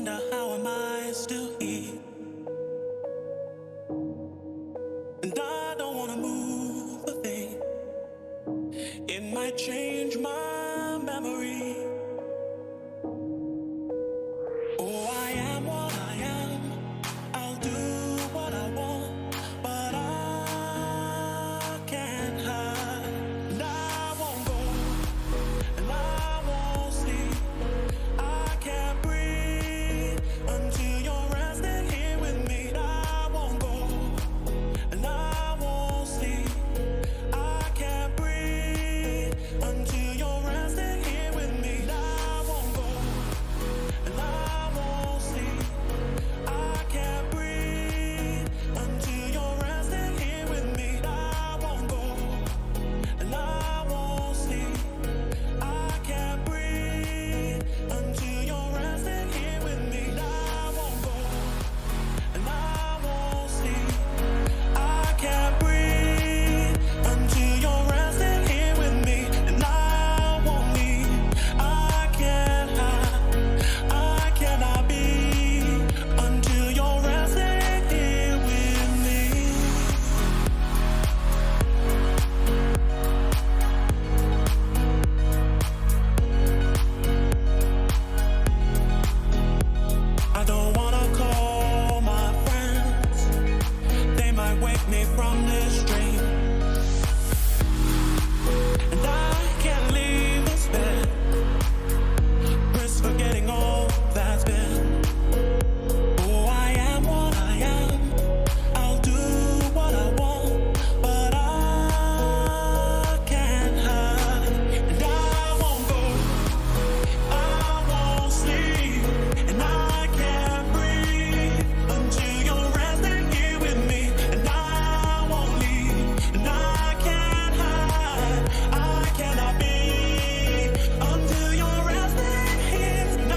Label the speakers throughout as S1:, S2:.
S1: wonder how am I still here? And I don't wanna move a thing. It might change my memory. Oh, I am what I am. I'll do what I want, but I can't hide. And I won't go, and I won't sleep. I can't breathe until you're resting here with me. I won't go, and I won't sleep. I can't breathe until you're resting here with me. I won't go, and I won't sleep. I can't breathe until you're resting here with me. I won't go, and I won't sleep. I can't breathe until you're resting here with me. I won't go, and I won't sleep. I can't breathe until you're resting here with me. And I won't leave. I can't hide. I cannot be until you're resting here with me. I don't wanna call my friends. They might wake me from this dream. And I can't leave this bed. Risk forgetting all that's been. Oh, I am what I am. I'll do what I want, but I can't hide. And I won't go, I won't sleep, and I can't breathe until you're resting here with me. And I won't leave, and I can't hide. I cannot be until you're resting here. And I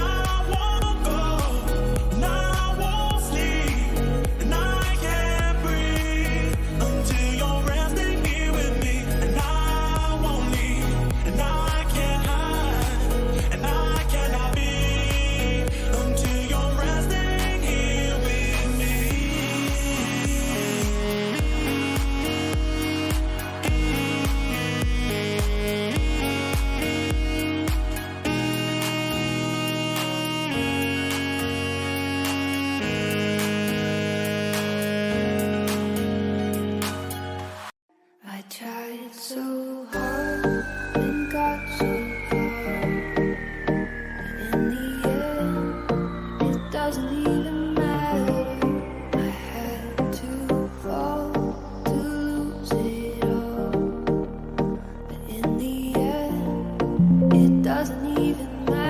S1: won't go, and I won't sleep, and I can't breathe until you're resting here with me. And I won't leave, and I can't hide, and I cannot be until you're resting here with me.
S2: I tried so hard and got so far, but in the end, it doesn't even matter. I had to fall to lose it all, but in the end, it doesn't even matter.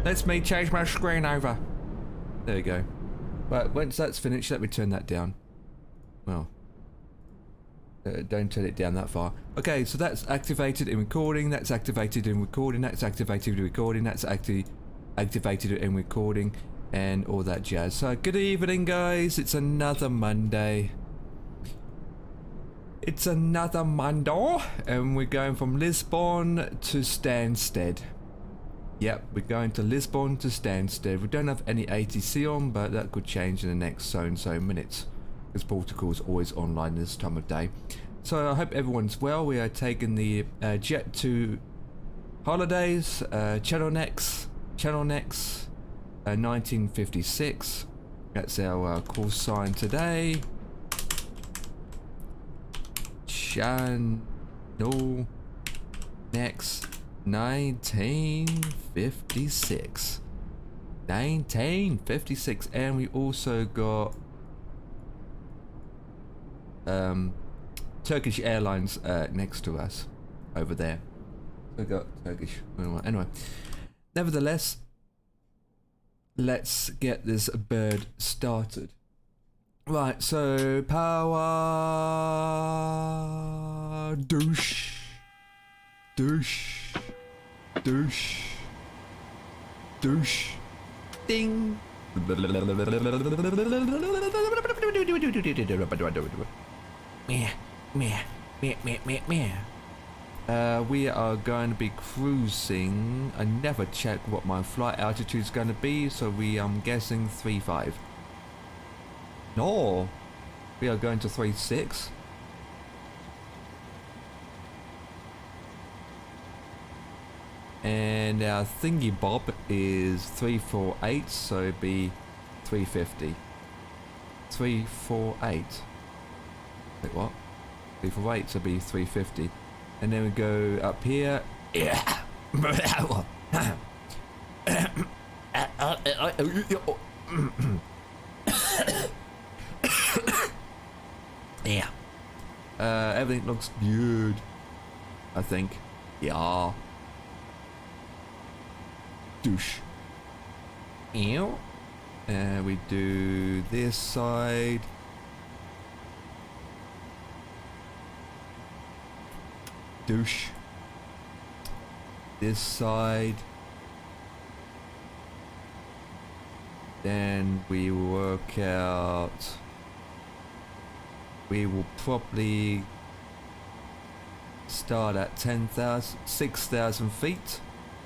S3: Let's me change my screen over. There we go. Right, once that's finished, let me turn that down. Well, don't turn it down that far. Okay, so that's activated in recording, that's activated in recording, that's activated in recording, that's activated in recording, and all that jazz. So, good evening, guys. It's another Monday. It's another Monday, and we're going from Lisbon to Stansted. Yep, we're going to Lisbon to Stansted. We don't have any ATC on, but that could change in the next so and so minutes, because Portugal is always online this time of day. So I hope everyone's well. We are taking the jet to holidays, Channel Next, 1956. That's our call sign today. Channel Next 1956. 1956, and we also got Turkish Airlines next to us over there. We got Turkish. Anyway, nevertheless, let's get this bird started. Right, so power douche, douche, douche, douche, ding. We are going to be cruising. I never check what my flight altitude is going to be, so I'm guessing 3.5. No, we are going to 3.6. And our thingy bob is 348, so it'd be 350. 348. Wait, what? 348, so it'd be 350. And then we go up here. Yeah. Yeah. Everything looks good, I think. Yeah. Douche. Ew. We do this side. Douche. This side. Then we work out. We will probably start at 6,000 feet.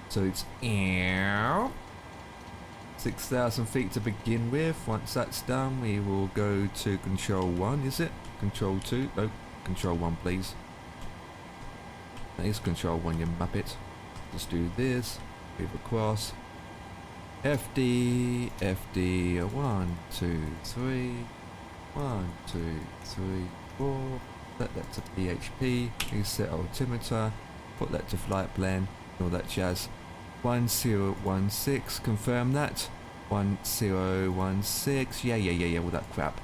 S3: So it's 6,000 feet to begin with. Once that's done, we will go to control 1, is it? Control 2? No, control 1 please. That is control 1, you muppet. Just do this, move across. FD, 1, 2, 3. 1, 2, 3, 4. Set that to PHP. Reset altimeter. Put that to flight plan. All that jazz. 1016. Confirm that. 1016. Yeah. All that crap.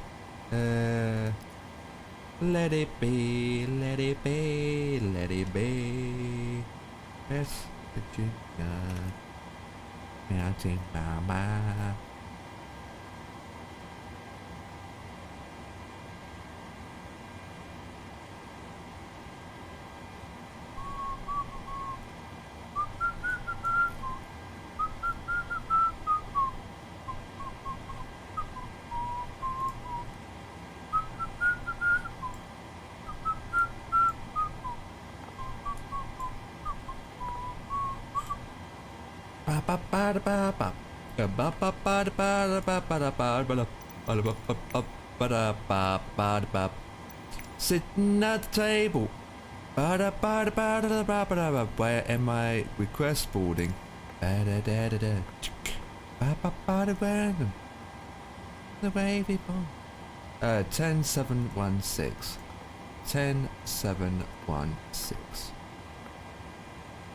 S3: Let it be. Let it be. Let it be. West Virginia. Mountain Mama. Sitting at the table. Where am I? Request boarding. Random. The wavy bomb. 10716. 10716.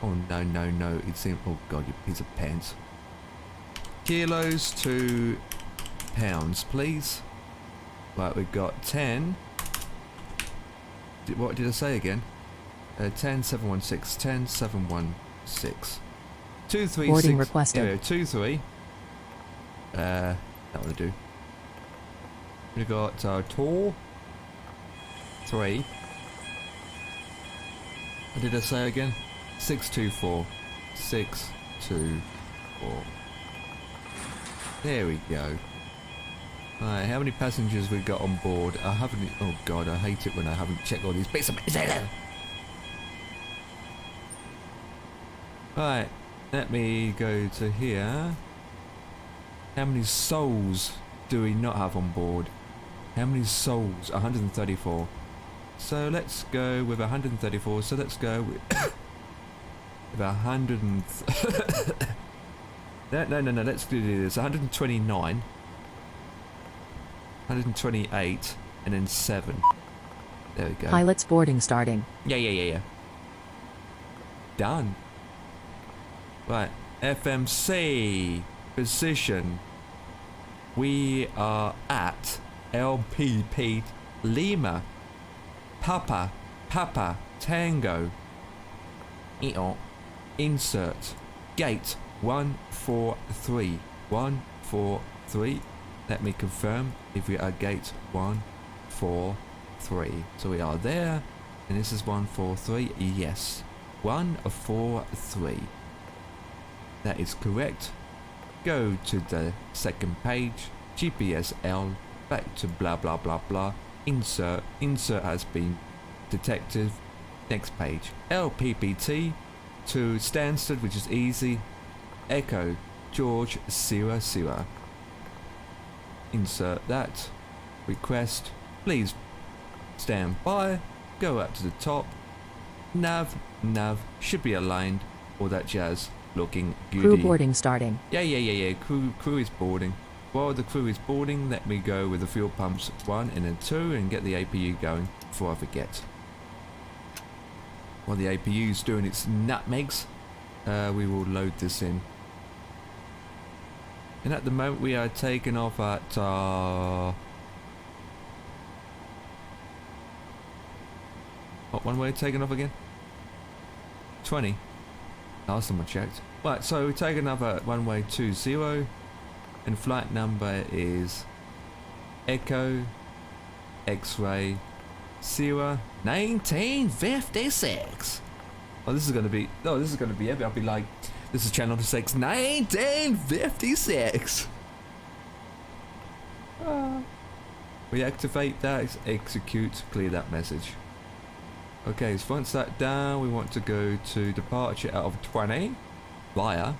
S3: Oh no, it's in, oh god, you piece of pants. Kilos to pounds, please. Right, we've got 10. What did I say again? 10716, 10716. 236.
S4: Boarding requested.
S3: Yeah, 23. That will do. We got tour 3. What did I say again? 624. 624. There we go. Alright, how many passengers we got on board? I haven't. Oh god, I hate it when I haven't checked all these bits of business. Right, let me go to here. How many souls do we not have on board? How many souls? 134. So let's go with 134. So let's go with, with 100 and... no, let's do this. 129. 128. And then 7. There we go.
S4: Pilots boarding starting.
S3: Yeah. Done. Right, FMC position. We are at LPP Lima Papa Tango. Insert gate 143. 143. Let me confirm if we are gate 143. So we are there, and this is 143. Yes, 143. That is correct. Go to the second page. GPSL. Back to blah blah blah blah. Insert has been detected. Next page. LPPT to Stansted, which is easy. Echo George Sierra. Insert that. Request. Please stand by. Go up to the top. Nav should be aligned. All that jazz. Looking goody.
S4: Crew boarding starting.
S3: Yeah. Crew is boarding. While the crew is boarding, let me go with the fuel pumps 1 and then 2 and get the APU going before I forget. While the APU is doing its nutmegs, we will load this in. And at the moment we are taking off at what one way taking off again? 20. Last time I checked. Right, so we're taking off at runway 20 and flight number is Echo X-Ray Sierra 1956. Oh, this is gonna be epic. I'll be like, this is channel 6 1956. We activate that, execute, clear that message. Okay, so once that's down, we want to go to departure out of 20 via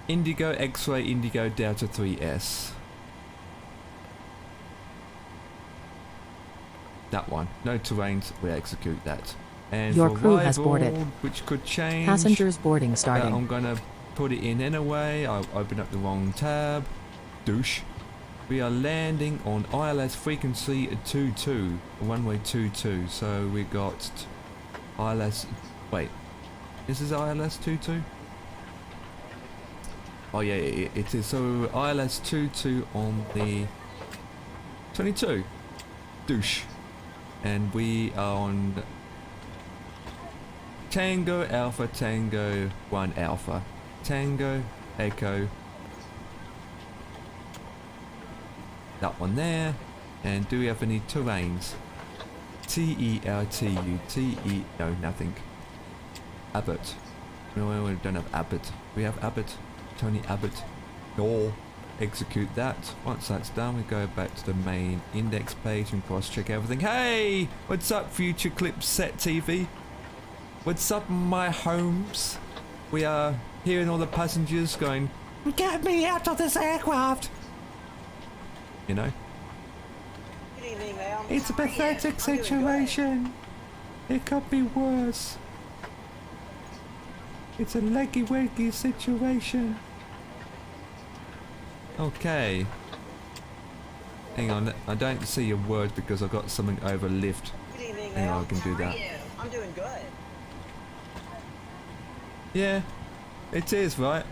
S3: Indigo X-Ray Indigo Delta 3S. That one. No terrains, we execute that. And
S4: Your
S3: for
S4: crew
S3: arrival,
S4: has boarded.
S3: which could change.
S4: Passengers boarding starting.
S3: I'm gonna put it in anyway. I'll open up the wrong tab. Douche. We are landing on ILS frequency 22, runway 22. So we got ILS. Wait, this is ILS 22. Oh yeah, it is. So ILS 22 on the 22. Douche. And we are on Tango Alpha Tango 1 Alpha. Tango Echo. That one there. And do we have any terrains? TELTU. No, nothing. Abbott. No, we don't have Abbott. We have Abbott. Tony Abbott. No. Execute that. Once that's done, we go back to the main index page and cross-check everything. Hey! What's up, Future Clip Set TV? What's up, my homes? We are hearing all the passengers going, "Get me out of this aircraft!" You know?
S5: Good evening, ma'am.
S3: It's a pathetic situation. It could be worse. It's a leggy-weggy situation. Okay. Hang on, I don't see your words because I've got something over lift.
S5: Good evening,
S3: Hang
S5: ma'am.
S3: on, I can do
S5: How
S3: that.
S5: are you? I'm doing good.
S3: Yeah, it is, right?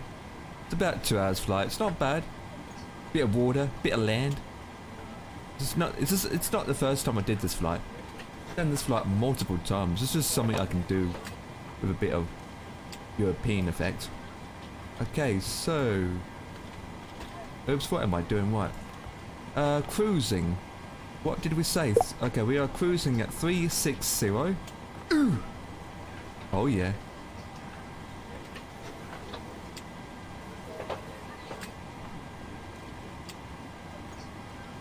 S3: It's about 2 hours flight. It's not bad. Bit of water, bit of land. It's not the first time I did this flight. I've done this flight multiple times. It's just something I can do with a bit of European effect. Okay, so... Oops, what am I doing? What? Cruising. What did we say? Okay, we are cruising at 360. Ooh! Oh yeah.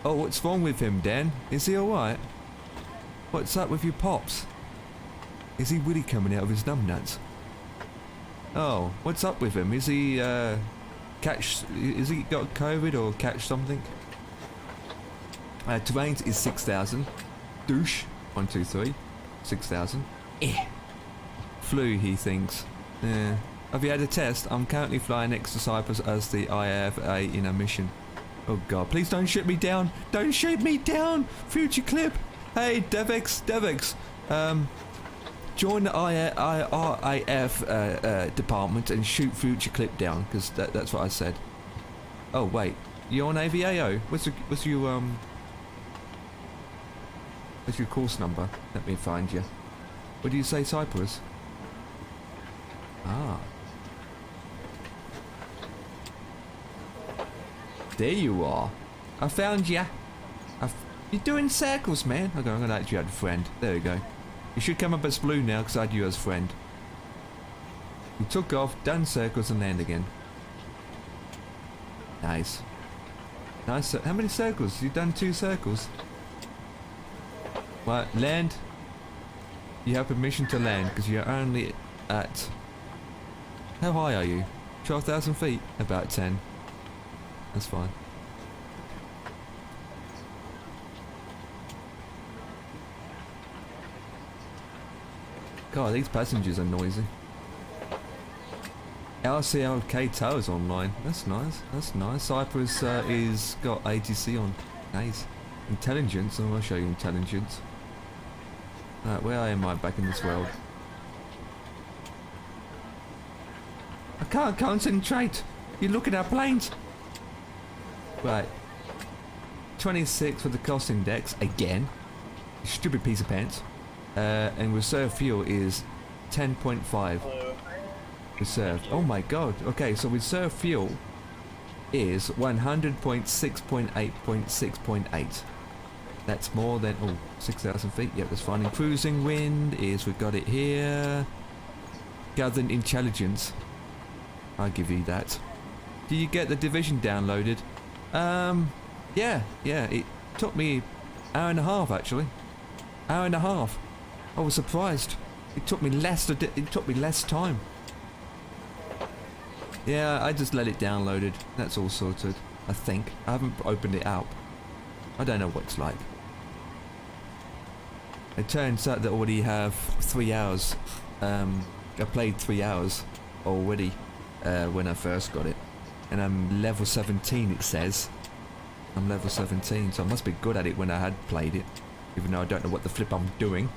S3: Oh, what's wrong with him, Dan? Is he alright? What's up with your pops? Is he really coming out of his numbnuts? Oh, what's up with him? Is he, is he got COVID or catch something? Terrain is 6,000. Douche. 1, 2, 3. 6,000. Eh. Flu, he thinks. Yeah. Have you had a test? I'm currently flying next to Cyprus as the IVAO in a mission. Oh god, please don't shoot me down! Don't shoot me down! Future clip! Hey, Devix, join the IRAF department and shoot future clip down, because that's what I said. Oh wait, you're on AVAO? What's your course number? Let me find you. What do you say, Cyprus? Ah. There you are. I found ya. You're doing circles, man. Okay, I'm gonna let you add a friend. There we go. You should come up as blue now, because I had you as friend. You took off, done circles, and land again. Nice. Nice. How many circles? You've done 2 circles. Right, land. You have permission to land, because you're only at... How high are you? 12,000 feet? About 10. That's fine. God, these passengers are noisy. LCLK Towers online. That's nice. That's nice. Cyprus is got ATC on. Nice. Intelligence. Oh, I'll show you intelligence. Where am I back in this world? I can't concentrate. You look at our planes. Right. 26 for the cost index again. You stupid piece of pants. And reserve fuel is 10.5. Reserved. Oh my god. Okay, so reserve fuel is 100.6.8.6.8. That's more than 6,000 feet. Yep, that's fine. And cruising wind is, we've got it here. Gathered intelligence. I'll give you that. Do you get the division downloaded? Yeah, it took me an hour and a half actually. Hour and a half. I was surprised. It took me less time. Yeah, I just let it downloaded. That's all sorted. I think. I haven't opened it up. I don't know what it's like. It turns out that I already have 3 hours. I played 3 hours already when I first got it. And I'm level 17 it says. I'm level 17, so I must be good at it when I had played it. Even though I don't know what the flip I'm doing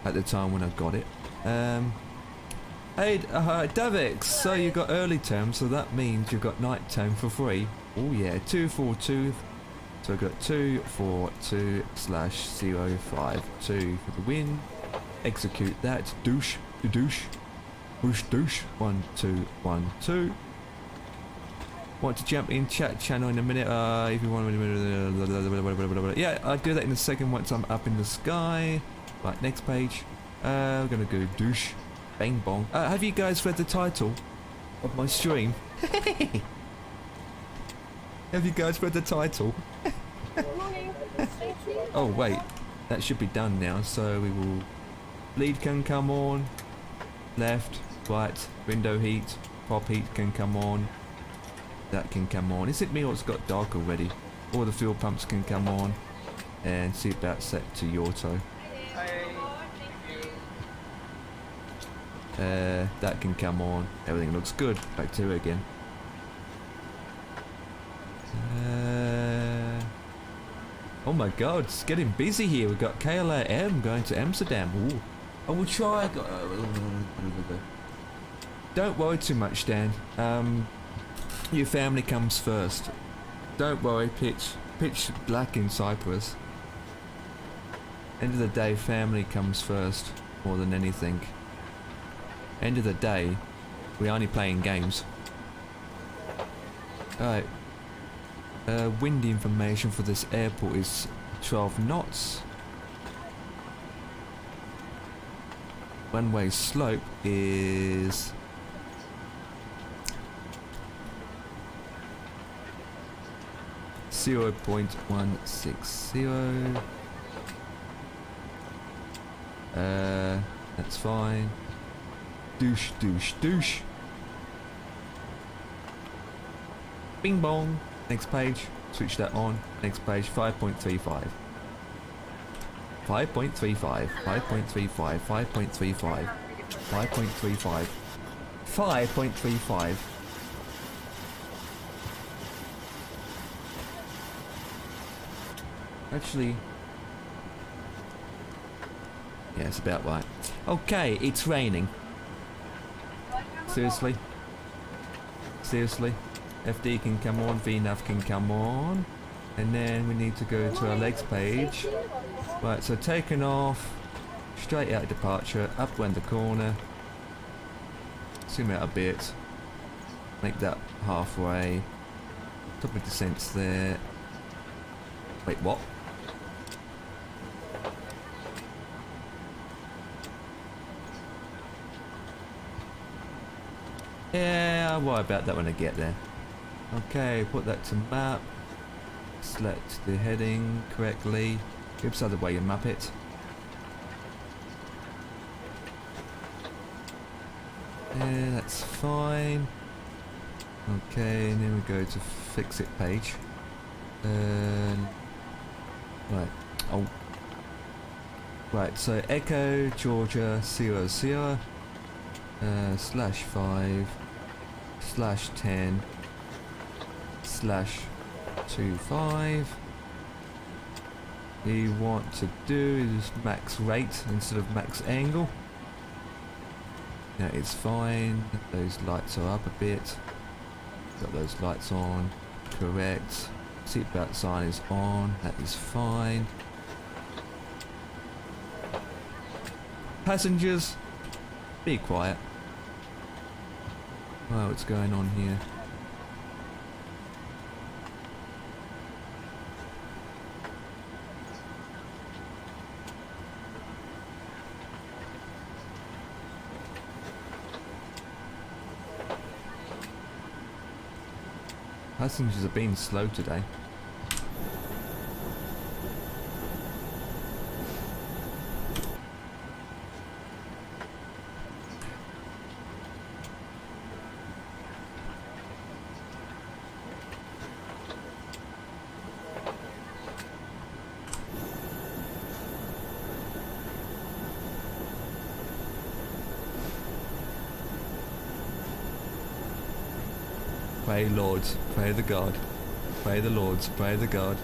S3: at the time when I got it. Hey, Davix, so you got early term, so that means you've got night term for free. Oh yeah, 242. So I've got 242/052 for the win. Execute that. Douche. Douche. Whoosh douche. 1, 2, 1, 2. Want to jump in chat channel in a minute? If you want. Yeah, I'll do that in a second once I'm up in the sky. Right, next page. We're gonna go douche. Bang bong. Have you guys read the title of my stream? Have you guys read the title? Oh wait, that should be done now. So we will. Bleed can come on. Left, right. Window heat. Pop heat can come on. That can come on. Is it me or it's got dark already? All the fuel pumps can come on. And seatbelt set to auto. That can come on. Everything looks good. Back to it again. Oh my god, it's getting busy here. We've got KLM going to Amsterdam. Ooh. I will try. Don't worry too much, Dan. Your family comes first. Don't worry, pitch black in Cyprus. End of the day, family comes first more than anything. End of the day, we're only playing games. Alright. Wind information for this airport is 12 knots. One-way slope is 0.160. That's fine. Douche, douche, douche. Bing bong. Next page. Switch that on. Next page. 5.35. 5.35. 5.35. 5.35. 5.35. 5.35. Actually, yeah, it's about right. Okay, it's raining. Seriously? Seriously? FD can come on, VNAV can come on. And then we need to go to our legs page. Right, so taking off, straight out departure, up around the corner. Zoom out a bit. Make that halfway. Top of descent's there. Wait, what? Yeah, I'll worry about that when I get there. Okay, put that to map. Select the heading correctly. Oops, other way you map it. Yeah, that's fine. Okay, and then we go to fix it page. Right. Oh. Right, so Echo Georgia 00 /5 /10 /25. You want to do is max rate instead of max angle. That is fine. Those lights are up a bit. Got those lights on. Correct. Seatbelt sign is on. That is fine. Passengers, be quiet. Wow, what's going on here? Passengers are being slow today. Pray Lords, pray the God. Pray the Lords, pray the God.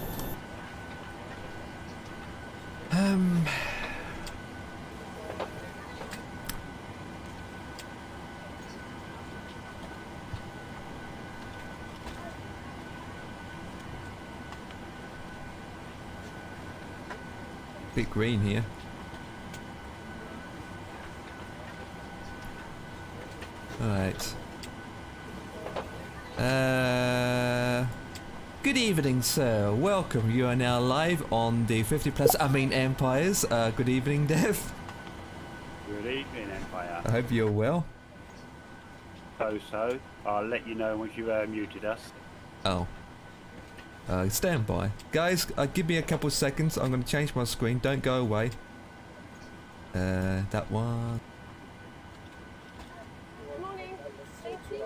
S3: Bit green here. Alright. Good evening, sir. Welcome. You are now live on the 50 plus Empires. Good evening, Dev.
S6: Good evening, Empire.
S3: I hope you're well.
S6: So, I'll let you know once you've muted us.
S3: Oh. Stand by. Guys, give me a couple seconds. I'm going to change my screen. Don't go away. That one.
S7: Morning. Thank you.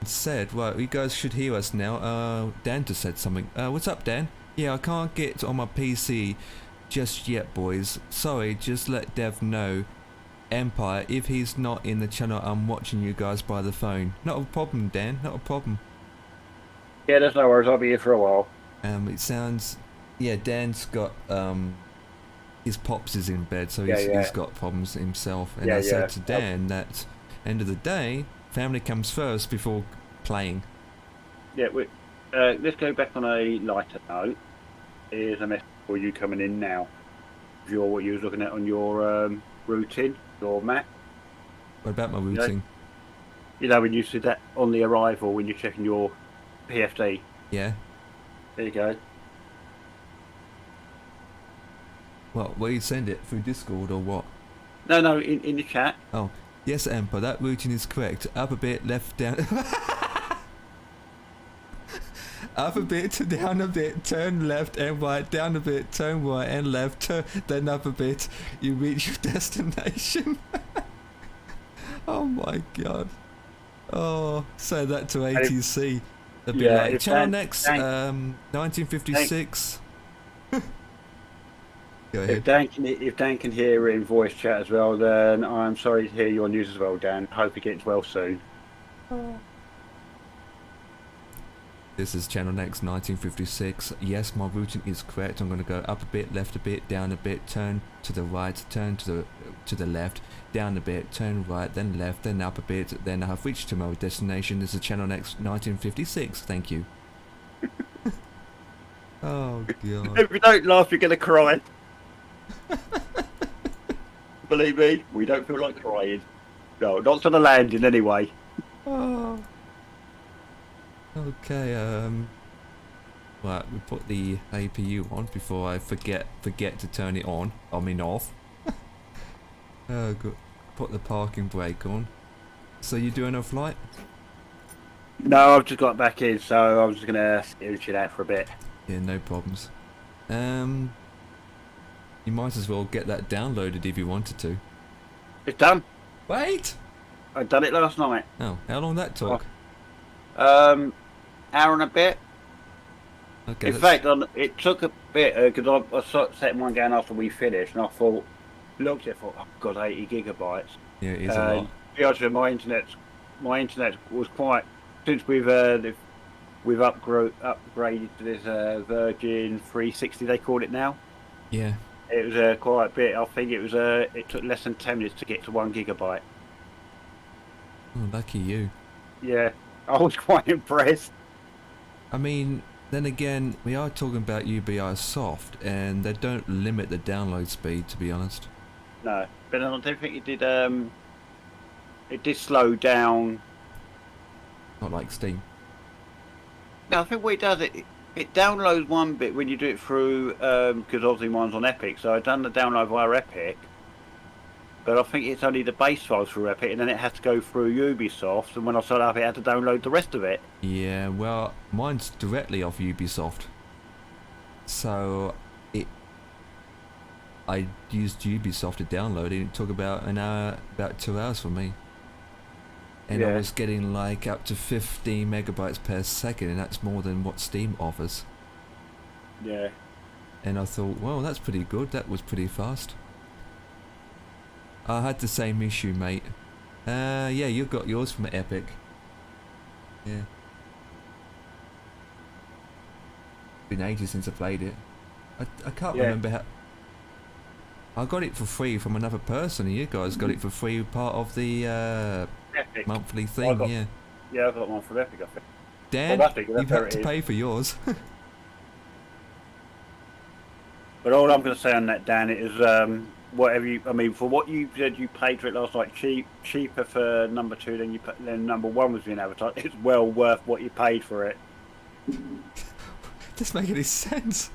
S3: said, well, you guys should hear us now. Dan just said something. What's up, Dan? Yeah, I can't get on my PC just yet, boys. Sorry, just let Dev know. Empire, if he's not in the channel, I'm watching you guys by the phone. Not a problem, Dan, not a problem.
S6: Yeah, there's no worries. I'll be here for a while.
S3: It sounds... Yeah, Dan's got... his pops is in bed, so
S6: Yeah,
S3: he's got problems himself. And
S6: Yeah,
S3: I said
S6: yeah.
S3: to Dan that, end of the day, family comes first before playing.
S6: Yeah, let's go back on a lighter note. Here's a message for you coming in now. What you was looking at on your routine, your Mach.
S3: What about my routine?
S6: You know when you see that on the arrival when you're checking your PFD.
S3: Yeah.
S6: There you go.
S3: What, will you send it through Discord or what?
S6: No, in the chat.
S3: Oh, yes, Emperor, that routine is correct. Up a bit, left, down. Up a bit, down a bit, turn left and right, down a bit, turn right and left, then up a bit. You reach your destination. Oh my god. Oh, say that to ATC. They'll be like, channel next, 1956. Go ahead.
S6: If Dan can hear in voice chat as well, then I'm sorry to hear your news as well, Dan. Hope he gets well soon.
S3: This is channel next 1956. Yes, my routing is correct. I'm going to go up a bit, left a bit, down a bit, turn to the right, turn to the left, down a bit, turn right, then left, then up a bit. Then I have reached to my destination. This is channel next 1956. Thank you. Oh god.
S6: If you don't laugh, you're gonna cry. Believe me, we don't feel like crying. No, not on the landing anyway.
S3: Oh. Okay, right, we put the APU on before I forget to turn it on. I mean off. Oh, good. Put the parking brake on. So you doing a flight?
S6: No, I've just got back in, so I was just gonna chill out for a bit.
S3: Yeah, no problems. You might as well get that downloaded if you wanted to.
S6: It's done.
S3: Wait!
S6: I done it last night.
S3: Oh, how long did that took?
S6: Hour and a bit.
S3: Okay.
S6: In fact, it took a bit because I sort of set one down after we finished, and I looked at it, thought, oh god, 80 gigabytes.
S3: Yeah, it is a lot.
S6: To be honest with you, my internet was quite since we've upgraded to this Virgin 360 they call it now.
S3: Yeah.
S6: It was quite a bit. I think it took less than 10 minutes to get to 1 gigabyte.
S3: Oh, lucky you.
S6: Yeah, I was quite impressed.
S3: I mean, then again, we are talking about UBI soft, and they don't limit the download speed, to be honest.
S6: No, but I don't think it did. It did slow down.
S3: Not like Steam.
S6: No, I think what it does, it downloads one bit when you do it through, because obviously mine's on Epic, so I've done the download via Epic, but I think it's only the base file through Epic, and then it has to go through Ubisoft, and when I set up it had to download the rest of it.
S3: Yeah, well, mine's directly off Ubisoft. So, I used Ubisoft to download it, and it took about an hour, about 2 hours for me. And I
S6: Yeah.
S3: was getting like up to 15 megabytes per second, and that's more than what Steam offers.
S6: Yeah.
S3: And I thought, well, that's pretty good. That was pretty fast. I had the same issue, mate. Yeah, you got yours from Epic. Yeah. Been ages since I played it. I can't remember how. I got it for free from another person, and you guys got it for free, part of the
S6: Epic.
S3: monthly thing. Yeah.
S6: Yeah, I got one from Epic, I think.
S3: Dan,
S6: Well, that's
S3: you've
S6: where
S3: had
S6: it
S3: to
S6: is.
S3: pay for yours.
S6: But all I'm going to say on that, Dan, is whatever you. I mean, for what you said, you paid for it last night. Cheaper for number 2 than number 1 was being advertised. It's well worth what you paid for it.
S3: Doesn't make any sense.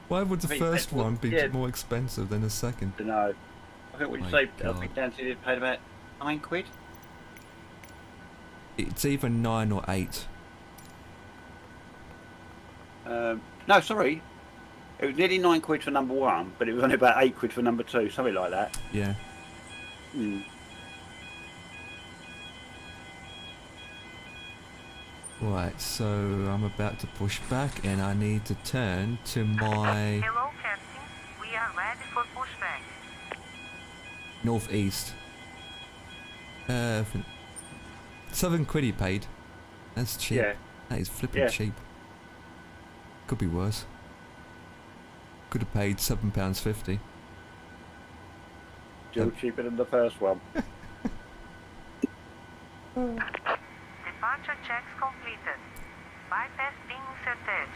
S3: Why would the
S6: I mean,
S3: first one be
S6: yeah.
S3: more expensive than the second?
S6: To know. I think what you
S3: My
S6: say. I
S3: God.
S6: think Dan said it paid about £9.
S3: It's either 9 or 8.
S6: No, sorry. It was nearly £9 for number 1, but it was only about £8 for number 2, something like that.
S3: Yeah. Right, so I'm about to push back and I need to turn to my
S8: Hello, Captain. We are ready for pushback.
S3: northeast. 7 quid he paid. That's cheap.
S6: Yeah.
S3: That is flipping
S6: Yeah.
S3: cheap. Could be worse. Could have paid £7.50.
S6: Still cheaper than the first one.
S8: Departure checks completed. Bypass being inserted.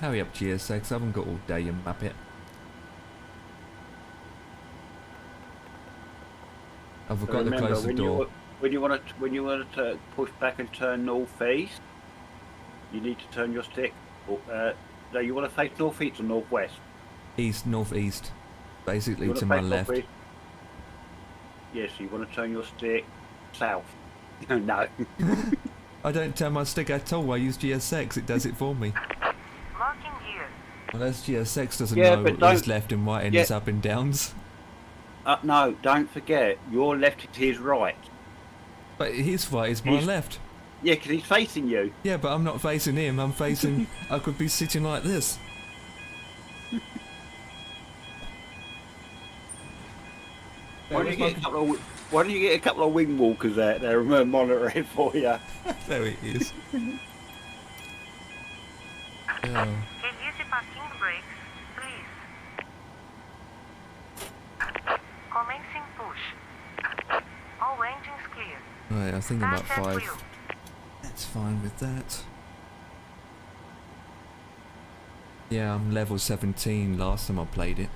S3: Hurry up, GSX. I haven't got all day, you muppet. I forgot to
S6: Remember,
S3: close the door.
S6: when you want to push back and turn northeast, you need to turn your stick. No, you want to face northeast or northwest.
S3: East, northeast. Basically
S6: You wanna
S3: to my
S6: face
S3: left.
S6: northeast? Yes, you want to turn your stick south. No.
S3: I don't turn my stick at all. I use GSX. It does it for me.
S8: Locking gear.
S3: Well, as GSX doesn't
S6: Yeah,
S3: know
S6: but
S3: his
S6: don't-
S3: left and right and
S6: Yeah.
S3: his up and downs.
S6: No, don't forget, your left is his right.
S3: But his right is my
S6: He's-
S3: left.
S6: Yeah, because he's facing you.
S3: Yeah, but I'm not facing him. I'm facing... I could be sitting like this.
S6: Why don't you get a couple of wing walkers out there and monitor it for you?
S3: There it is. Oh.
S8: Release parking brakes, please. Commencing push. All engines clear.
S3: Right, I think I'm about
S8: Start at
S3: 5.
S8: wheel.
S3: That's fine with that. Yeah, I'm level 17 last time I played it.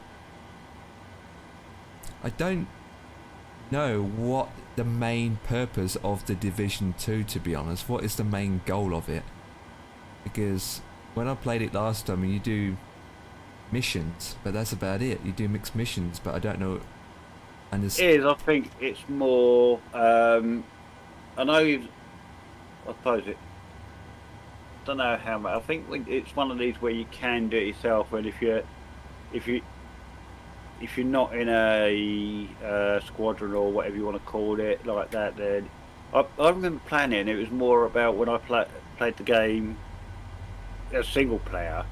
S3: I don't know what the main purpose of the Division 2, to be honest. What is the main goal of it? Because when I played it last time, you do missions, but that's about it. You do mixed missions, but I don't know. And
S6: It is, I think it's more. I know. I suppose it. Don't know how much. I think it's one of these where you can do it yourself, and if you're not in a squadron or whatever you want to call it like that, then I remember playing it, and it was more about when I played the game as single player.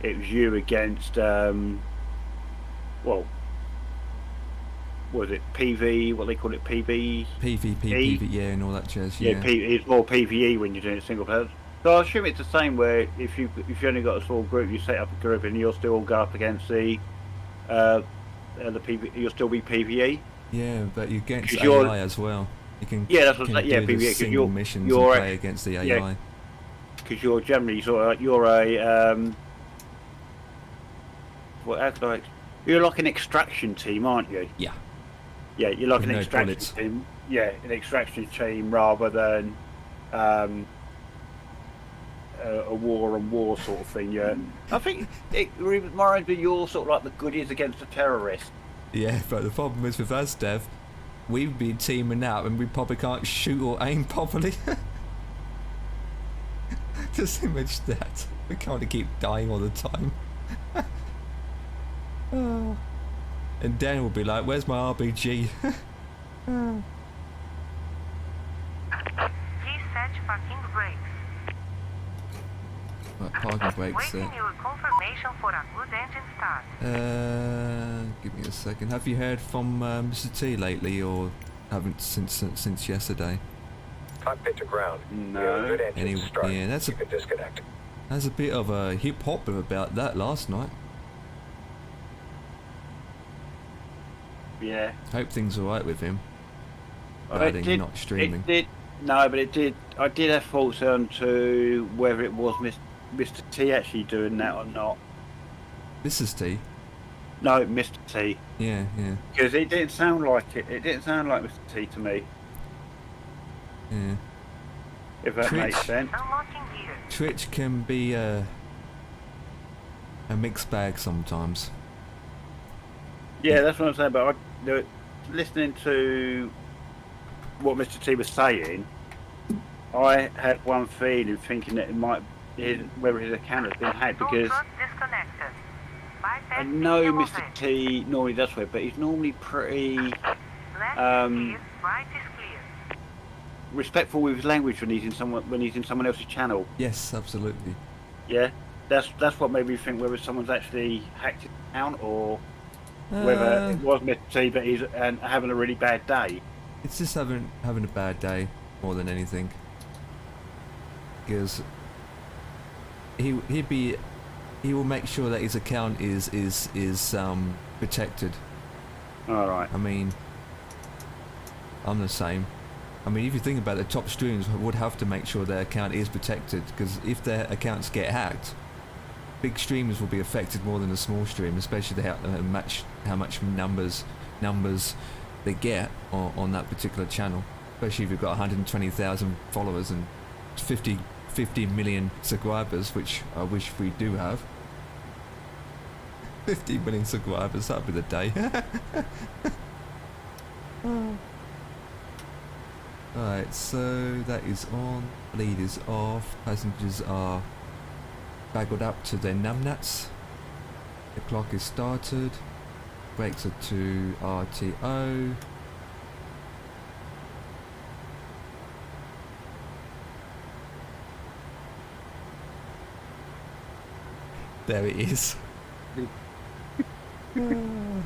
S6: It was you against was it PV? What they call it, PV?
S3: PvP, PV, yeah, and all that jazz.
S6: Yeah, it's more PVE when you're doing it single player. So I assume it's the same where if you only got a small group, you set up a group and you'll still go up against the PV. You'll still be PVE.
S3: Yeah, but you're against
S6: 'Cause you're-
S3: AI as well. You can
S6: Yeah, that's what
S3: can
S6: I'm saying. Yeah,
S3: do
S6: PvE,
S3: the
S6: 'cause
S3: single
S6: you're-
S3: missions
S6: you're
S3: and
S6: a-
S3: play against the AI.
S6: yeah. Because you're generally you're like an extraction team, aren't you?
S3: Yeah.
S6: Yeah, you're like
S3: With
S6: an
S3: no
S6: extraction
S3: bullets.
S6: team. Yeah, an extraction team rather than a war on war sort of thing. Yeah, I think it reminds me you're sort of like the goodies against the terrorists.
S3: Yeah, but the problem is with us, Dev, we've been teaming up and we probably can't shoot or aim properly. Just image that. We can't keep dying all the time. Oh. And Dan will be like, where's my RPG?
S8: Reset parking brakes.
S3: Right, parking brakes
S8: Waiting
S3: there.
S8: your confirmation for a good engine start.
S3: Give me a second. Have you heard from Mr. T lately, or haven't since yesterday?
S9: Cockpit to ground.
S6: No.
S9: You have a good engine
S3: Any-
S9: to start.
S3: yeah, that's a-
S9: You can disconnect.
S3: There's a bit of a hip hop about that last night.
S6: Yeah.
S3: Hope things alright with him.
S6: Well,
S3: Adding, not streaming.
S6: It did. No, but it did. I did have thoughts on to whether it was Mr. T actually doing that or not.
S3: Mrs. T.
S6: No, Mr. T.
S3: Yeah, yeah,
S6: Because it didn't sound like it. It didn't sound like Mr. T to me.
S3: yeah.
S6: If that
S3: Twitch.
S6: makes sense.
S8: Unlocking gear.
S3: Twitch can be a mixed bag sometimes.
S6: Yeah, that's what I'm saying. But listening to what Mr. T was saying, I had one feeling, thinking that it might, whether his account has been hacked,
S8: Don't
S6: because
S8: trust disconnected. Bypass
S6: I
S8: being
S6: know
S8: demoted.
S6: Mr. T normally does it, but he's normally pretty.
S8: Left is
S6: um,
S8: clear, right is clear.
S6: respectful with his language when he's in someone else's channel.
S3: Yes, absolutely.
S6: Yeah, that's what made me think whether someone's actually hacked his account or whether it was meant to be, but he's having a really bad day.
S3: It's just having a bad day more than anything. Because he will make sure that his account is protected.
S6: All right.
S3: I mean, I'm the same. I mean, if you think about it, the top streamers would have to make sure their account is protected, because if their accounts get hacked, big streamers will be affected more than a small stream, especially how much numbers they get on that particular channel. Especially if you've got 120,000 followers and 50 million subscribers, which I wish we do have. 50 million subscribers, that'd be the day. Alright, so that is on, lead is off, passengers are baggled up to their numbnuts, the clock is started, brakes are to RTO. There it is. Let's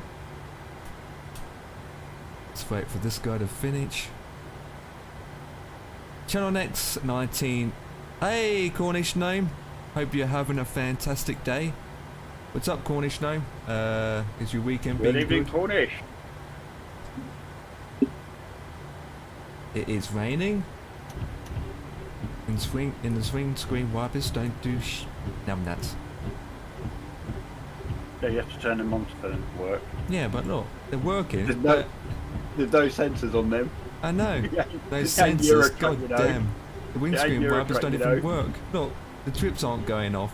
S3: wait for this guy to finish. Channel Next 19. Hey, Cornish Gnome. Hope you're having a fantastic day. What's up, Cornish Gnome? Is your weekend
S6: Good
S3: being
S6: evening,
S3: good?
S6: Cornish.
S3: It is raining. In the swing screen wipers don't do numbnuts.
S6: Yeah, you have to turn them on for them to work.
S3: Yeah, but look, they're working.
S6: There's no sensors on them.
S3: I know.
S6: Yeah,
S3: Those
S6: yeah, you're a
S3: sensors,
S6: truck,
S3: god
S6: you know.
S3: damn. The windscreen
S6: you're a
S3: wipers
S6: truck,
S3: don't
S6: you
S3: even
S6: know.
S3: work. Look, the trips aren't going off.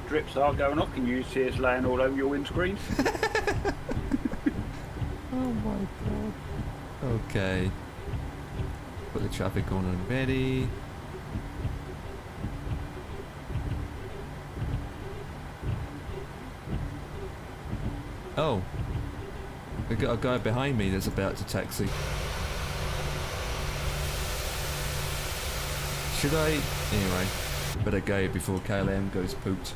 S6: Drips are going off. Can you see us laying all over your windscreen?
S3: Oh my god. Okay. Put the traffic on and ready. Oh. We got a guy behind me that's about to taxi. Should I? Anyway, better go before KLM goes pooped.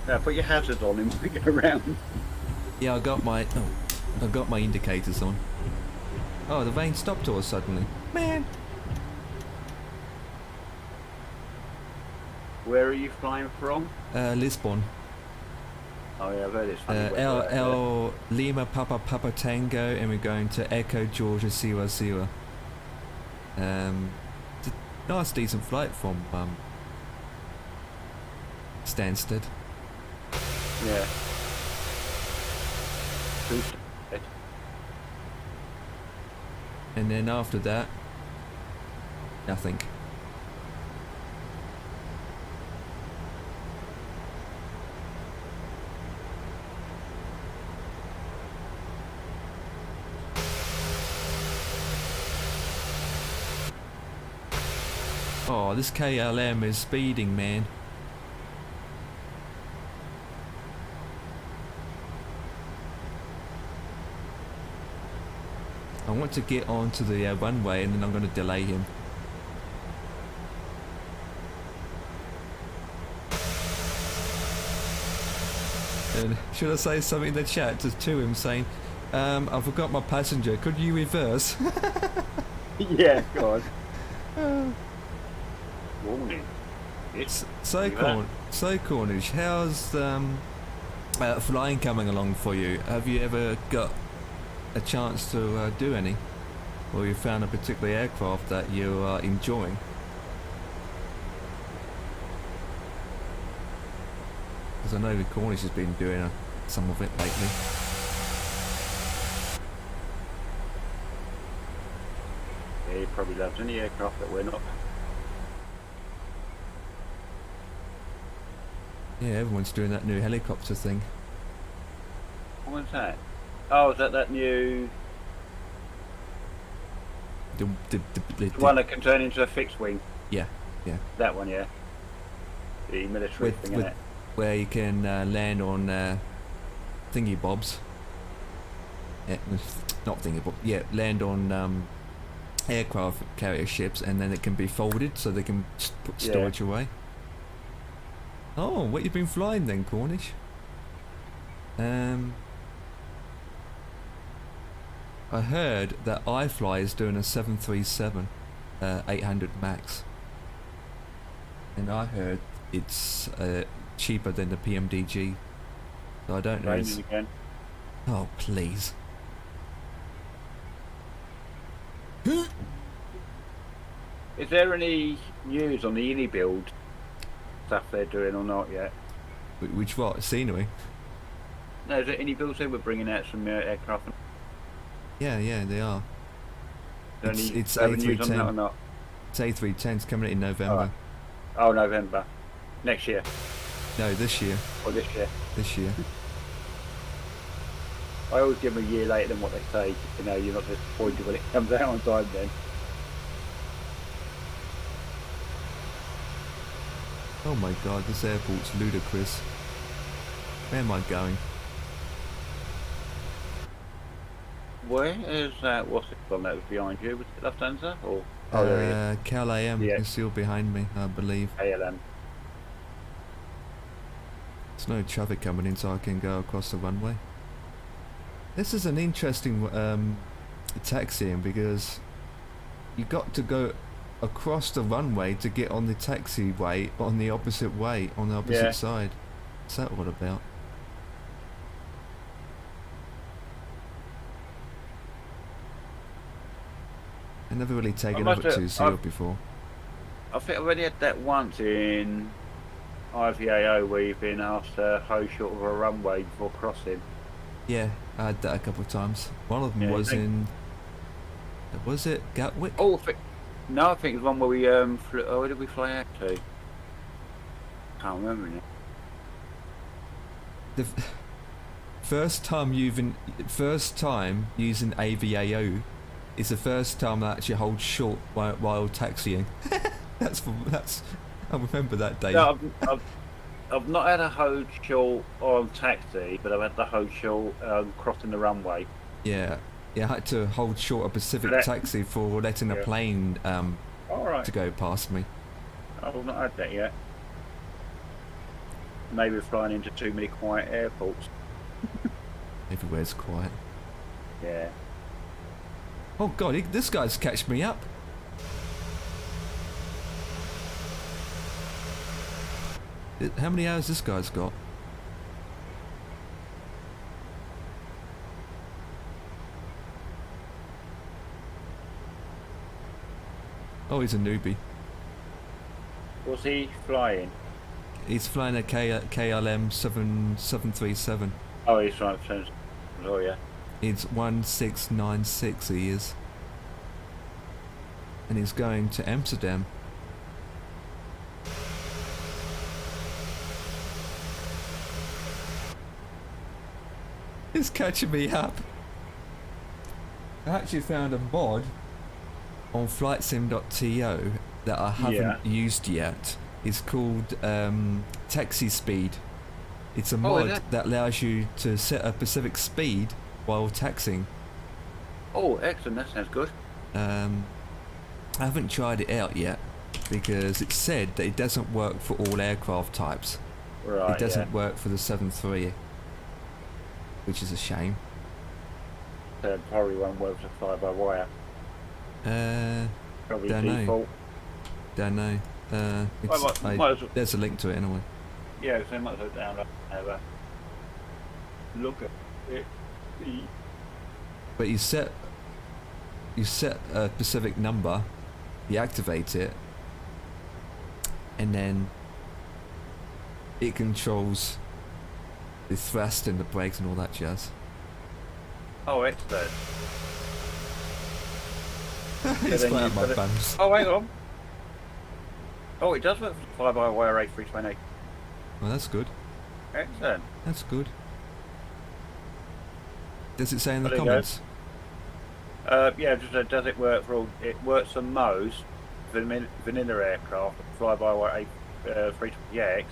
S6: Now put your hazards on and we go around.
S3: Yeah, I got my indicators on. Oh, the rain stopped all suddenly. Man.
S6: Where are you flying from?
S3: Lisbon.
S6: Oh yeah, I've heard it's funny. weather out there.
S3: L Lima Papa Tango, and we're going to Echo Georgia Siwa Siwa. It's a nice decent flight from Stansted.
S6: Yeah.
S3: And then after that, nothing. Oh, this KLM is speeding, man. I want to get onto the runway and then I'm going to delay him. And should I say something in the chat to him saying, I forgot my passenger, could you reverse?
S6: Yeah, God. Warning. It's
S3: So Cornish, how's flying coming along for you? Have you ever got a chance to do any? Or you found a particular aircraft that you are enjoying? Because I know Cornish has been doing some of it lately.
S6: Yeah, he probably loves any aircraft that we're not.
S3: Yeah, everyone's doing that new helicopter thing.
S6: What's that? Oh, is that new
S3: The
S6: one that can turn into a fixed wing?
S3: yeah, yeah.
S6: That one, yeah. The military thing,
S3: With
S6: innit?
S3: where you can land on thingy bobs. Not thingy bob. Yeah, land on aircraft carrier ships, and then it can be folded so they can put storage away. Oh, what you been flying then, Cornish? I heard that iFly is doing a 737 800 Max, and I heard it's cheaper than the PMDG. So I don't know.
S6: Again.
S3: Oh please!
S6: Is there any news on the Ini build stuff they're doing or not yet?
S3: Which what scenery?
S6: No, is there any builds they were bringing out some aircraft?
S3: Yeah, they are. It's
S6: news on that or
S3: A310.
S6: not?
S3: It's A310's coming in November.
S6: Oh, November. Next year.
S3: No, this year.
S6: Or this year.
S3: This year.
S6: I always give them a year later than what they say. You know, you're not disappointed when it comes out on time then.
S3: Oh my god, this airport's ludicrous. Where am I going?
S6: Where is that? What's it called? That was behind you. Was it Lufthansa? Or there he is.
S3: Cal AM
S6: Yeah.
S3: is still behind me, I believe.
S6: ALM.
S3: There's no traffic coming in, so I can go across the runway. This is an interesting taxiing, because you got to go across the runway to get on the taxiway on the opposite way, on the opposite side. What's that all about? I've never really taken over to Seal before.
S6: I think I already had that once in IVAO where you've been asked to hoe short of a runway before crossing.
S3: Yeah, I had that a couple of times. One of them was in... Was it Gatwick?
S6: Oh, no, I think it was one where we flew... Oh, where did we fly out to? Can't remember now.
S3: The first time using IVAO is the first time I actually hold short while taxiing. that's I remember that day.
S6: No, I've not had a hold short on taxi, but I've had the hold short crossing the runway.
S3: Yeah, I had to hold short a Pacific taxi for letting a plane to go past me.
S6: I've not had that yet. Maybe we're flying into too many quiet airports.
S3: Everywhere's quiet.
S6: Yeah.
S3: Oh god, this guy's catched me up. How many hours this guy's got? Oh, he's a newbie.
S6: Was he flying?
S3: He's flying a KLM 737.
S6: Oh, he's flying. Oh, yeah.
S3: It's 1696 he is. And he's going to Amsterdam. He's catching me up. I actually found a mod on flightsim.to that I haven't used yet. It's called Taxi Speed. It's a mod that allows you to set a specific speed while taxiing.
S6: Oh, excellent. That sounds good.
S3: I haven't tried it out yet because it said that it doesn't work for all aircraft types.
S6: Right.
S3: It doesn't work for the 73, which is a shame.
S6: Probably won't work for fly-by-wire. Probably
S3: don't
S6: default.
S3: Don't know. There's a link to it anyway.
S6: Yeah, so much as download. Have a look at it.
S3: But you set a specific number, you activate it, and then it controls the thrust and the brakes and all that jazz.
S6: Oh, excellent.
S3: It's flat my bums.
S6: Oh, hang on. Oh, it does work for fly-by-wire A320.
S3: Well, that's good.
S6: Excellent.
S3: That's good. Does it say in the
S6: There you
S3: comments?
S6: Yeah, just does it work for all? It works for most vanilla aircraft, fly-by-wire A320X,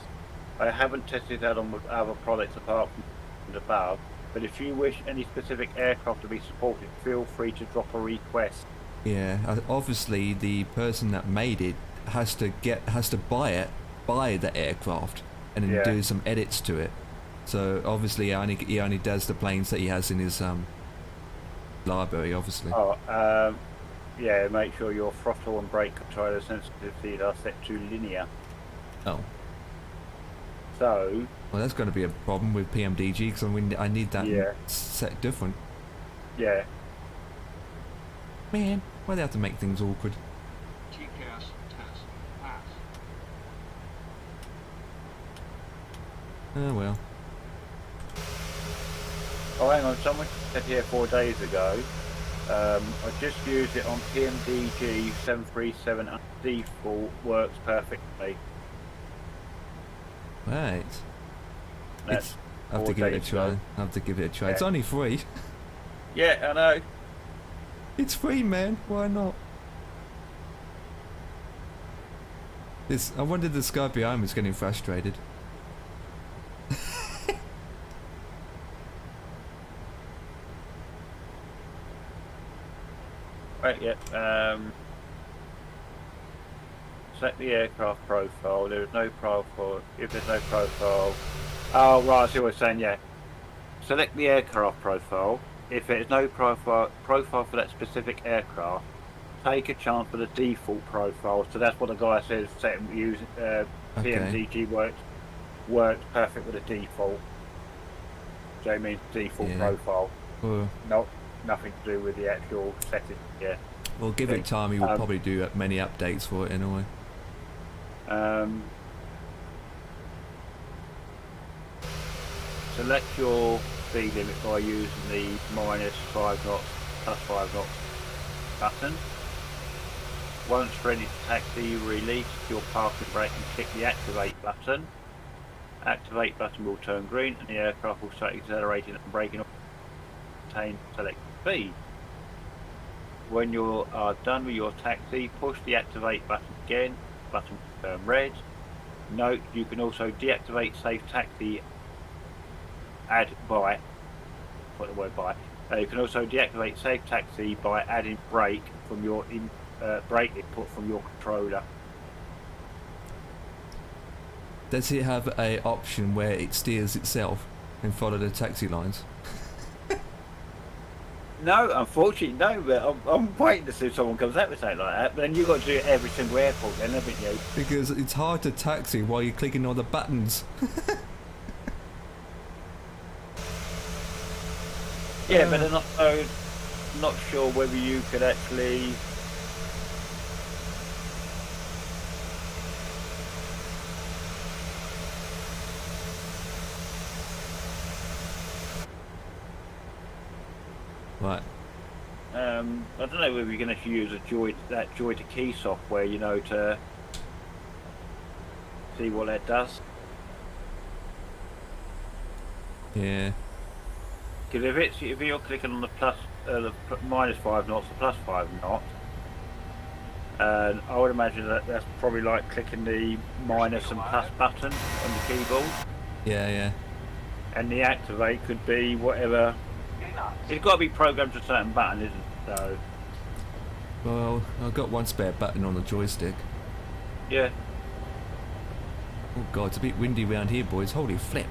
S6: I haven't tested that on with other products apart from the above, but if you wish any specific aircraft to be supported, feel free to drop a request.
S3: Yeah, obviously the person that made it has to buy the aircraft, and then
S6: Yeah.
S3: do some edits to it. So obviously he only does the planes that he has in his library, obviously.
S6: Oh, yeah, make sure your throttle and brake controller sensitivities are set to linear.
S3: Oh,
S6: So,
S3: well, that's going to be a problem with PMDG because I need that
S6: Yeah.
S3: set different.
S6: yeah.
S3: Man, why do they have to make things awkward?
S10: TCAS test pass.
S3: Oh well.
S6: Oh, hang on, someone said here 4 days ago, I just used it on PMDG 737 and default works perfectly.
S3: Right.
S6: That's
S3: I have to
S6: 4
S3: give it a
S6: days
S3: try.
S6: ago.
S3: I have to give it a try.
S6: Yeah.
S3: It's only free.
S6: Yeah, I know.
S3: It's free, man. Why not? I wonder if this guy behind me is getting frustrated.
S6: Right, yeah. Select the aircraft profile. There is no profile. If there's no profile. Oh, right, I see what you're saying, yeah. Select the aircraft profile. If there is no profile for that specific aircraft, take a chance for the default profile. So that's what the guy says. Set and use PMDG works perfect with the default. So it means default
S3: Yeah.
S6: profile.
S3: Well,
S6: Nothing to do with the actual setting. Yeah.
S3: well, give it time. He will probably do many updates for it anyway.
S6: Select your speed limit by using the -5 knots, +5 knots button. Once ready to taxi, release your parking brake and click the activate button. Activate button will turn green and the aircraft will start accelerating and braking up. Maintain select speed. When you are done with your taxi, push the activate button again. Button will turn red. Note you can also deactivate safe taxi. Put the word by. You can also deactivate safe taxi by adding brake from your brake input from your controller.
S3: Does it have a option where it steers itself and follow the taxi lines?
S6: No, unfortunately, no. But I'm waiting to see if someone comes out with something like that. But then you've got to do it every single airport, then, haven't you?
S3: Because it's hard to taxi while you're clicking all the buttons.
S6: Yeah, but I'm not sure whether you could actually.
S3: Right.
S6: I don't know whether you can actually use that joy to key software, you know, to see what that does.
S3: Yeah.
S6: Because if you're clicking on the -5 knots, the +5 knots, and I would imagine that's probably like clicking the minus and plus button on the keyboard.
S3: Yeah, yeah.
S6: And the activate could be whatever. It's got to be programmed to a certain button, isn't it? So
S3: Well, I've got one spare button on the joystick.
S6: yeah.
S3: Oh god, it's a bit windy around here, boys. Holy flip.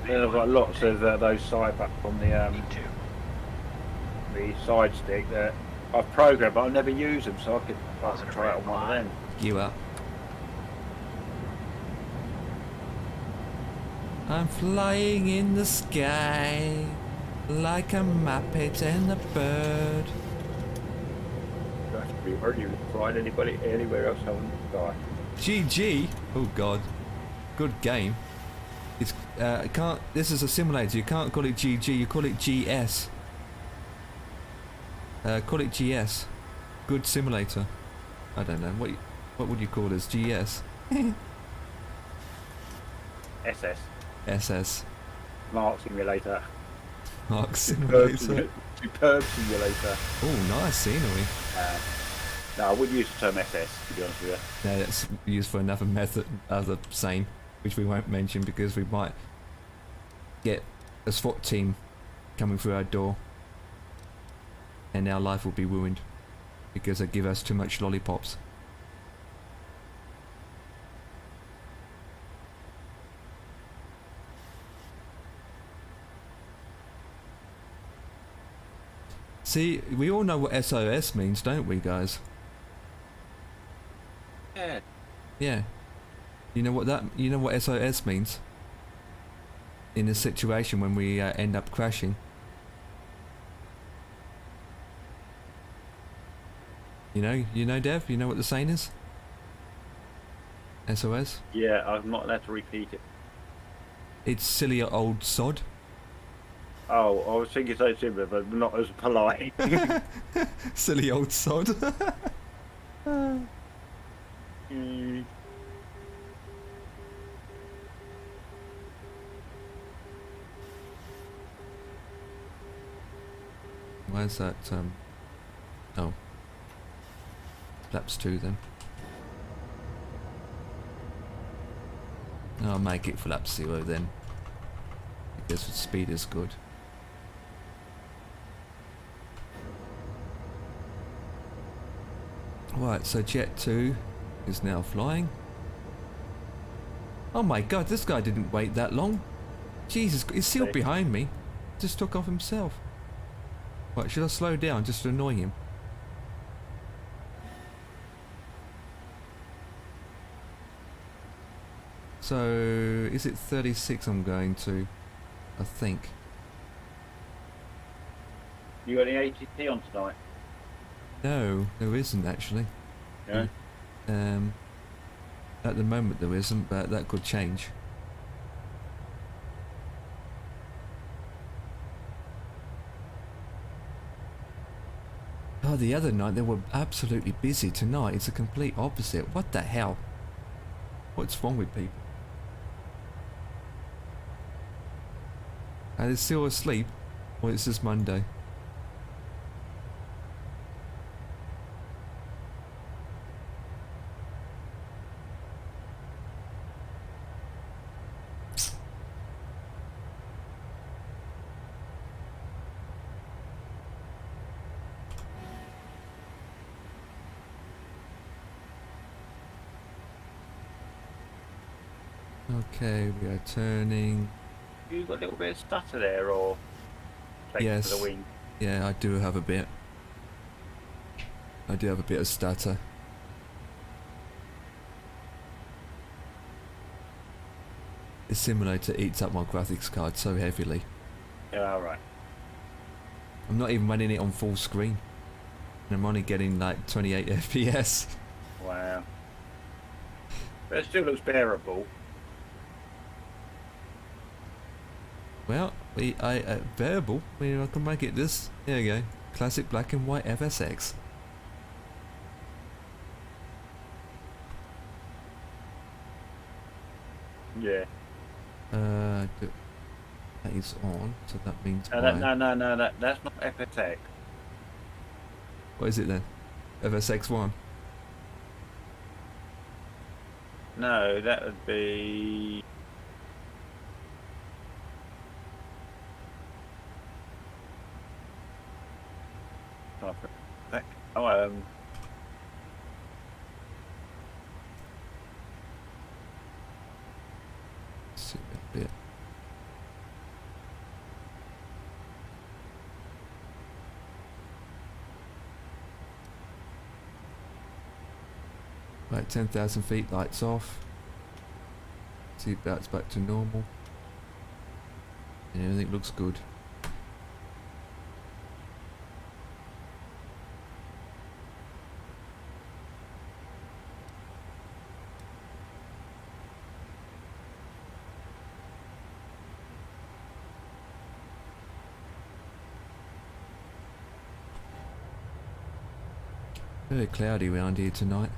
S6: Then I've got lots of those side buttons on the side stick that I've programmed, but I never use them, so I could try it on one of them.
S3: You up. I'm flying in the sky like a muppet and a bird.
S6: That's pretty hard. You can find anybody anywhere else on the sky.
S3: GG. Oh god. Good game. It's can't. This is a simulator. You can't call it GG. You call it GS. Call it GS. Good simulator. I don't know. What would you call this? GS.
S6: SS.
S3: SS.
S6: Mach simulator.
S3: Mark simulator.
S6: Superb simulator.
S3: Oh, nice scenery.
S6: No, I wouldn't use the term SS, to be honest with you.
S3: No, that's used for another method, other saying, which we won't mention because we might get a SWAT team coming through our door, and our life will be ruined because they give us too much lollipops. See, we all know what SOS means, don't we, guys?
S6: Yeah.
S3: Yeah. You know what SOS means? In a situation when we end up crashing. You know, Dev? You know what the saying is? SOS?
S6: Yeah, I'm not allowed to repeat it.
S3: It's silly old sod.
S6: Oh, I was thinking so similar, but not as polite.
S3: Silly old sod.
S6: Mm.
S3: Where's that, oh. Flaps 2 then. I'll make it flap 0 then. Because the speed is good. Right, so Jet 2 is now flying. Oh my god, this guy didn't wait that long. Jesus, he's still behind me. Just took off himself. Right, should I slow down just to annoy him? So, is it 36 I'm going to? I think.
S6: You got any ATT on tonight?
S3: No, there isn't actually.
S6: Yeah.
S3: At the moment there isn't, but that could change. Oh, the other night they were absolutely busy. Tonight it's a complete opposite. What the hell? What's wrong with people? Are they still asleep? Or it's just Monday? Okay, we are turning.
S6: You got a little bit of stutter there, or take
S3: Yes.
S6: to the wing?
S3: Yeah, I do have a bit. I do have a bit of stutter. The simulator eats up my graphics card so heavily.
S6: Yeah, alright.
S3: I'm not even running it on full screen. And I'm only getting like 28 FPS.
S6: Wow. But it still looks bearable.
S3: Well, variable. I mean, I can make it this. There you go. Classic black and white FSX.
S6: Yeah.
S3: That is on, so that means
S6: No, that's not FSX.
S3: What is it then? FSX1.
S6: No, that would be. Oh,
S3: See a bit. Right, 10,000 feet, lights off. Seatbelts back to normal. And everything looks good. Very cloudy around here tonight.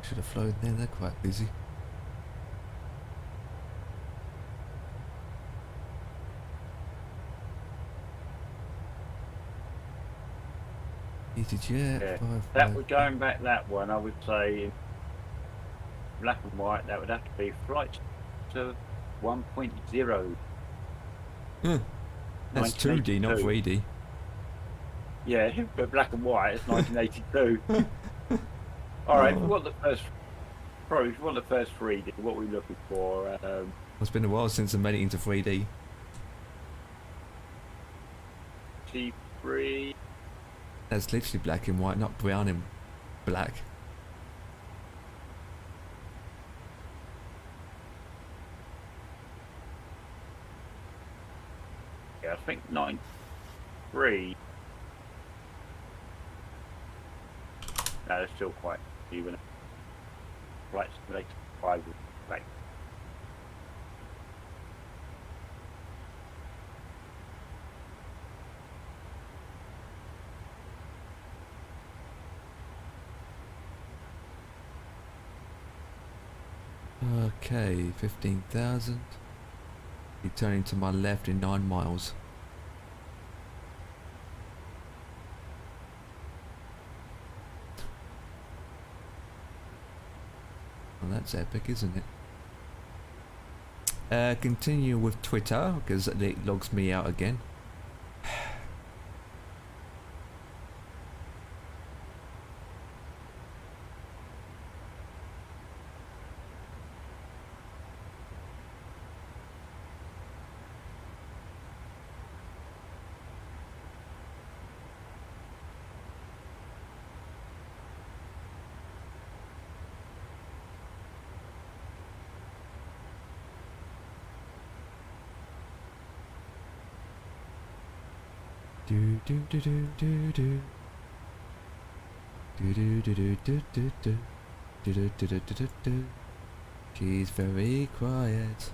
S3: Should have flown there, they're quite busy. EasyJet,
S6: Yeah.
S3: 5,
S6: That
S3: 5.
S6: would going back that one. I would say in black and white. That would have to be flight to 1.0.
S3: That's 2D, not 3D.
S6: Yeah, but black and white. It's 1982. All right. If you want the first, probably if you want the first 3D, what are we looking for?
S3: It's been a while since I made it into 3D.
S6: T3.
S3: That's literally black and white, not brown and black.
S6: Yeah, I think 9.3. No, it's still quite even. Flight Simulator 5 is black.
S3: Okay, 15,000. Be turning to my left in 9 miles. Well, that's epic, isn't it? Continue with Twitter, because it logs me out again. Do do do do do do. Do do do do do do do. Do do do do do do. She's very quiet.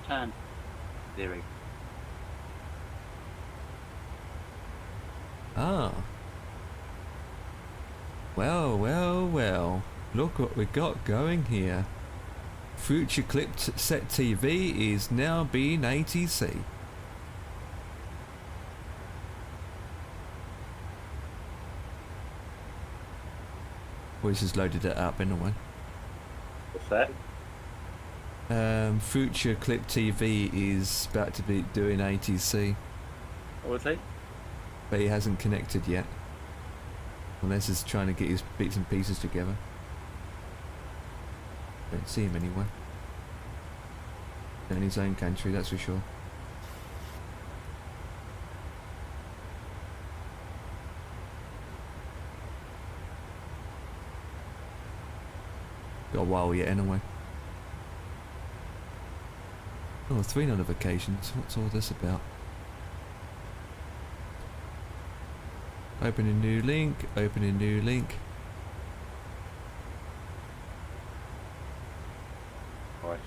S6: Turn. There we go.
S3: Ah. Well, well, well. Look what we got going here. Future Clipped Set TV is now being ATC. Voice has loaded it up anyway.
S6: What's that?
S3: Future Clip TV is about to be doing ATC,
S6: What was he?
S3: but he hasn't connected yet. Unless he's trying to get his bits and pieces together. Don't see him anywhere. Not in his own country, that's for sure. Got a while yet anyway. Oh, 3 notifications. What's all this about? Open a new link. Open a new link.
S6: Right.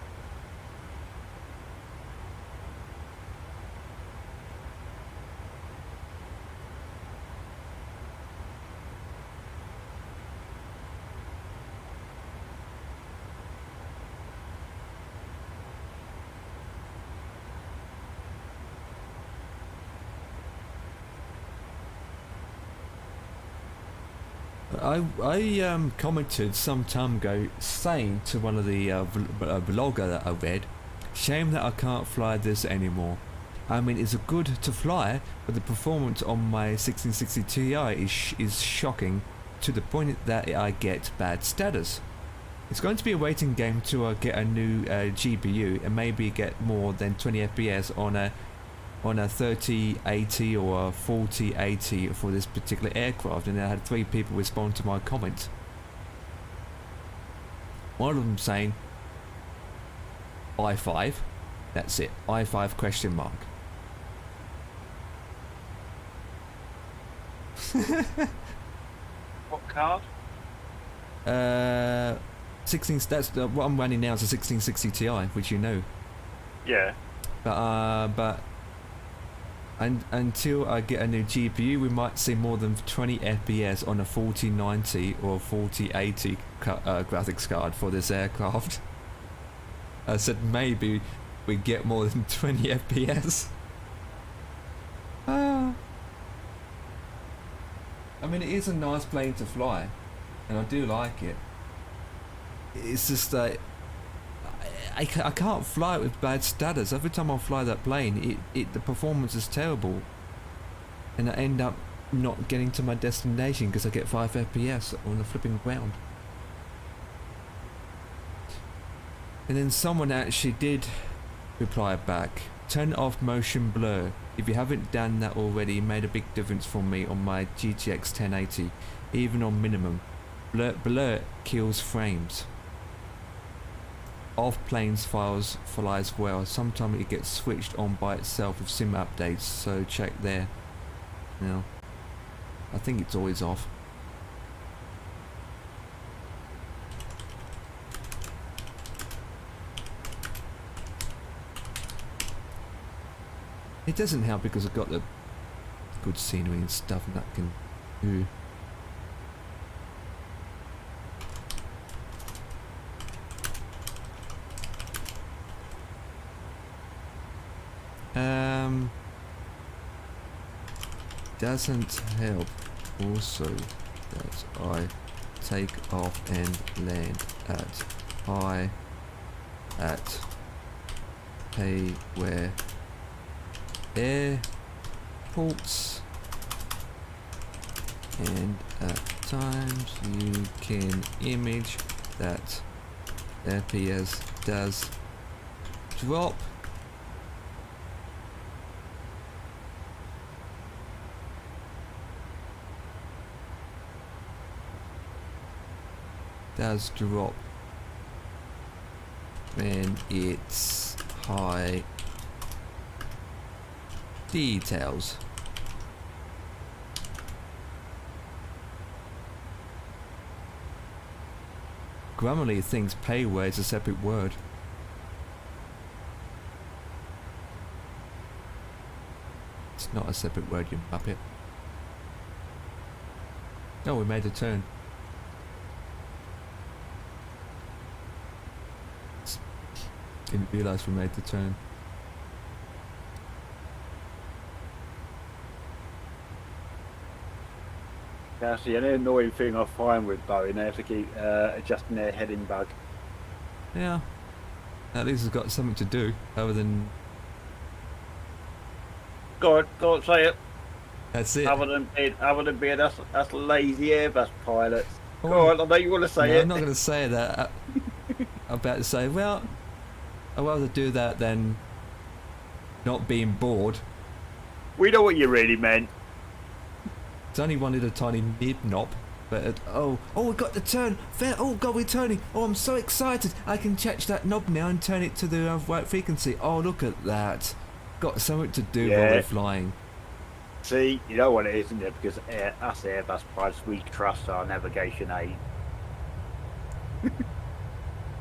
S3: I commented some time ago saying to one of the vlogger that I read, shame that I can't fly this anymore. I mean, it's good to fly, but the performance on my 1660 Ti is shocking to the point that I get bad status. It's going to be a waiting game to get a new GPU and maybe get more than 20 FPS on a 3080 or a 4080 for this particular aircraft, and I had 3 people respond to my comment. One of them saying i5, that's it, i5 question mark.
S6: What card?
S3: 16. That's what I'm running now is a 1660 Ti, which you know.
S6: Yeah.
S3: But until I get a new GPU, we might see more than 20 FPS on a 4090 or 4080 graphics card for this aircraft. I said maybe we get more than 20 FPS. I mean, it is a nice plane to fly, and I do like it. It's just that I can't fly it with bad status. Every time I fly that plane, the performance is terrible, and I end up not getting to my destination because I get 5 FPS on the flipping ground. And then someone actually did reply back, turn off motion blur. If you haven't done that already, it made a big difference for me on my GTX 1080, even on minimum. Blur kills frames. Off planes files flies well. Sometimes it gets switched on by itself with sim updates, so check there. Now, I think it's always off. It doesn't help because I've got the good scenery and stuff and that can do. Doesn't help also that I take off and land at high at pay where airports, and at times you can image that FPS does drop. Does drop when it's high details. Grammarly thinks payware is a separate word. It's not a separate word, you muppet. Oh, we made a turn. Didn't realise we made the turn.
S6: That's the only annoying thing I find with Boeing. They have to keep adjusting their heading bug.
S3: Yeah. At least it's got something to do other than.
S6: Go on, say it.
S3: That's it.
S6: Other than being us lazy Airbus pilots.
S3: Oh,
S6: Go on, I know you want to say
S3: no,
S6: it.
S3: I'm not going to say that. I'm about to say, well, I'd rather do that than not being bored.
S6: We know what you really meant.
S3: It's only wanted a tiny nib knob, but we got the turn. Fair. Oh god, we're turning. Oh, I'm so excited. I can touch that knob now and turn it to the right frequency. Oh, look at that. Got something to do while we're flying.
S6: See, you know what it is, isn't it? Because us Airbus pilots, we trust our navigation aid.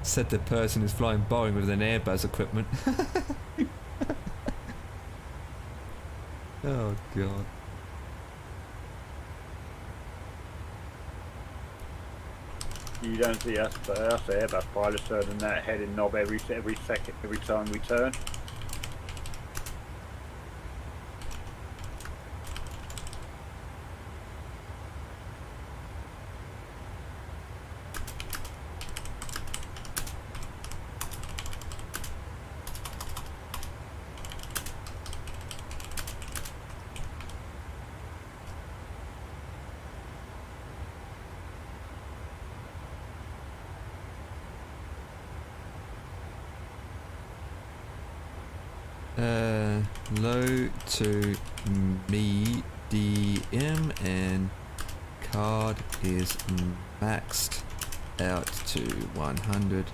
S3: Said the person who's flying Boeing with an Airbus equipment. Oh god.
S6: You don't see us Airbus pilots turning that heading knob every second, every time we turn.
S3: Low to medium, and card is maxed out to 100%.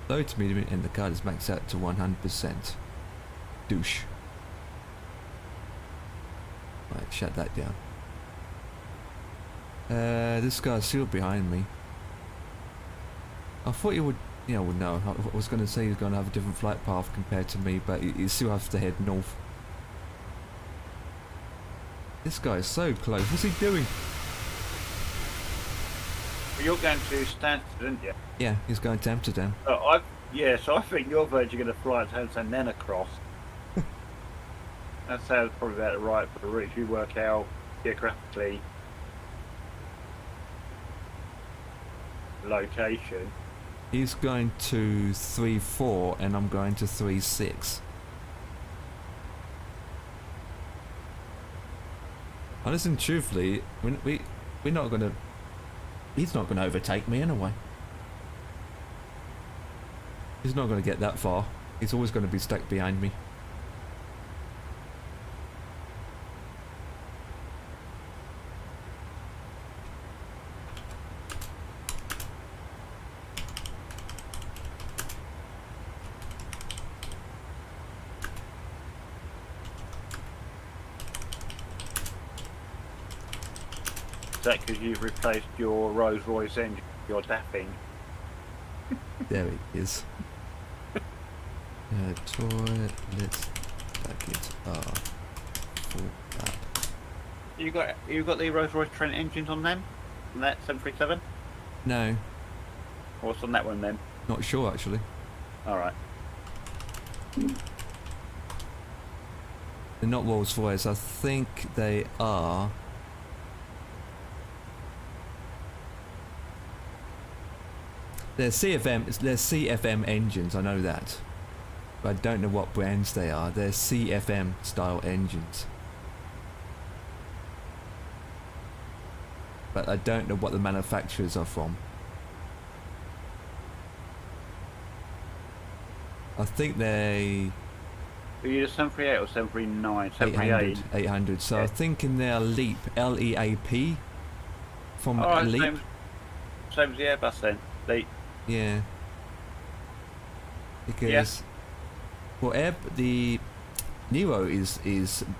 S3: Low to medium, and the card is maxed out to 100%. Douche. Right, shut that down. This guy's still behind me. I thought he would Yeah, well, no. I was going to say he's going to have a different flight path compared to me, but you still have to head north. This guy is so close. What's he doing?
S6: But you're going to Stansted, aren't you?
S3: Yeah, he's going to Amsterdam.
S6: So so I think you're virtually going to fly to Stansted and then across. That sounds probably about right for the route. You work out geographically location.
S3: He's going to 3-4 and I'm going to 3-6. Honestly and truthfully, we're not going to... He's not going to overtake me anyway. He's not going to get that far. He's always going to be stuck behind me.
S6: Is that because you've replaced your Rolls Royce engine, your dapping?
S3: There he is. Toilet buckets are full up.
S6: You got the Rolls Royce Trent engines on them? On that 737?
S3: No,
S6: What's on that one then?
S3: not sure actually.
S6: Alright.
S3: They're not Rolls Royce. I think they are. They're CFM engines, I know that. But I don't know what brands they are. They're CFM style engines. But I don't know what the manufacturers are from. I think they...
S6: Are you the 738 or 739? 738?
S3: 800. So
S6: Yeah.
S3: I think in their LEAP, L-E-A-P, from
S6: Alright,
S3: LEAP.
S6: same as the Airbus then.
S3: Yeah. Because well, the Nero is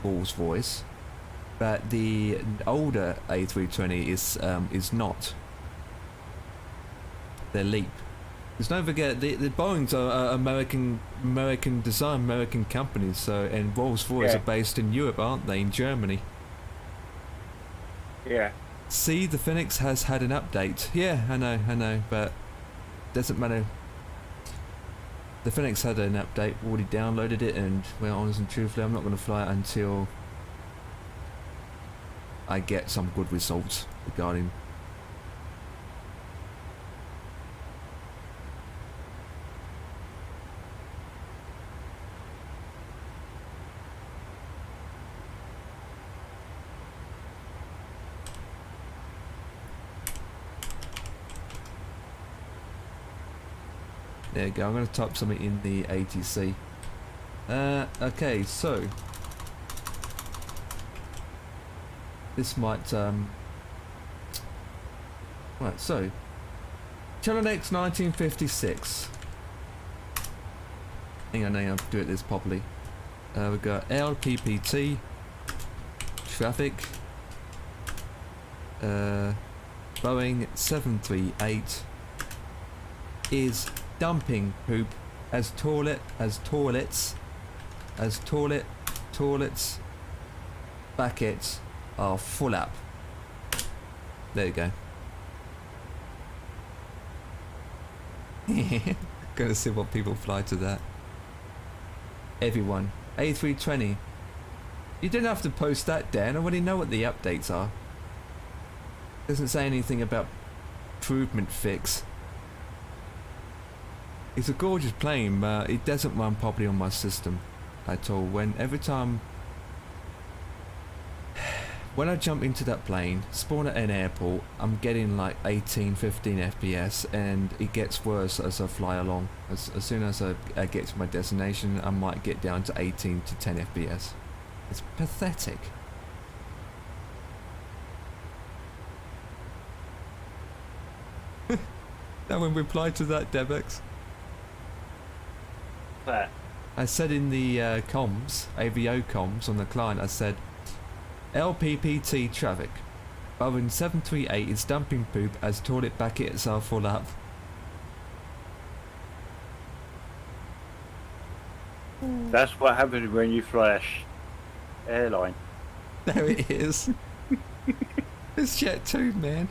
S3: Rolls Royce, but the older A320 is not. They're LEAP. Because don't forget the Boeings are American design, American companies. So and Rolls Royce are based in Europe, aren't they? In Germany.
S6: Yeah.
S3: See, the Phoenix has had an update. Yeah, I know, but doesn't matter. The Phoenix had an update, already downloaded it, and well, honestly and truthfully, I'm not going to fly it until I get some good results regarding. There you go, I'm going to type something in the ATC. Okay, so this might right, so Channel X 1956. Hang on, I'll do it this properly. We've got LPPT traffic, Boeing 738 is dumping poop as toilets buckets are full up. There you go. Gonna see what people fly to that. Everyone, A320. You didn't have to post that, Dan. I already know what the updates are. Doesn't say anything about improvement fix. It's a gorgeous plane, but it doesn't run properly on my system at all. Every time when I jump into that plane, spawn at an airport, I'm getting like 18, 15 FPS, and it gets worse as I fly along. As soon as I get to my destination, I might get down to 18 to 10 FPS. It's pathetic. No one replied to that, Debex.
S6: That.
S3: I said in the comms, IVAO comms on the client, I said, LPPT traffic. Boeing 738 is dumping poop as toilet buckets are full up.
S6: That's what happens when you fly a airline.
S3: There it is. It's Jet 2, man.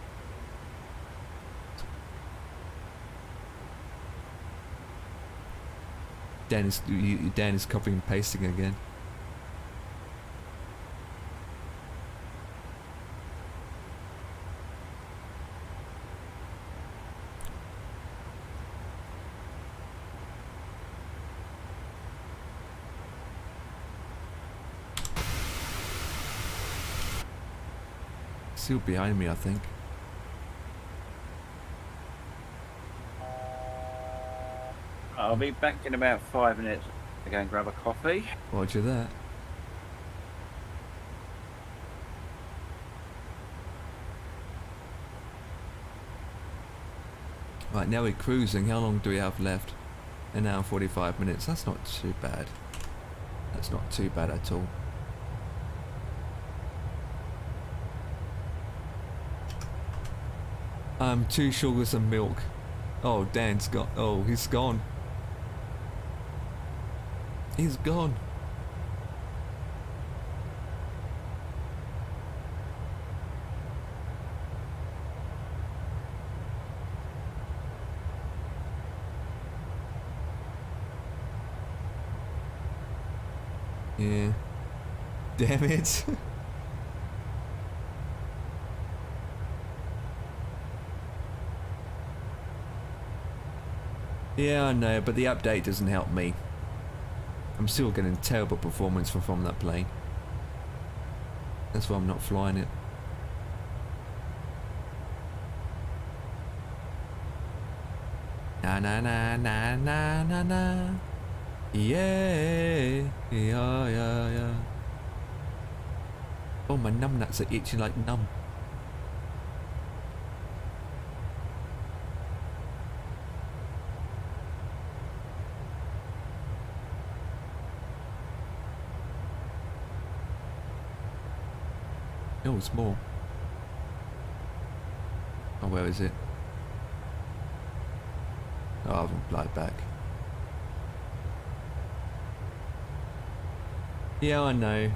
S3: Dan is copying and pasting again. Still behind me, I think.
S6: I'll be back in about 5 minutes to go and grab a coffee.
S3: Roger that. Right, now we're cruising. How long do we have left? An hour and 45 minutes. That's not too bad. That's not too bad at all. Two sugars and milk. Oh, Dan's got. Oh, he's gone. He's gone. Yeah. Damn it. Yeah, I know, but the update doesn't help me. I'm still getting terrible performance from that plane. That's why I'm not flying it. Na na na na na na na. Yeah, yeah. Oh, my numbnuts are itching like numb. Oh, it's more. Oh, where is it? Oh, I haven't applied back. Yeah, I know.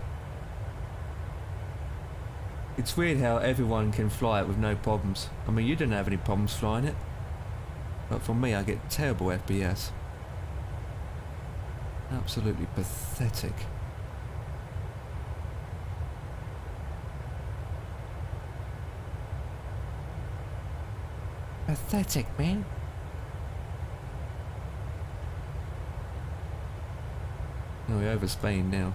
S3: It's weird how everyone can fly it with no problems. I mean, you didn't have any problems flying it. But for me, I get terrible FPS. Absolutely pathetic. Pathetic, man. Oh, we're over Spain now.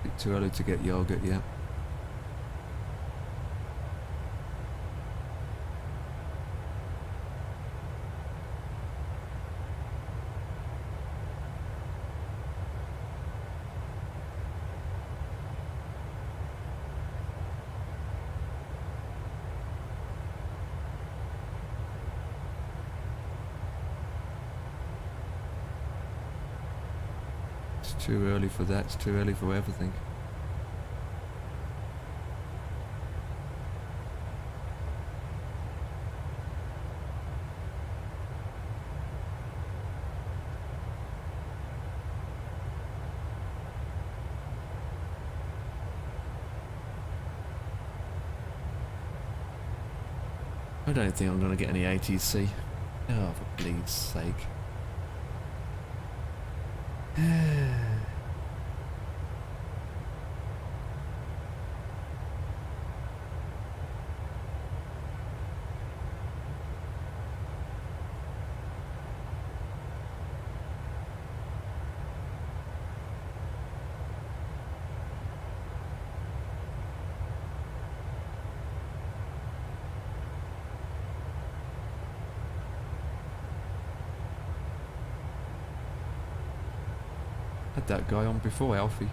S3: Bit too early to get yogurt yet. It's too early for that, it's too early for everything. I don't think I'm going to get any ATC. Oh, for bleed's sake. Had that guy on before, Alfie.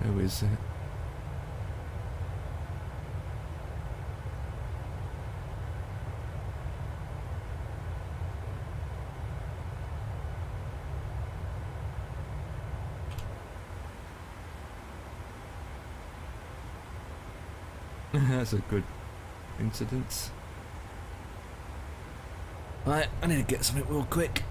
S3: Who is it? That's a good incident. Right, I need to get something real quick.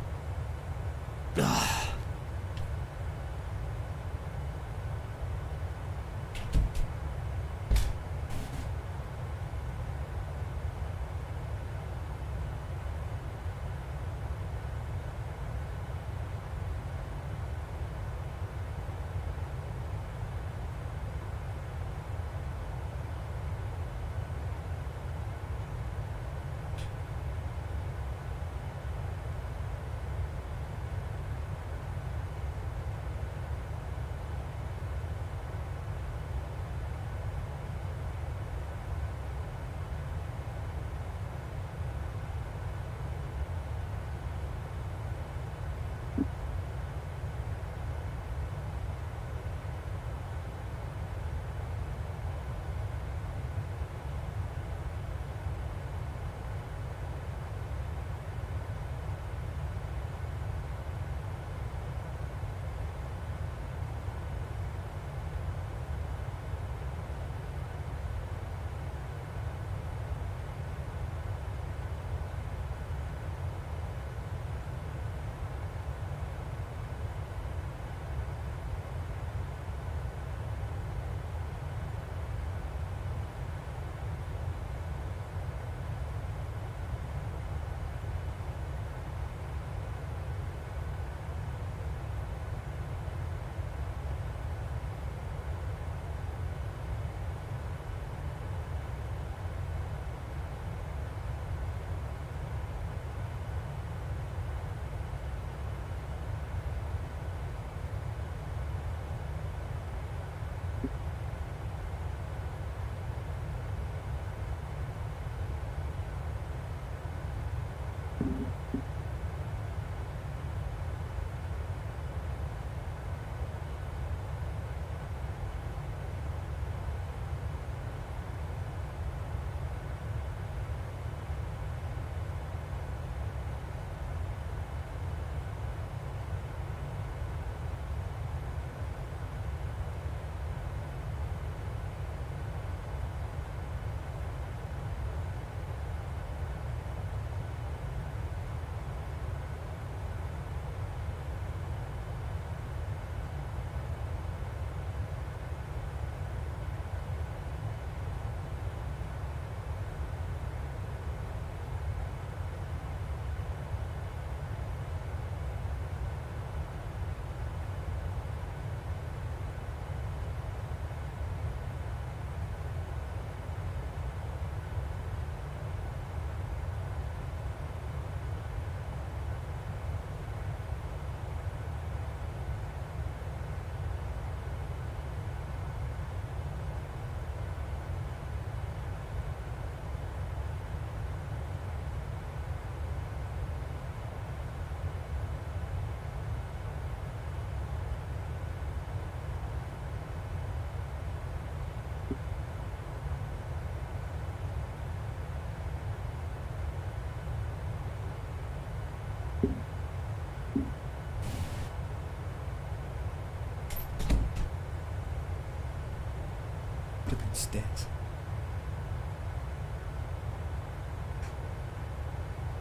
S3: Downstairs.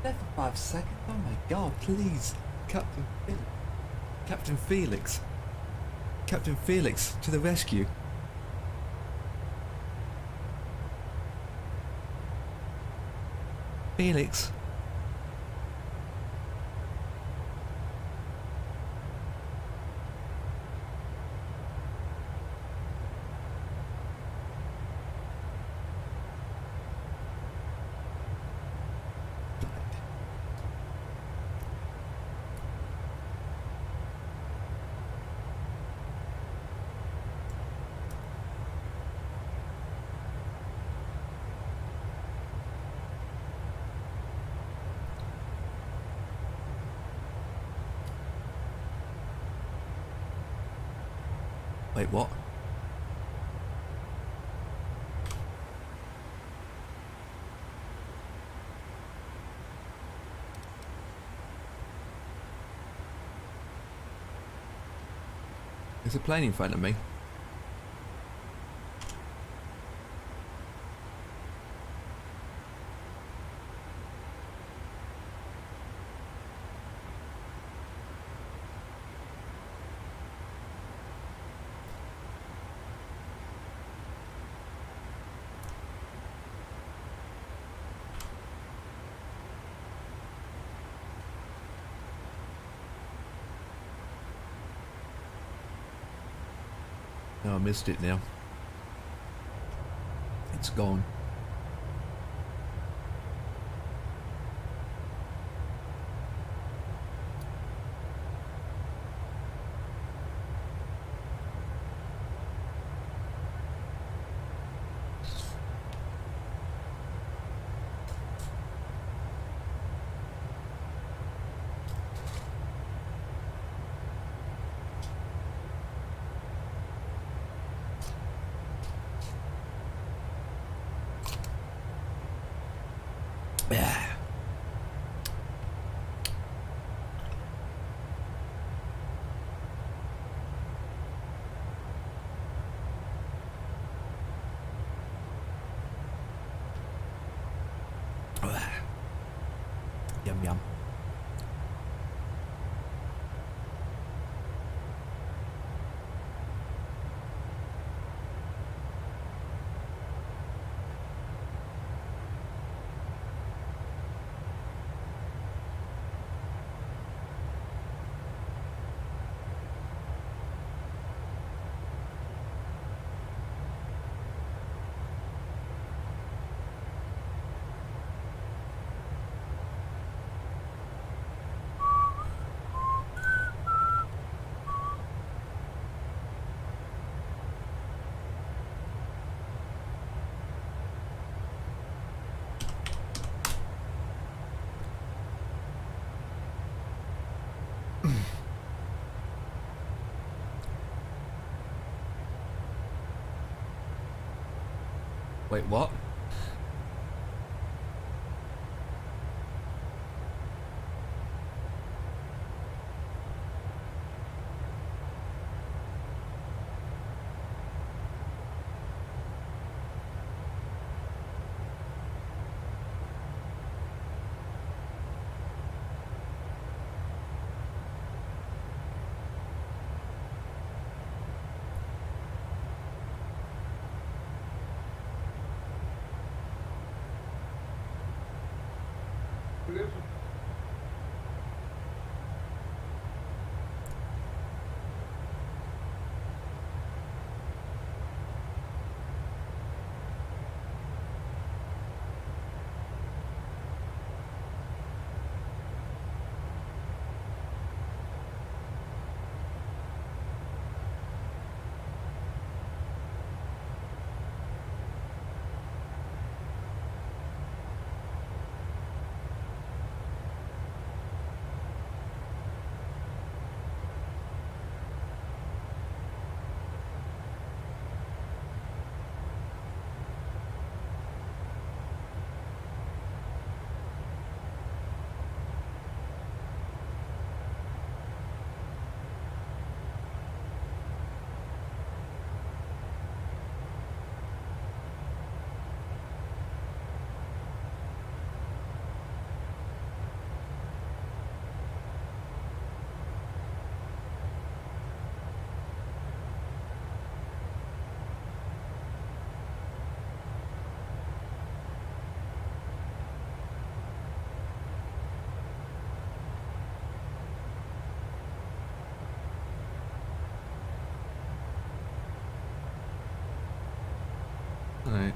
S3: There for 5 seconds. Oh my god, please. Captain Felix. Captain Felix. Captain Felix to the rescue. Felix. Wait, what? There's a plane in front of me. No, I missed it now. It's gone. Yeah. Yum yum. Wait, what? Right.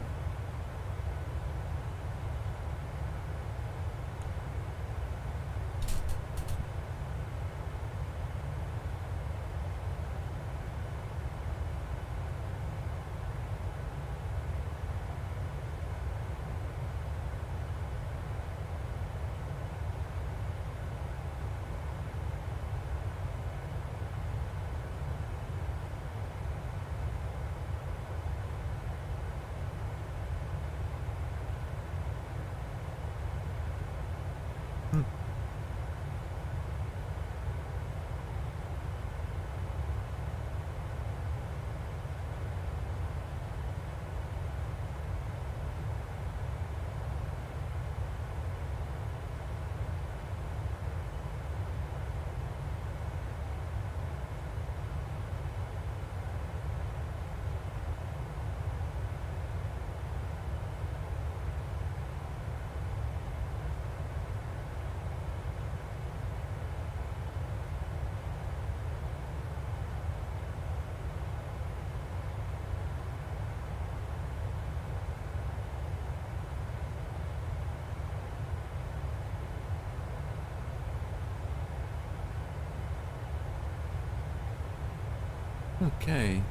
S3: Okay.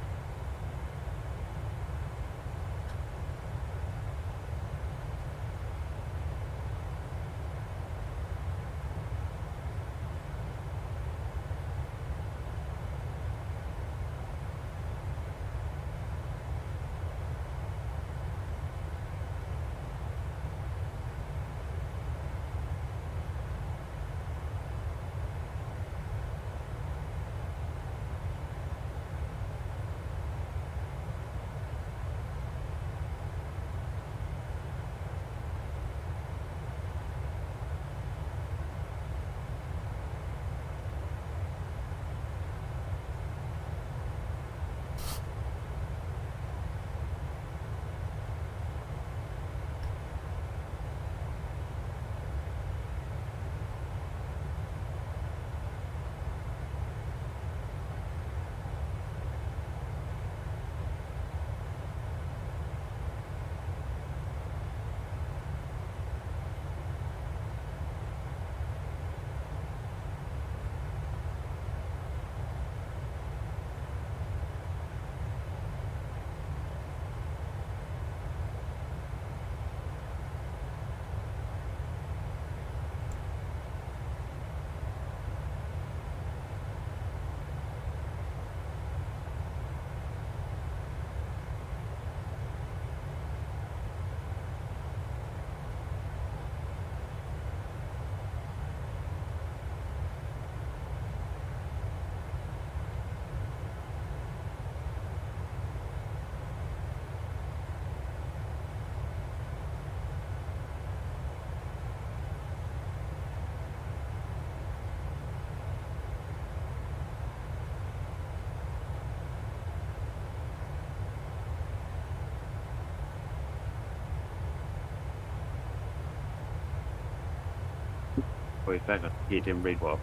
S6: Well, he's back. He didn't read what.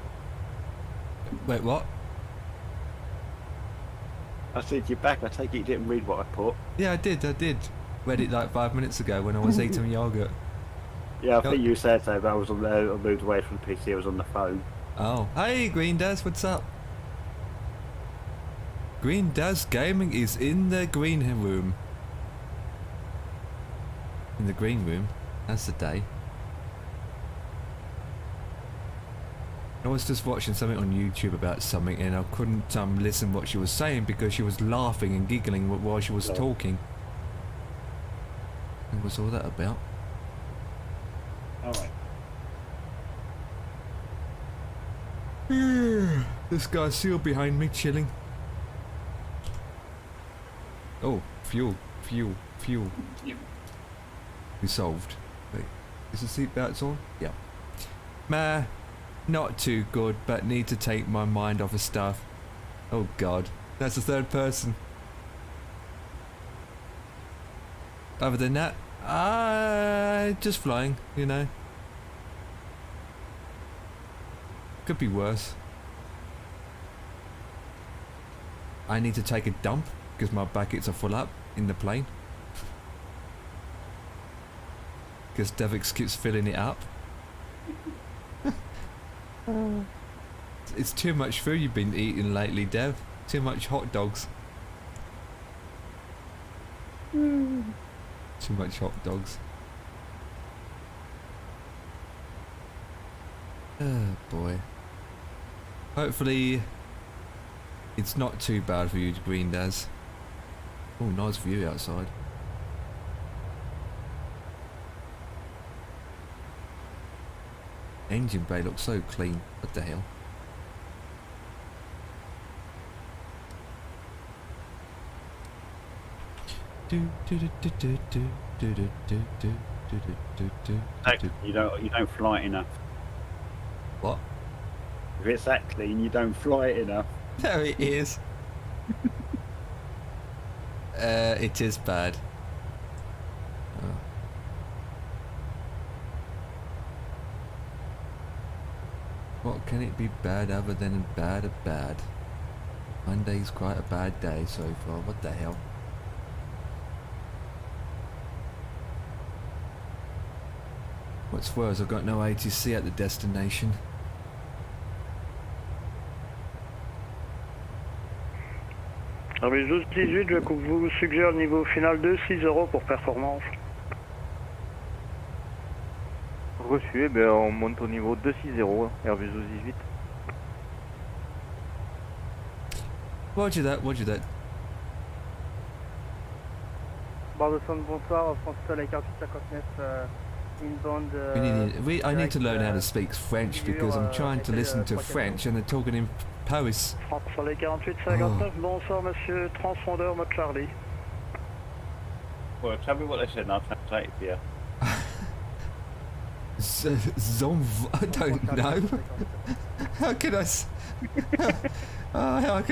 S3: Wait, what?
S6: I said you're back. I take it you didn't read what I put.
S3: Yeah, I did. Read it like 5 minutes ago when I was eating yogurt.
S6: Yeah, I think you said so, but I was on there. I moved away from the PC. I was on the phone.
S3: Oh, hey, Green Daz, what's up? Green Daz Gaming is in the green room. In the green room. That's the day. I was just watching something on YouTube about something and I couldn't listen what she was saying because she was laughing and giggling while she was talking. What was all that about?
S6: Alright.
S3: This guy's still behind me, chilling. Oh, fuel. Resolved. Wait, is the seatbelts on? Yeah. Meh, not too good, but need to take my mind off of stuff. Oh god, that's the third person. Other than that, just flying, you know. Could be worse. I need to take a dump because my buckets are full up in the plane. Because Devix keeps filling it up. It's too much food you've been eating lately, Dev. Too much hot dogs. Too much hot dogs. Oh boy. Hopefully it's not too bad for you, Green Daz. Oh, nice view outside. Engine bay looks so clean. What the hell?
S6: You don't fly it enough.
S3: What?
S6: If it's that clean, you don't fly it enough.
S3: There it is. It is bad. Oh. What can it be bad other than bad? Monday's quite a bad day so far. What the hell? What's worse, I've got no ATC at the destination.
S11: Airbus 12-18, je vous suggère le niveau final de 6 € pour performance.
S12: Reçu, eh bien on monte au niveau 260, Airbus 12-18.
S3: Roger that.
S12: Barre de son, bonsoir, France Soleil 4859, inbound.
S3: I need to learn how to speak French because I'm trying to listen to French and they're talking in Paris.
S11: France Soleil 4859, bonsoir monsieur, transpondeur mode Charlie.
S6: Well, tell me what they said and I'll translate it for you.
S3: I don't know. How can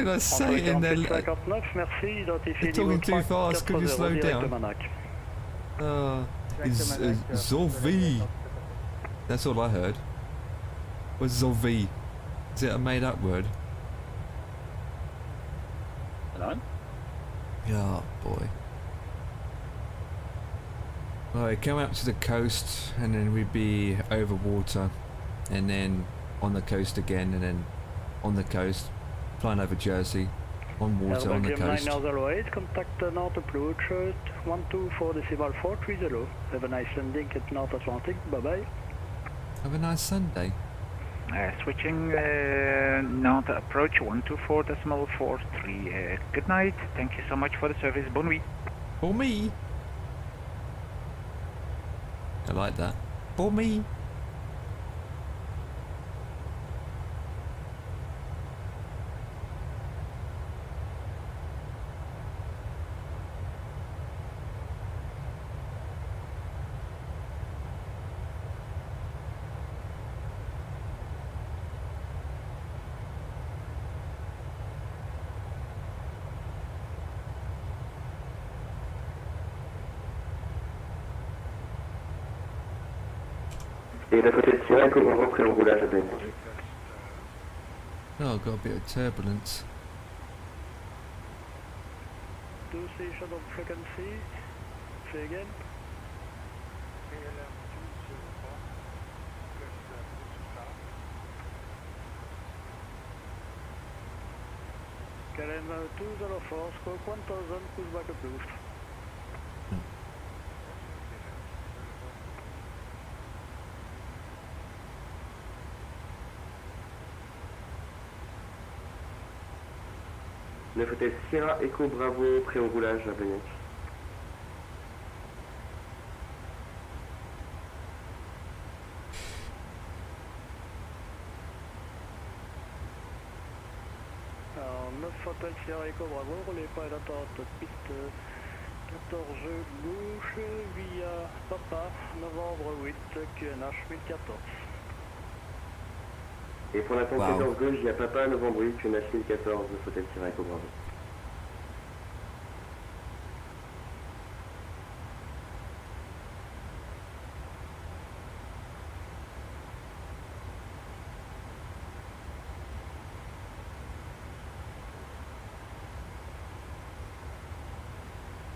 S3: I say it in there? They're talking too fast. Could you slow down? Zolvi. That's all I heard. What's Zolvi? Is it a made-up word?
S6: Hello?
S3: Oh boy. Alright, come up to the coast and then we'd be over water and then on the coast again and then on the coast, flying over Jersey, on water, on the coast.
S11: 908, contact North approach 124.430. Have a nice landing at North Atlantic, bye bye.
S3: Have a nice Sunday.
S8: Switching North approach 124.43. Good night, thank you so much for the service, bonne nuit.
S3: For me. I like that. For me.
S12: Et la côté de Sierra, comment repris le roulage à Bayside?
S3: Oh, got a bit of turbulence.
S11: 2 station on frequency, say again. KLM 204, squawk 1000, pushback approved.
S12: Le hôtel Sierra Echo Bravo, prêt au roulage à Bagnac.
S11: Alors 9 hôtel Sierra Echo Bravo, relais pas d'attente, piste 14 gauche via Papa, novembre 8, QNH 1014.
S12: Et pour la pente 14 gauche, il y a Papa, novembre 8, QNH 1014, le hôtel Sierra Echo Bravo.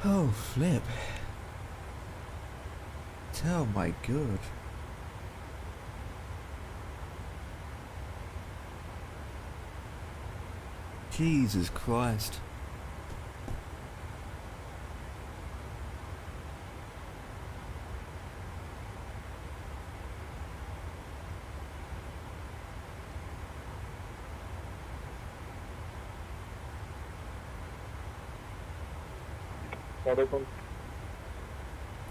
S3: Oh, flip. Oh my god. Jesus Christ.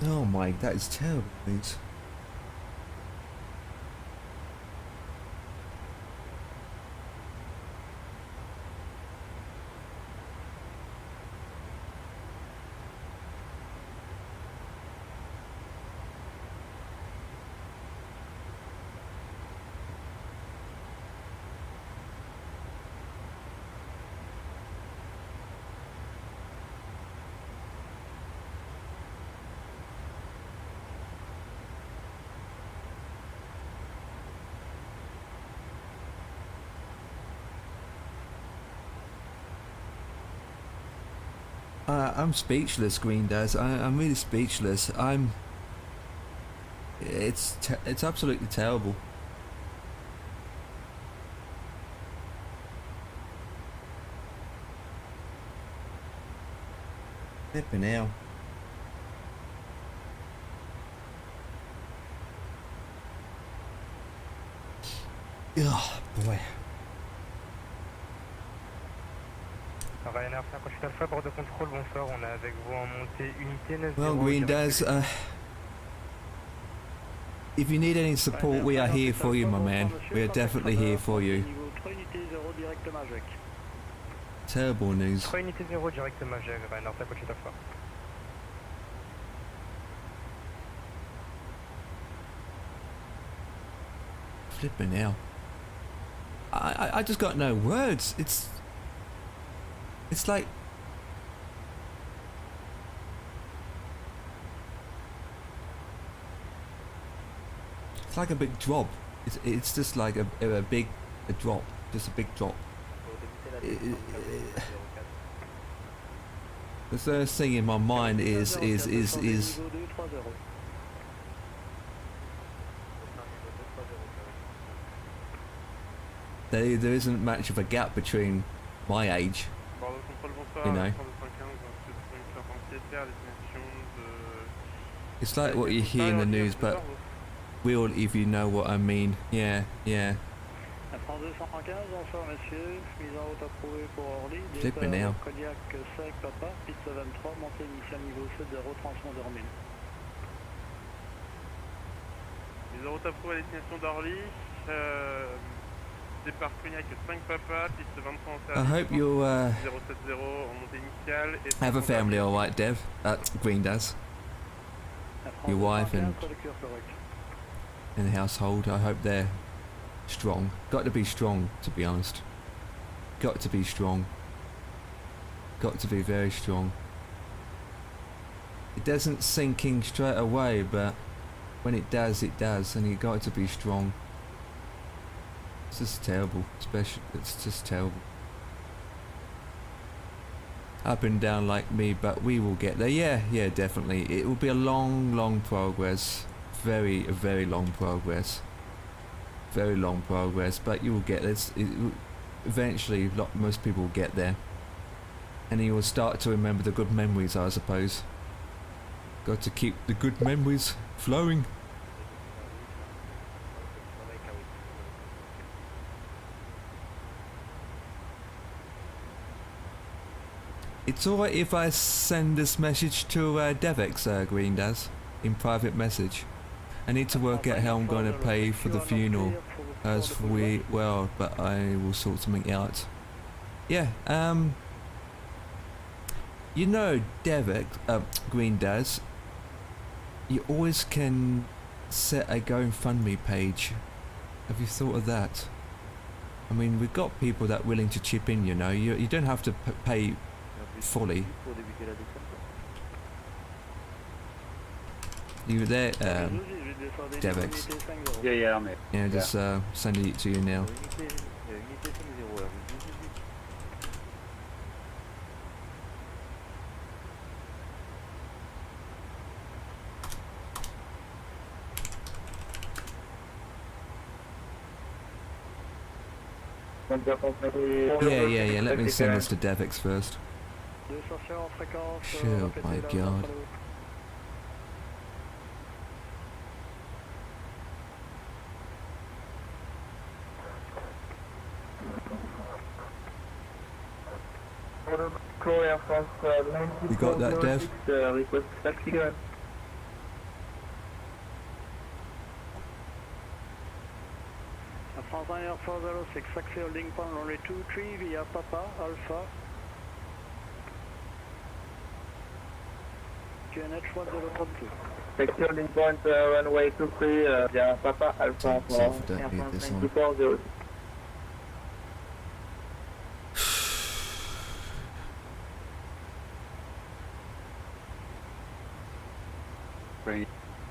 S3: Oh my, that is terrible, please. I'm speechless, Green Daz. I'm really speechless. It's absolutely terrible. Flipping hell. Oh boy.
S11: Ryanair 58 Alpha, bord de contrôle, bonsoir, on est avec vous en montée unité 90.
S3: Well, Green Daz, if you need any support, we are here for you, my man. We are definitely here for you. Terrible news.
S11: 3 unités 0 direct Majek, Ryanair 58 Alpha.
S3: Flipping hell. I just got no words. It's like a big drop. It's just like a big drop, just a big drop. The first thing in my mind is there isn't much of a gap between my age, you know. It's like what you hear in the news, but will, if you know what I mean. Yeah. Flipping now. I hope you'll have a family alright, Dev. Green does. Your wife and the household, I hope they're strong. Got to be strong, to be honest. Got to be strong. Got to be very strong. It doesn't sink in straight away, but when it does, and you got to be strong. It's just terrible, it's just terrible. Up and down like me, but we will get there. Yeah, definitely. It will be a long progress. Very long progress. Very long progress, but you will get this. Eventually, most people will get there. And you will start to remember the good memories, I suppose. Got to keep the good memories flowing. It's alright if I send this message to Devex, Green does, in private message. I need to work out how I'm going to pay for the funeral as well, but I will sort something out. Yeah, you know, Devex, Green does, you always can set a GoFundMe page. Have you thought of that? I mean, we've got people that are willing to chip in, you know. You don't have to pay fully. You there, Devex?
S6: Yeah, I'm here.
S3: Yeah, just sending it to you now. Yeah. Let me send this to Devix first. Oh my god. You got that, Dev?
S11: France 1 Air 406, taxi holding point runway 23 via Papa Alpha. QNH 1032.
S12: Taxi holding point runway 23 via Papa Alpha
S3: See if I don't need this on.
S12: 2406.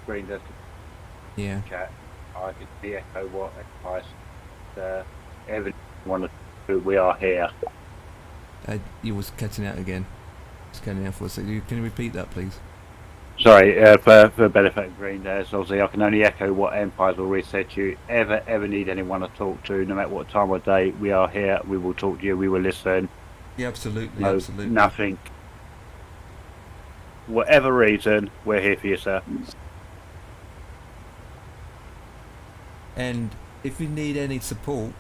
S6: Green does
S3: Yeah.
S6: chat. I could see echo what advice Evan wanted to do. We are here.
S3: You was cutting out again. Just cutting out for a second. Can you repeat that, please?
S6: Sorry, for benefit of Green Dares, obviously I can only echo what Empires will reset you. Ever need anyone to talk to, no matter what time of day, we are here, we will talk to you, we will listen.
S3: Yeah, absolutely,
S6: No,
S3: absolutely.
S6: nothing. Whatever reason, we're here for you, sir.
S3: And if you need any support,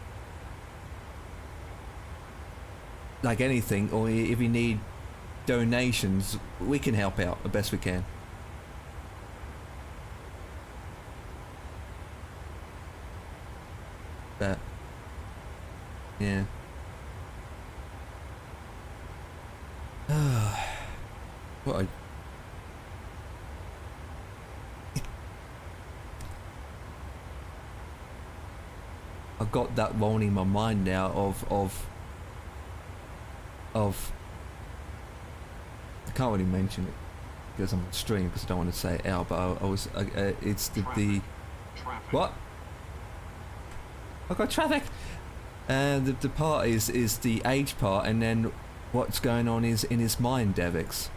S3: like anything, or if you need donations, we can help out the best we can. But yeah. What I got that one in my mind now of I can't really mention it because I'm on stream because I don't want to say it out, but it's the
S10: Traffic.
S3: what? I got traffic. And the part is the age part, and then what's going on is in his mind, Devix.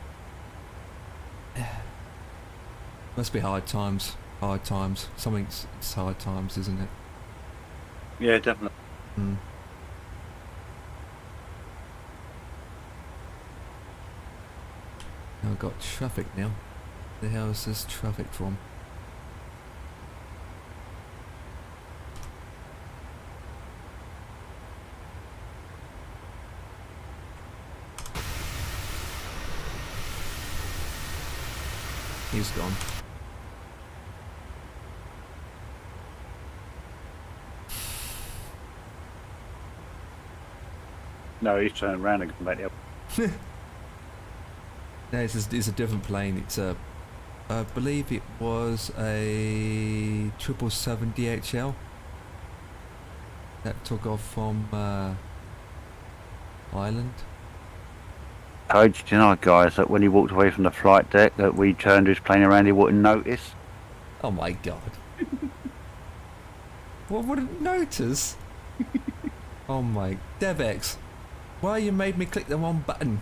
S3: Must be hard times. It's hard times, isn't it?
S6: Yeah, definitely.
S3: Mm. I've got traffic now. The hell is this traffic from? He's gone.
S6: No, he's turned around and come back the other.
S3: No, it's a different plane. It's a, I believe it was a 777 DHL that took off from Ireland.
S6: How did you know, guys, that when he walked away from the flight deck that we turned his plane around, he wouldn't notice?
S3: Oh my god. What wouldn't notice? Oh my... Devex, why you made me click the wrong button?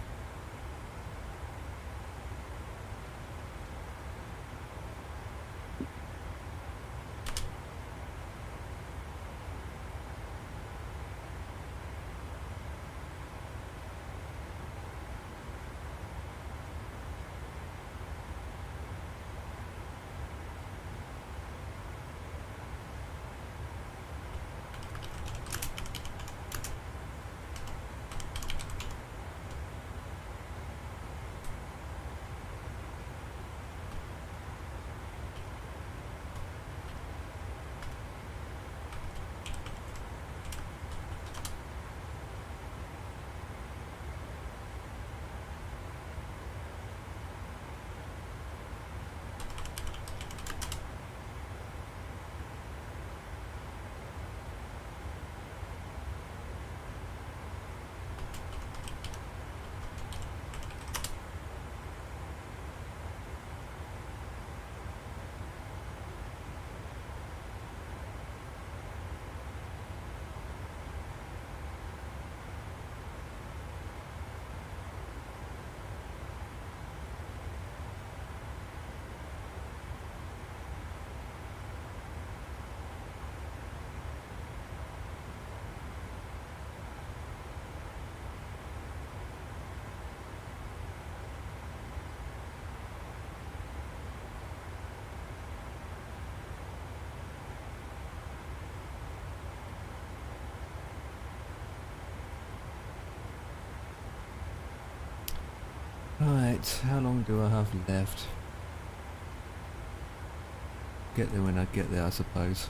S3: Right, how long do I have left? Get there when I get there, I suppose.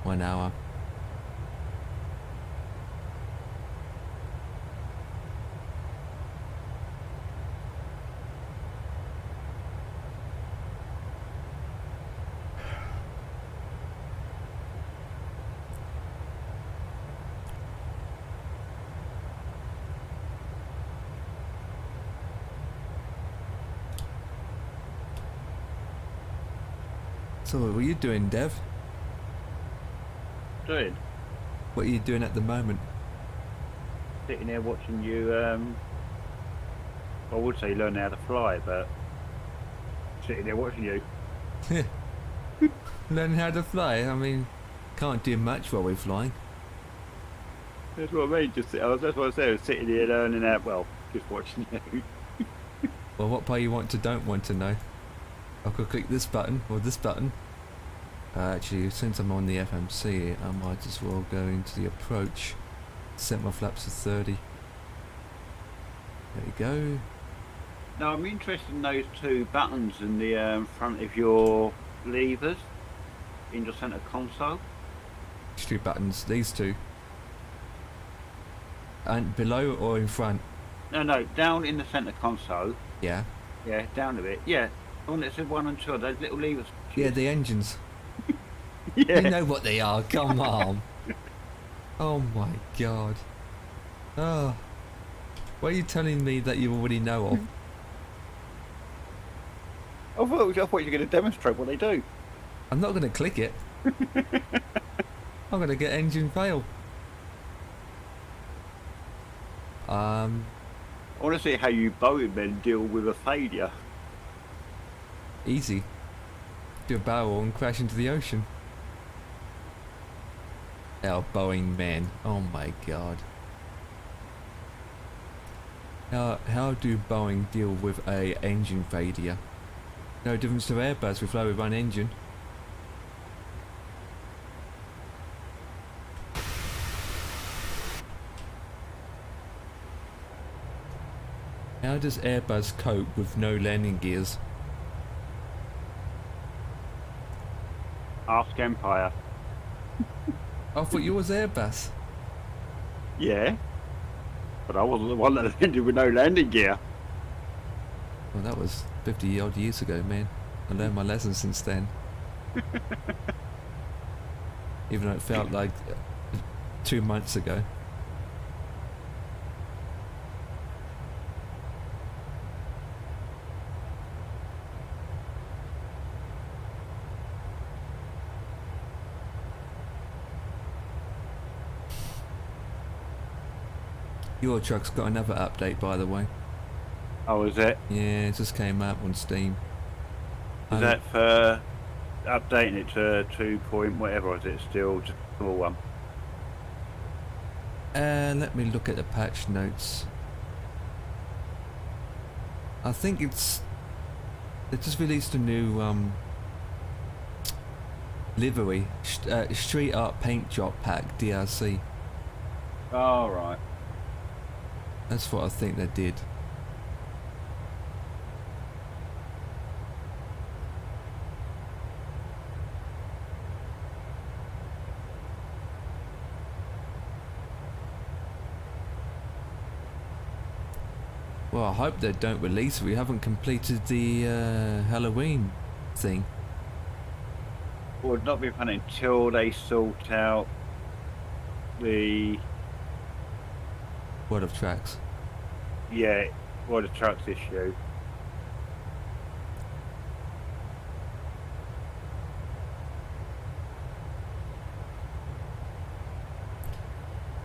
S3: One hour. So what are you doing, Dev?
S6: Doing?
S3: What are you doing at the moment?
S6: Sitting there watching you, I would say learn how to fly, but sitting there watching you.
S3: Learn how to fly? I mean, can't do much while we're flying.
S6: That's what I mean, that's what I said, I was sitting here learning how, well, just watching you.
S3: Well, what part you don't want to know? I could click this button or this button. Actually, since I'm on the FMC, I might as well go into the approach. Set my flaps to 30. There you go.
S6: Now, I'm interested in those two buttons in the front of your levers in your centre console.
S3: Which two buttons? These two. And below or in front?
S6: No, down in the centre console.
S3: Yeah.
S6: Yeah, down a bit. Yeah, the one that said 1 and 2, those little levers.
S3: Yeah, the engines.
S6: Yeah.
S3: You know what they are, come on. Oh my god. Oh. What are you telling me that you already know of?
S6: I thought you were going to demonstrate what they do.
S3: I'm not going to click it. I'm going to get engine fail.
S6: I want to see how you Boeing men deal with a failure.
S3: Easy. Do a barrel and crash into the ocean. Our Boeing men. Oh my god. How do Boeing deal with a engine failure? No difference to Airbus, we fly with one engine. How does Airbus cope with no landing gears?
S6: Ask Empire.
S3: I thought you was Airbus.
S6: Yeah. But I wasn't the one that landed with no landing gear.
S3: Well, that was 50 odd years ago, man. I learned my lesson since then. Even though it felt like 2 months ago. Your truck's got another update, by the way.
S6: Oh, is it?
S3: Yeah, it just came up on Steam.
S6: Is that for updating it to 2 point whatever, or is it still just a small one?
S3: Let me look at the patch notes. I think it's... They just released a new livery, street art paint job pack, DRC.
S6: Oh, right.
S3: That's what I think they did. Well, I hope they don't release it. We haven't completed the Halloween thing.
S6: Would not be fun until they sort out the
S3: World of Tracks.
S6: World of Trucks issue.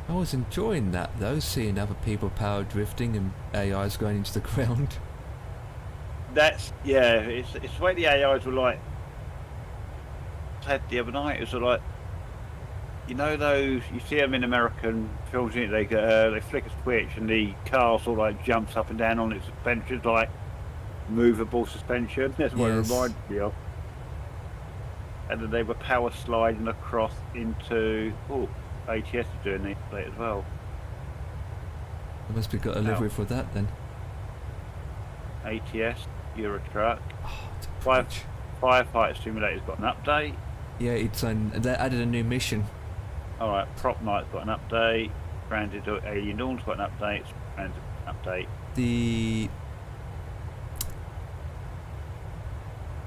S3: I was enjoying that though, seeing other people power drifting and AIs going into the ground.
S6: That's it's the way the AIs were like. Said the other night, it was like, you know those you see them in American films, they flick a switch and the car sort of like jumps up and down on its suspensions like movable suspension. That's what it
S3: Yes.
S6: reminded me of. And then they were power sliding across into ATS is doing it as well.
S3: I must have got a livery for that then.
S6: ATS, Euro Truck.
S3: Oh, it's a
S6: Fire,
S3: privilege.
S6: Firefighter Simulator's got an update.
S3: Yeah, they added a new mission.
S6: Alright, Prop Night's got an update. Branded Alien Dawn's got an update. Branded update.
S3: The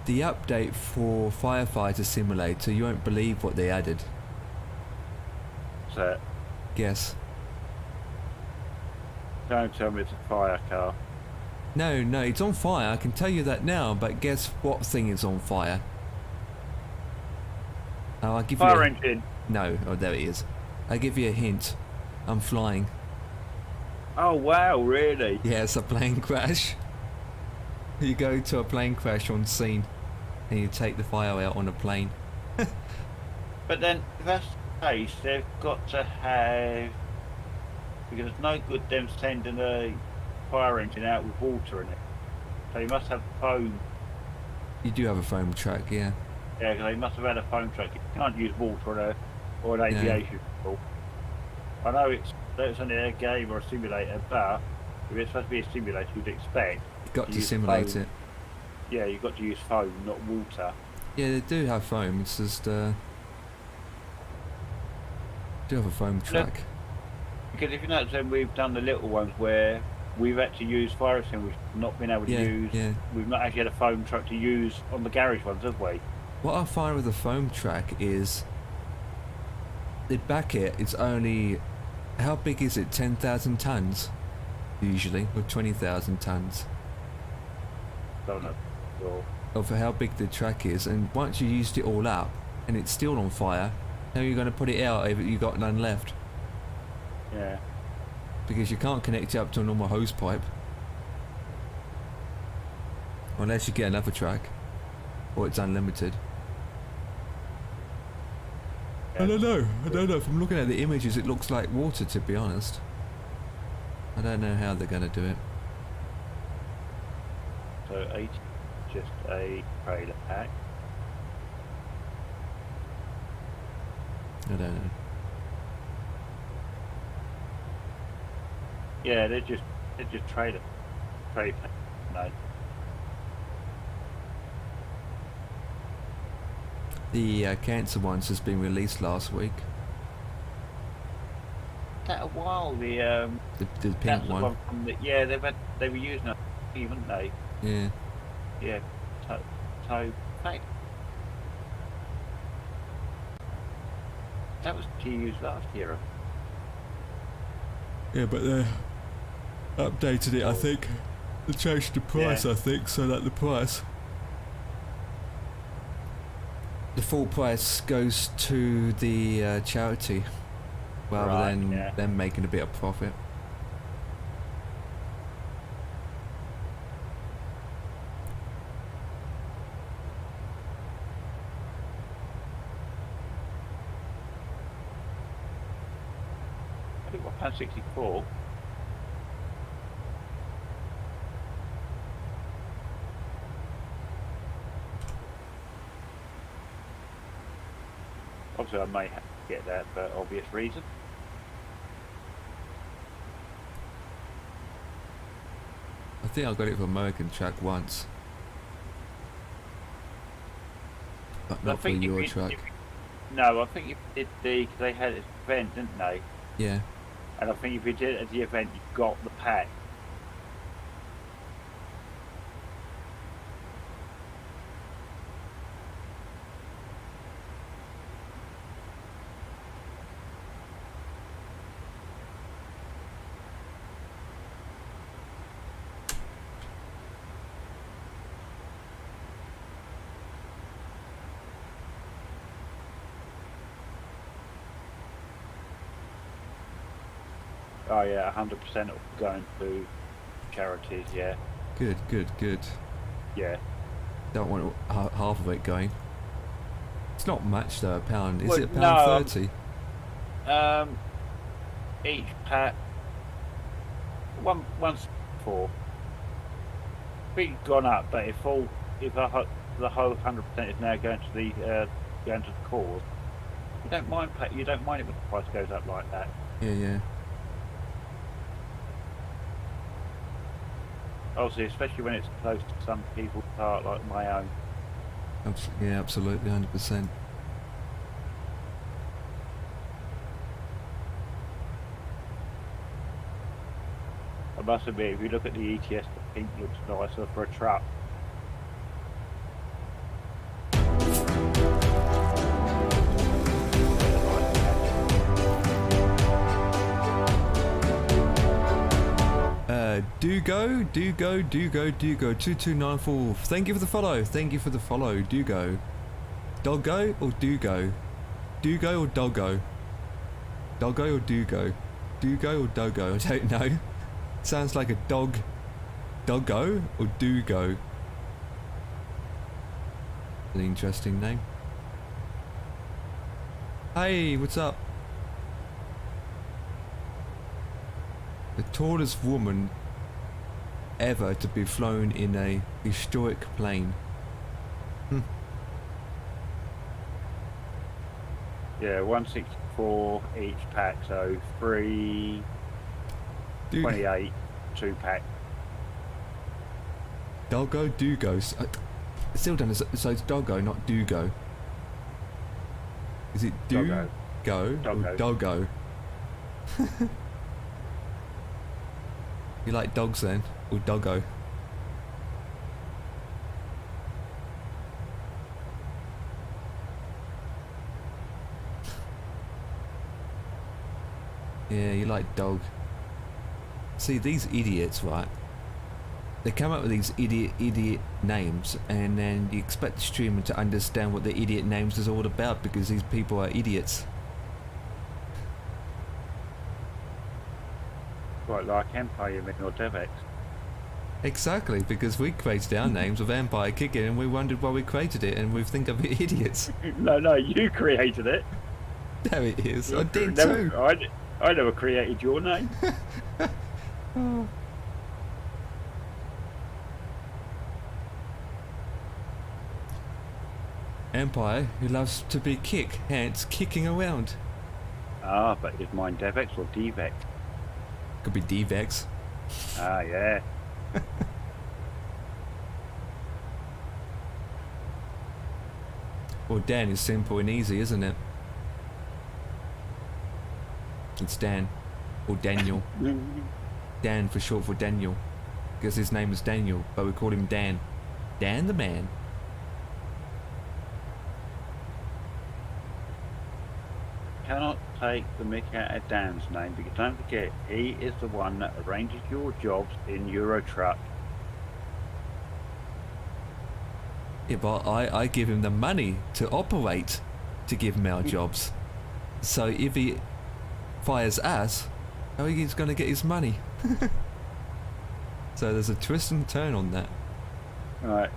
S3: update for Firefighter Simulator, you won't believe what they added.
S6: So,
S3: Guess.
S6: don't tell me it's a fire car.
S3: No, it's on fire, I can tell you that now, but guess what thing is on fire? Oh, I'll give you
S6: Fire
S3: a...
S6: engine.
S3: No, oh there it is. I'll give you a hint. I'm flying.
S6: Oh wow, really?
S3: Yeah, it's a plane crash. You go to a plane crash on scene and you take the fire out on a plane.
S6: But then, if that's the case, they've got to have... Because it's no good them sending a fire engine out with water in it. So you must have foam.
S3: You do have a foam track, yeah.
S6: Yeah, because they must have had a foam track. You can't use water or an aviation vehicle. I know it's only a game or a simulator, but if it's supposed to be a simulator, you'd expect...
S3: You've got to
S6: use
S3: simulate
S6: foam.
S3: it.
S6: Yeah, you've got to use foam, not water.
S3: Yeah, they do have foam, it's just... do have a foam track.
S6: Because if you notice, then we've done the little ones where we've had to use fire sim, we've not been able to use...
S3: Yeah.
S6: We've not actually had a foam truck to use on the garage ones, have we?
S3: What I find with the foam track is... The back it's only... How big is it? 10,000 tons? Usually, or 20,000 tons.
S6: Don't know. Well,
S3: Of how big the track is, and once you used it all up, and it's still on fire, how are you going to put it out if you got none left?
S6: yeah.
S3: Because you can't connect it up to a normal hose pipe. Unless you get another track. Or it's unlimited. I don't know. From looking at the images, it looks like water, to be honest. I don't know how they're going to do it.
S6: So 8, just a trailer pack.
S3: I don't know.
S6: Yeah, they're just trailer pack. No.
S3: The cancer ones has been released last week.
S6: That a while the
S3: pink
S6: that's the
S3: one.
S6: from yeah, they were using it, haven't they?
S3: Yeah.
S6: Yeah. So pack. That was used last year.
S3: Yeah, but they updated it, I think. They changed the price, I think, so that the full price goes to the charity, rather than them making a bit of profit.
S6: I think what, £64. Obviously, I may have to get that for obvious reason.
S3: I think I got it for American Track once, but not for your track.
S6: No, I think you did because they had this event, didn't they?
S3: Yeah.
S6: And I think if you did it at the event, you got the pack. Oh yeah, 100% going to charities. Yeah.
S3: Good.
S6: Yeah.
S3: Don't want half of it going. It's not much though. £1. Is
S6: Well,
S3: it
S6: no,
S3: £1.30?
S6: Each pack. One's 4. think it's gone up, but if the whole 100% is now going to the cause, you don't mind it when the price goes up like that.
S3: Yeah.
S6: Obviously, especially when it's close to some people's heart, like my own.
S3: Yeah, absolutely, 100%.
S6: I must admit, if you look at the ETS, the pink looks nicer for a truck.
S3: Dugo 2294. Thank you for the follow. Dugo. Doggo or Dugo? Dugo or Doggo? Doggo or Dugo? Dugo or Doggo? I don't know. Sounds like a dog. Doggo or Dugo? An interesting name. Hey, what's up? The tallest woman ever to be flown in a historic plane.
S6: Yeah, 164 each pack, so 328 2 pack.
S3: Doggo, Dugo. Still done. So it's Doggo, not Dugo. Is it
S6: Doggo.
S3: Or Doggo? You like dogs then, or Doggo? Yeah, you like dog. See, these idiots, right? They come up with these idiot names, and then you expect the streamer to understand what the idiot names is all about because these people are idiots.
S6: Quite like Empire, you mean, or DevX.
S3: Exactly, because we created our names with Empire Kicking and we wondered why we created it and we think of it idiots.
S6: No, you created it.
S3: There it is. I did
S6: never,
S3: too.
S6: I never created your name.
S3: Oh. Empire, who loves to be kicked, hence kicking around.
S6: Ah, but is mine DevX or DVX?
S3: Could be DVX.
S6: Ah, yeah.
S3: Well, Dan is simple and easy, isn't it? It's Dan. Or Daniel. Dan for short for Daniel. Because his name is Daniel, but we call him Dan. Dan the man.
S6: Cannot take the mick out of Dan's name, because don't forget, he is the one that arranges your jobs in Eurotruck.
S3: Yeah, but I give him the money to operate to give him our jobs. So if he fires us, how he's going to get his money? So there's a twist and turn on that.
S6: Right.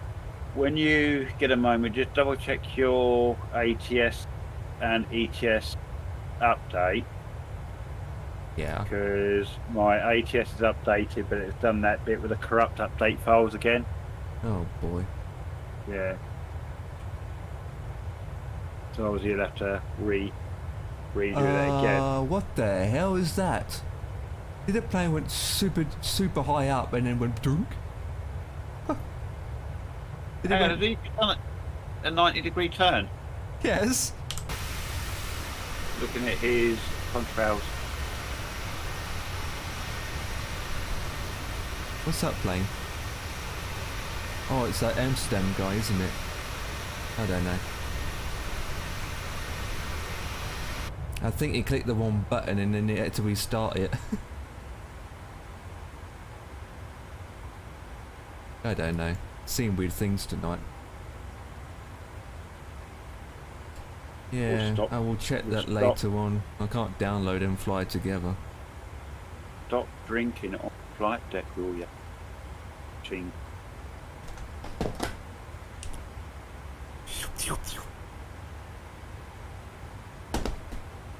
S6: When you get a moment, just double check your ATS and ETS update.
S3: Yeah.
S6: Because my ATS is updated, but it's done that bit with the corrupt update files again.
S3: Oh boy.
S6: Yeah. So obviously you'll have to redo that again.
S3: What the hell is that? Did the plane went super high up and then went dunk? Did it
S6: Hang on,
S3: went...
S6: has he done a 90-degree turn?
S3: Yes.
S6: Looking at his contrails.
S3: What's that plane? Oh, it's that Amsterdam guy, isn't it? I don't know. I think he clicked the wrong button and then he had to restart it. I don't know. Seeing weird things tonight. Yeah, I will check that later on. I can't download and fly together.
S6: Stop drinking on flight deck, will you? Ching.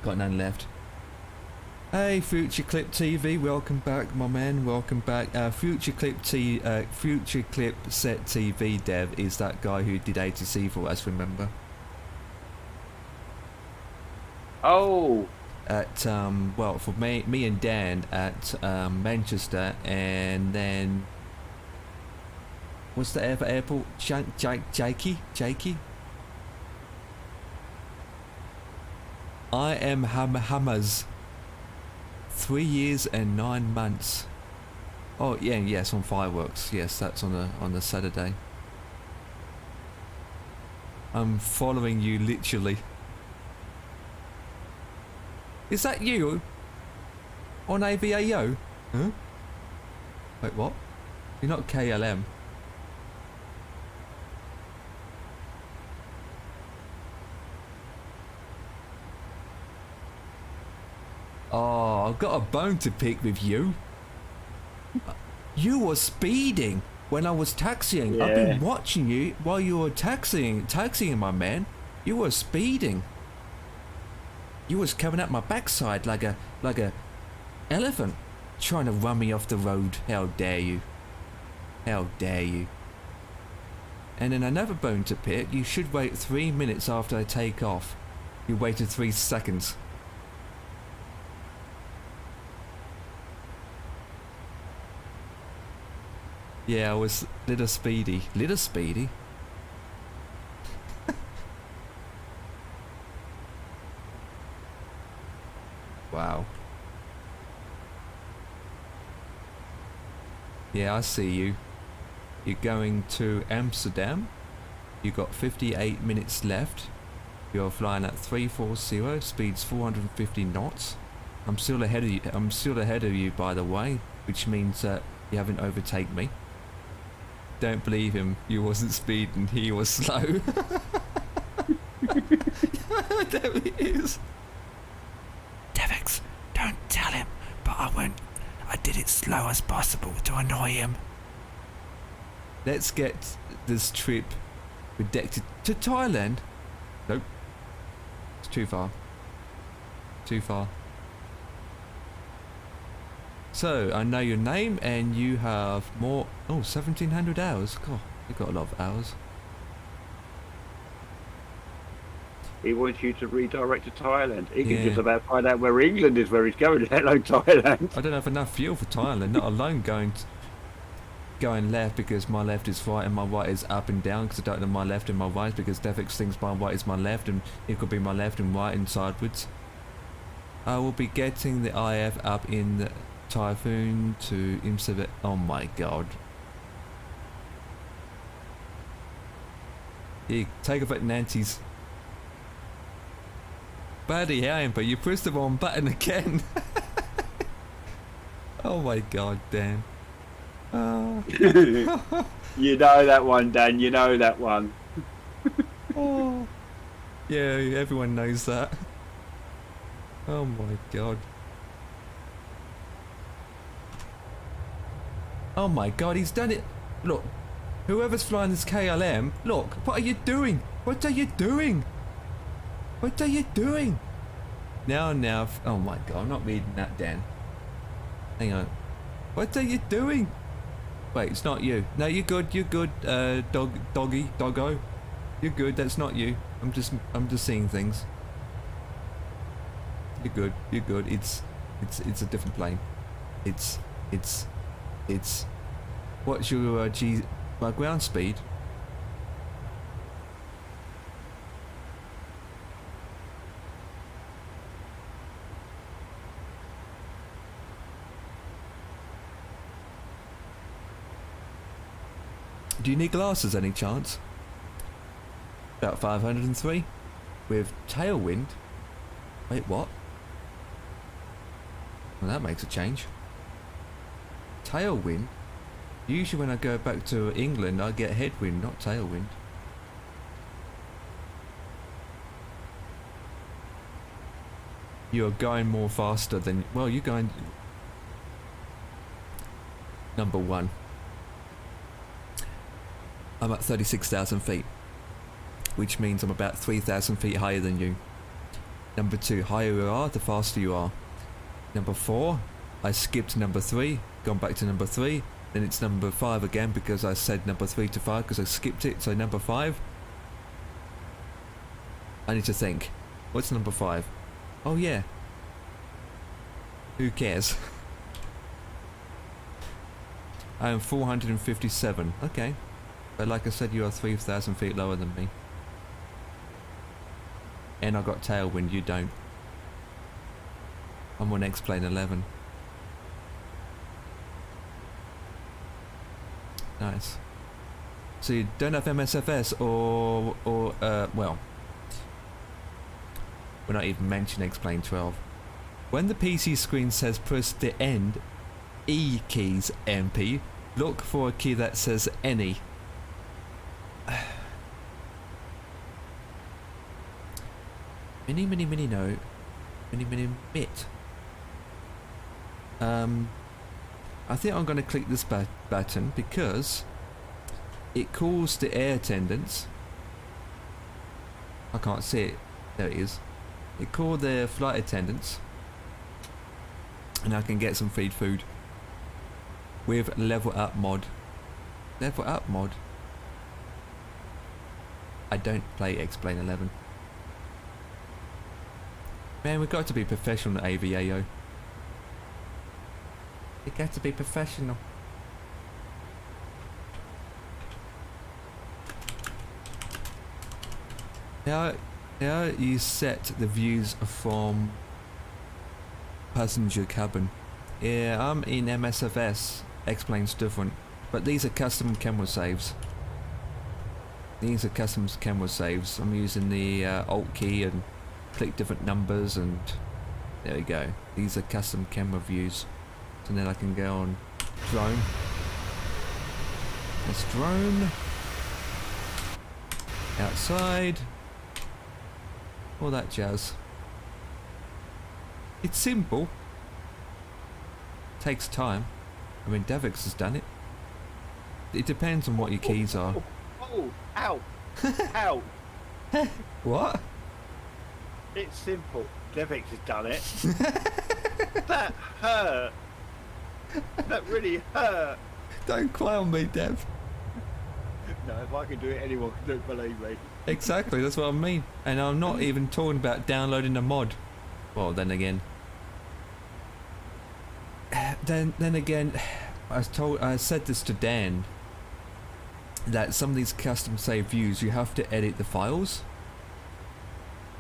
S3: Got none left. Hey, Future Clip TV, welcome back, my man. Welcome back. Future Clip Set TV dev is that guy who did ATC for us. Remember?
S6: Oh.
S3: At well, for me and Dan at Manchester, and then what's the other airport? Jakey. I am Hammers. 3 years and 9 months. Oh yeah, yes, on fireworks. Yes, that's on the Saturday. I'm following you literally. Is that you? On IVAO? Huh? Wait, what? You're not KLM. Oh, I've got a bone to pick with you. You were speeding when I was taxiing.
S6: Yeah.
S3: I've been watching you while you were taxiing, my man. You were speeding. You was coming up my backside like a elephant, trying to run me off the road. How dare you? How dare you? And then another bone to pick. You should wait 3 minutes after I take off. You waited 3 seconds. Yeah, I was little speedy. Little speedy? Wow. Yeah, I see you. You're going to Amsterdam. You got 58 minutes left. You're flying at 340, speeds 450 knots. I'm still ahead of you. I'm still ahead of you, by the way, which means that you haven't overtaken me. Don't believe him. You wasn't speeding. He was slow. There he is. Devix, don't tell him, but I won't. I did it slow as possible to annoy him. Let's get this trip redirected to Thailand. Nope. It's too far. Too far. So, I know your name and you have more... Oh, 1,700 hours. God, you've got a lot of hours.
S6: He wants you to redirect to Thailand. He can just about find out where England is, where he's going, let alone Thailand.
S3: I don't have enough fuel for Thailand, not alone going left because my left is right and my right is up and down because I don't know my left and my right because Devix thinks my right is my left and it could be my left and right and sideways. I will be getting the IF up in the Typhoon to MSFS. Oh my god. Here, take off at Nancy's. Buddy, hey, but you pressed the wrong button again. Oh my god, Dan.
S6: You know that one, Dan. You know that one.
S3: Oh. Yeah, everyone knows that. Oh my god. Oh my god, he's done it. Look, whoever's flying this KLM, look, what are you doing? What are you doing? What are you doing? Now, oh my god, I'm not reading that, Dan. Hang on. What are you doing? Wait, it's not you. No, you're good, doggo. You're good, that's not you. I'm just seeing things. You're good, it's a different plane. It's what's your ground speed? Do you need glasses any chance? About 503 with tailwind. Wait, what? Well, that makes a change. Tailwind? Usually when I go back to England I get headwind, not tailwind. You're going more faster than... Well, you're going... Number one. I'm at 36,000 feet. Which means I'm about 3,000 feet higher than you. Number two, higher you are, the faster you are. number 4. I skipped number 3, gone back to number 3. Then it's number 5 again because I said number 3 to 5 because I skipped it. So number 5. I need to think. What's number 5? Oh yeah. Who cares? I am 457. Okay. But like I said, you are 3,000 feet lower than me. And I got tailwind, you don't. I'm on X-Plane 11. Nice. So you don't have MSFS or well, we're not even mentioning X-Plane 12. When the PC screen says press the end E keys MP, look for a key that says any. Mini no. Mini mit. I think I'm going to click this button because it calls the air attendants. I can't see it. There it is. It called the flight attendants, and I can get some free food with level up mod. Level up mod. I don't play X-Plane 11. Man, we've got to be professional at IVAO. You got to be professional. How you set the views from passenger cabin? Yeah, I'm in MSFS. X-Plane's different, but these are custom camera saves. These are custom camera saves. I'm using the Alt key and click different numbers, and there we go. These are custom camera views. So then I can go on drone. Let's drone. Outside. All that jazz. It's simple. Takes time. I mean, Devix has done it. It depends on what your keys are.
S6: Oh, ow! Ow!
S3: What?
S6: It's simple. Devix has done it. That hurt. That really hurt.
S3: Don't clown me, Dev.
S6: No, if I can do it, anyone can do it, believe me.
S3: Exactly, that's what I mean. And I'm not even talking about downloading the mod. Well, then again. Then again, I said this to Dan, that some of these custom save views, you have to edit the files.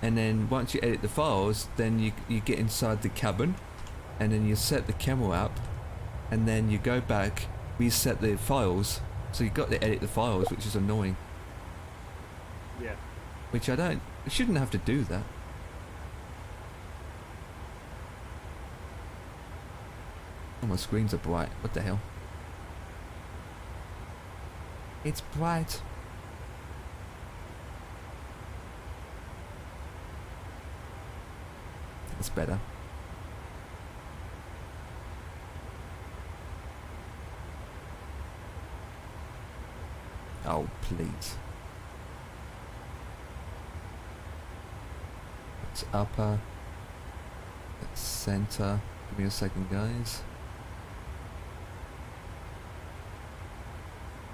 S3: And then once you edit the files, then you get inside the cabin, and then you set the camera up, and then you go back, reset the files. So you've got to edit the files, which is annoying.
S6: Yeah.
S3: Which I shouldn't have to do that. Oh, my screens are bright. What the hell? It's bright. It's better. Oh, please. It's upper. It's center. Give me a second, guys.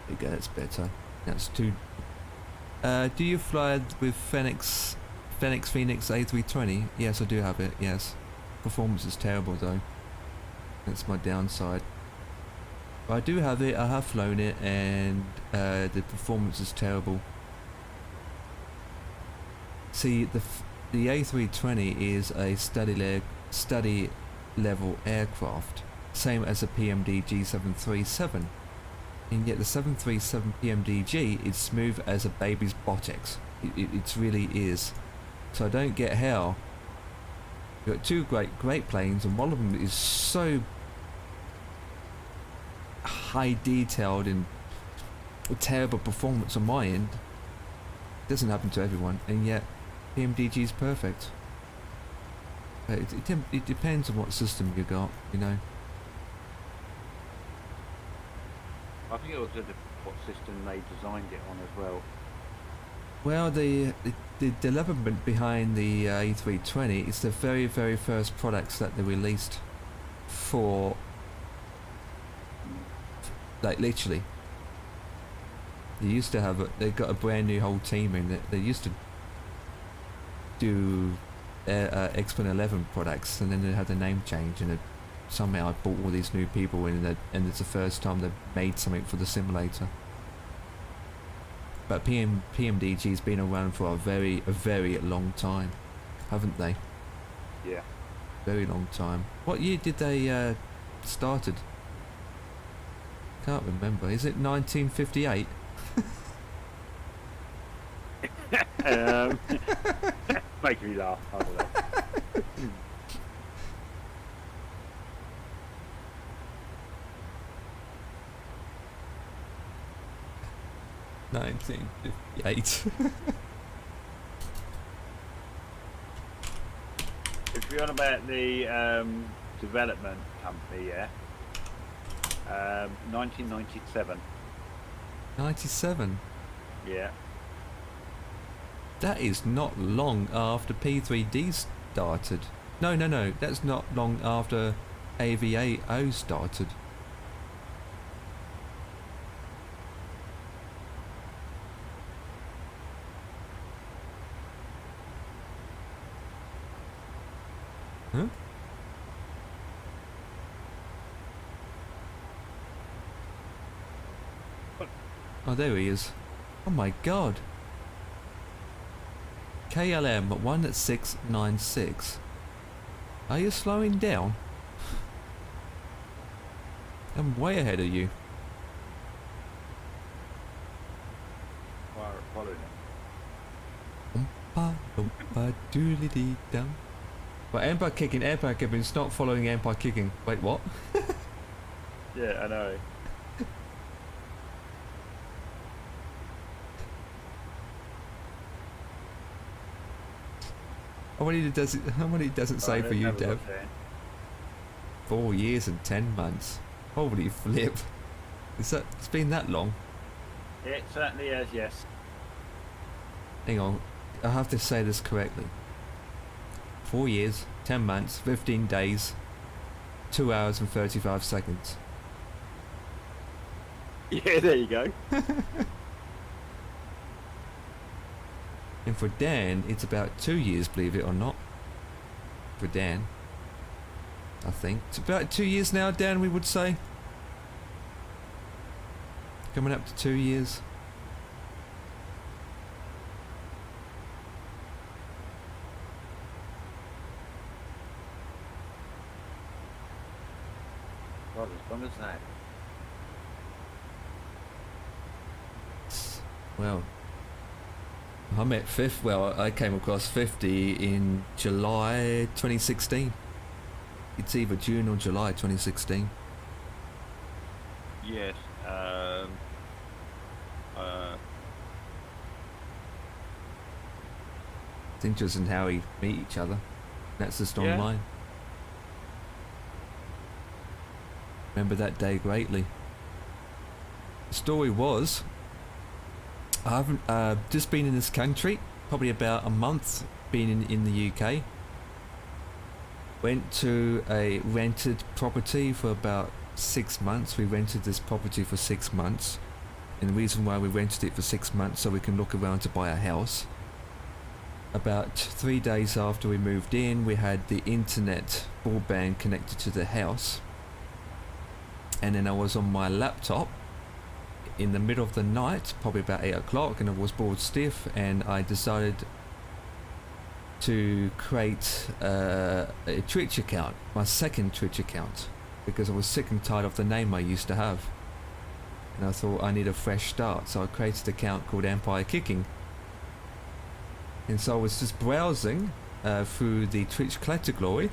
S3: There you go, that's better. That's two. Do you fly with Phoenix A320? Yes, I do have it, yes. Performance is terrible though. That's my downside. But I do have it, I have flown it, and the performance is terrible. See, the A320 is a study level aircraft, same as a PMD G737, and yet the 737 PMDG is smooth as a baby's buttocks. It really is. So I don't get how you've got two great planes, and one of them is so high detailed and terrible performance on my end. It doesn't happen to everyone, and yet PMDG is perfect. It depends on what system you got, you know.
S6: I think it was what system they designed it on as well.
S3: Well, the development behind the A320 is the very first products that they released. for, like, literally. They used to have they got a brand new whole team in. They used to do X-Men 11 products, and then they had the name change, and somehow I brought all these new people in, and it's the first time they've made something for the simulator. But PMDG's been around for a very long time, haven't they?
S6: Yeah.
S3: Very long time. What year did they started? Can't remember. Is it 1958?
S6: Make me laugh. I don't know.
S3: 1958.
S6: If you're on about the development company, yeah. 1997.
S3: 97.
S6: Yeah.
S3: That is not long after P3D started. No, that's not long after IVAO started. Huh? Oh, there he is. Oh my god. KLM 1696. Are you slowing down? I'm way ahead of you.
S6: Following it.
S3: Oompa loompa doodly dee dum. But Empire Kicking is not following Empire Kicking. Wait, what?
S6: Yeah, I know.
S3: How many doesn't say for you, Dev? 4 years and 10 months. Holy flip. It's been that long?
S6: It certainly is, yes.
S3: Hang on, I have to say this correctly. 4 years, 10 months, 15 days, 2 hours and 35 seconds.
S6: Yeah, there you go.
S3: And for Dan, it's about 2 years, believe it or not. For Dan. I think. It's about 2 years now, Dan, we would say. Coming up to 2 years.
S6: God, as long as that.
S3: Well, I'm at I came across 50 in July 2016. It's either June or July 2016.
S6: Yes.
S3: It's interesting how we meet each other. That's just
S6: Yeah.
S3: online. Remember that day greatly. The story was, I haven't just been in this country, probably about a month being in the UK. Went to a rented property for about 6 months. We rented this property for 6 months. And the reason why we rented it for 6 months, so we can look around to buy a house. About 3 days after we moved in, we had the internet broadband connected to the house. And then I was on my laptop in the middle of the night, probably about 8 o'clock, and I was bored stiff, and I decided to create a Twitch account, my second Twitch account, because I was sick and tired of the name I used to have. And I thought I need a fresh start, so I created an account called Empire Kicking. And so I was just browsing through the Twitch category,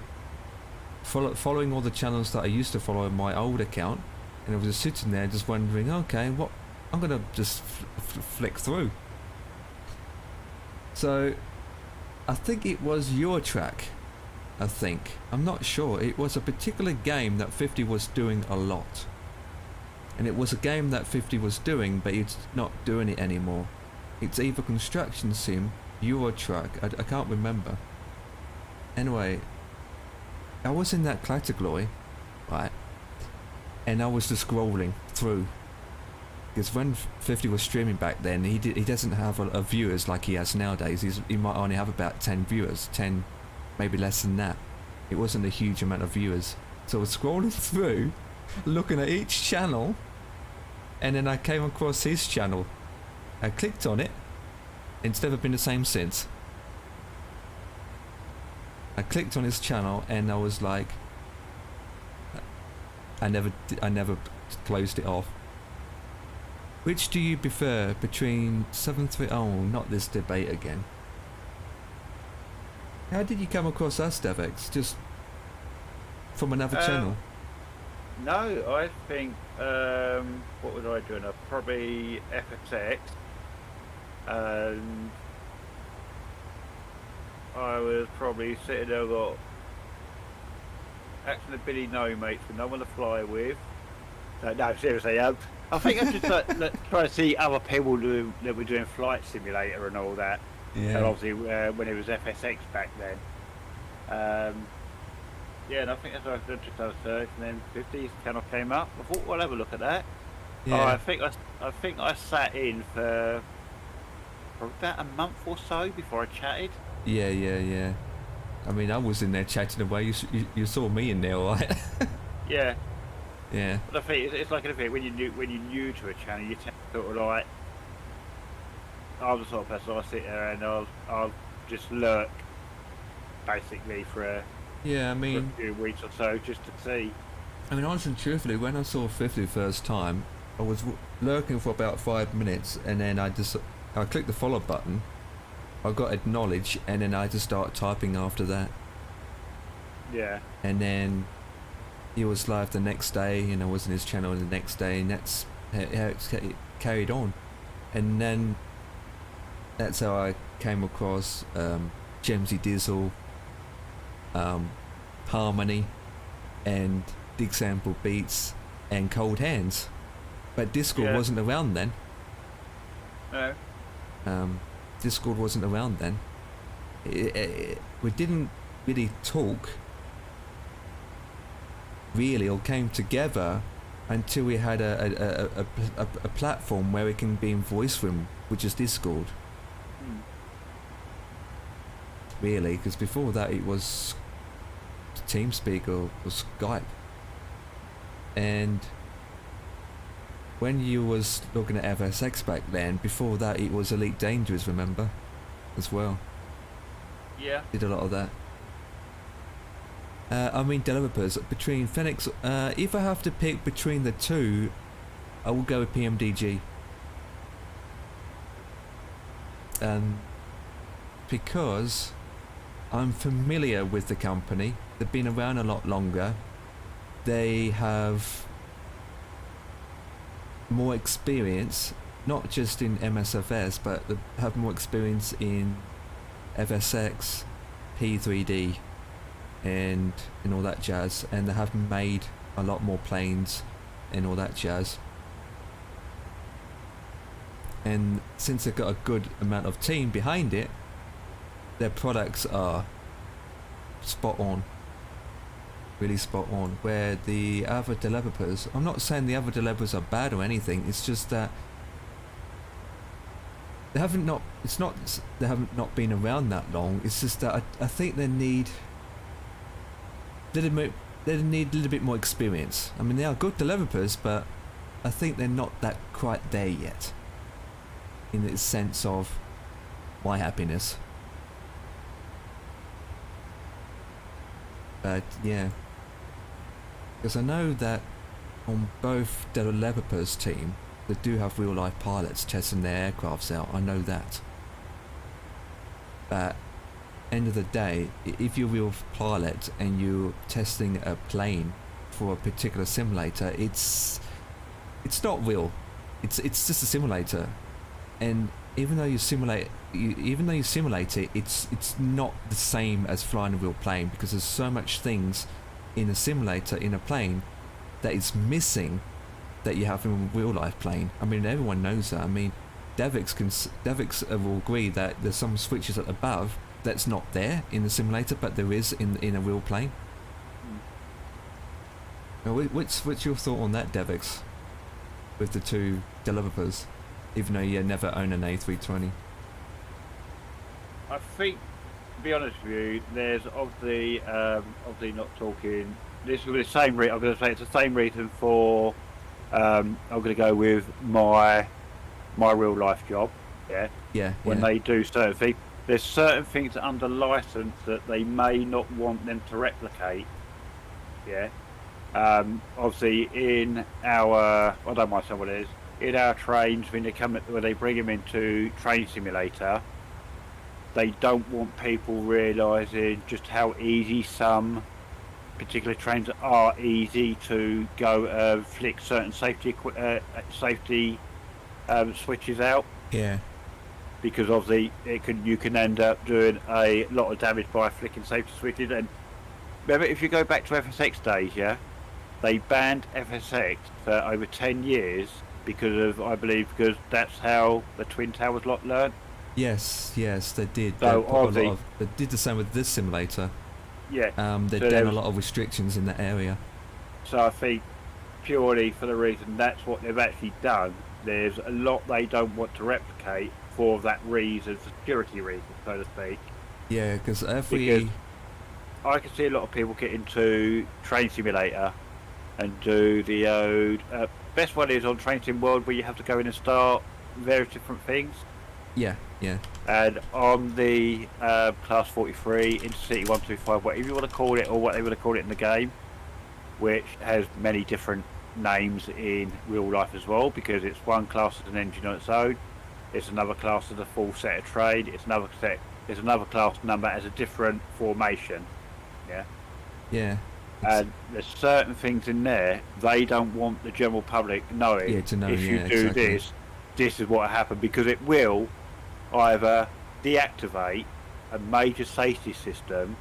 S3: following all the channels that I used to follow in my old account, and I was just sitting there just wondering, okay, what I'm gonna just flick through. So I think it was your track. I'm not sure. It was a particular game that 50 was doing a lot, and it was a game that 50 was doing, but it's not doing it anymore. It's either Construction Sim, Euro Truck, I can't remember. Anyway, I was in that category, right? And I was just scrolling through. Because when 50 was streaming back then, he doesn't have a viewers like he has nowadays. He might only have about 10 viewers, 10, maybe less than that. It wasn't a huge amount of viewers. So I was scrolling through, looking at each channel, and then I came across his channel. I clicked on it. It's never been the same since. I clicked on his channel and I was like, I never closed it off. Which do you prefer between 7-3? Oh, not this debate again. How did you come across us, Devex? Just from another channel?
S6: No, I think, what was I doing? Probably FSX. And I was probably sitting there, got Action and Billy No Mates with no one to fly with. No, seriously, I think I'm just trying to see other people that were doing Flight Simulator and all that.
S3: Yeah.
S6: And obviously when it was FSX back then. Yeah, and I think that's why I just done a search, and then 50's channel came up. I thought, well, I'll have a look at that.
S3: Yeah.
S6: Oh, I think I sat in for about a month or so before I chatted.
S3: Yeah. I mean, I was in there chatting away. You saw me in there, right?
S6: Yeah.
S3: Yeah.
S6: But I think it's like anything, when you're new to a channel, you tend to sort of like, I'm the sort of person, I'll sit there and I'll just lurk, basically, for a few weeks or so, just to see.
S3: I mean, honestly and truthfully, when I saw 50 the first time, I was lurking for about 5 minutes, and then I clicked the follow button, I got acknowledge, and then I just started typing after that.
S6: Yeah.
S3: And then he was live the next day, and I was in his channel the next day, and that's how it carried on. And then that's how I came across Gemsy Dizzle, Harmony, and Dig Sample Beats, and Cold Hands. But Discord wasn't around then.
S6: No.
S3: Discord wasn't around then. We didn't really talk, really, or came together until we had a platform where we can be in voice room, which is Discord. Really, because before that it was TeamSpeak or Skype. And when you was looking at FSX back then, before that it was Elite Dangerous, remember? As well.
S6: Yeah.
S3: Did a lot of that. I mean, developers, between Phoenix, if I have to pick between the two, I will go with PMDG. Because I'm familiar with the company, they've been around a lot longer, they have more experience, not just in MSFS, but they have more experience in FSX, P3D, and all that jazz, and they have made a lot more planes and all that jazz. And since they've got a good amount of team behind it, their products are spot on, really spot on. Where the other developers, I'm not saying the other developers are bad or anything, it's just that they haven't not been around that long. It's just that I think they need a little bit more experience. I mean, they are good developers, but I think they're not that quite there yet, in the sense of my happiness. But yeah, because I know that on both developers' team, they do have real life pilots testing their aircrafts out. I know that. But end of the day, if you're a real pilot and you're testing a plane for a particular simulator, it's not real. It's just a simulator, and even though you simulate it, it's not the same as flying a real plane, because there's so much things in a simulator in a plane that is missing that you have in a real life plane. I mean, everyone knows that. I mean, Devix will agree that there's some switches at above that's not there in the simulator, but there is in a real plane. What's your thought on that, Devix? With the two developers, even though you never own an A320.
S6: I think, to be honest with you, there's obviously not talking. This is the same reason. I'm going to say it's the same reason for. I'm going to go with my real life job. Yeah.
S3: Yeah.
S6: When they do certain things, there's certain things under license that they may not want them to replicate. Yeah. Obviously, in our, I don't mind saying what it is, in our trains, when they bring them into Train Simulator, they don't want people realising just how easy some particular trains are easy to go flick certain safety switches out.
S3: Yeah.
S6: Because obviously you can end up doing a lot of damage by flicking safety switches. And remember, if you go back to FSX days, yeah, they banned FSX for over 10 years because that's how the Twin Towers lot learned.
S3: Yes, they did.
S6: So
S3: they did the same with this simulator.
S6: Yeah.
S3: They've done a lot of restrictions in that area.
S6: So I think purely for the reason that's what they've actually done, there's a lot they don't want to replicate for that reason, for security reasons, so to speak.
S3: Yeah, because
S6: I can see a lot of people get into Train Simulator and do the best one is on Train Sim World, where you have to go in and start various different things.
S3: Yeah.
S6: And on the Class 43, Intercity 125, whatever you want to call it, or what they would have called it in the game, which has many different names in real life as well, because it's one class as an engine on its own, it's another class as a full set of train, it's another class number as a different formation.
S3: Yeah.
S6: And there's certain things in there they don't want the general public knowing.
S3: Yeah, to know.
S6: If you do
S3: exactly.
S6: this is what happened, because it will either deactivate a major safety system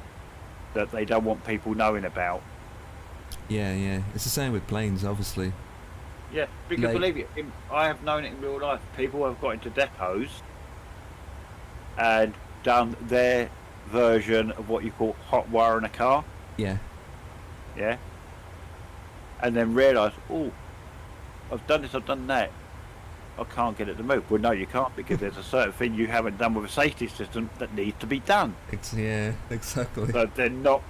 S6: that they don't want people knowing about.
S3: Yeah. It's the same with planes, obviously.
S6: Yeah, because believe it, I have known it in real life. People have got into depots and done their version of what you call hot wiring a car.
S3: Yeah.
S6: And then realise, oh, I've done this, I've done that. I can't get it to move. Well, no, you can't, because there's a certain thing you haven't done with a safety system that needs to be done.
S3: Yeah, exactly.
S6: So they're not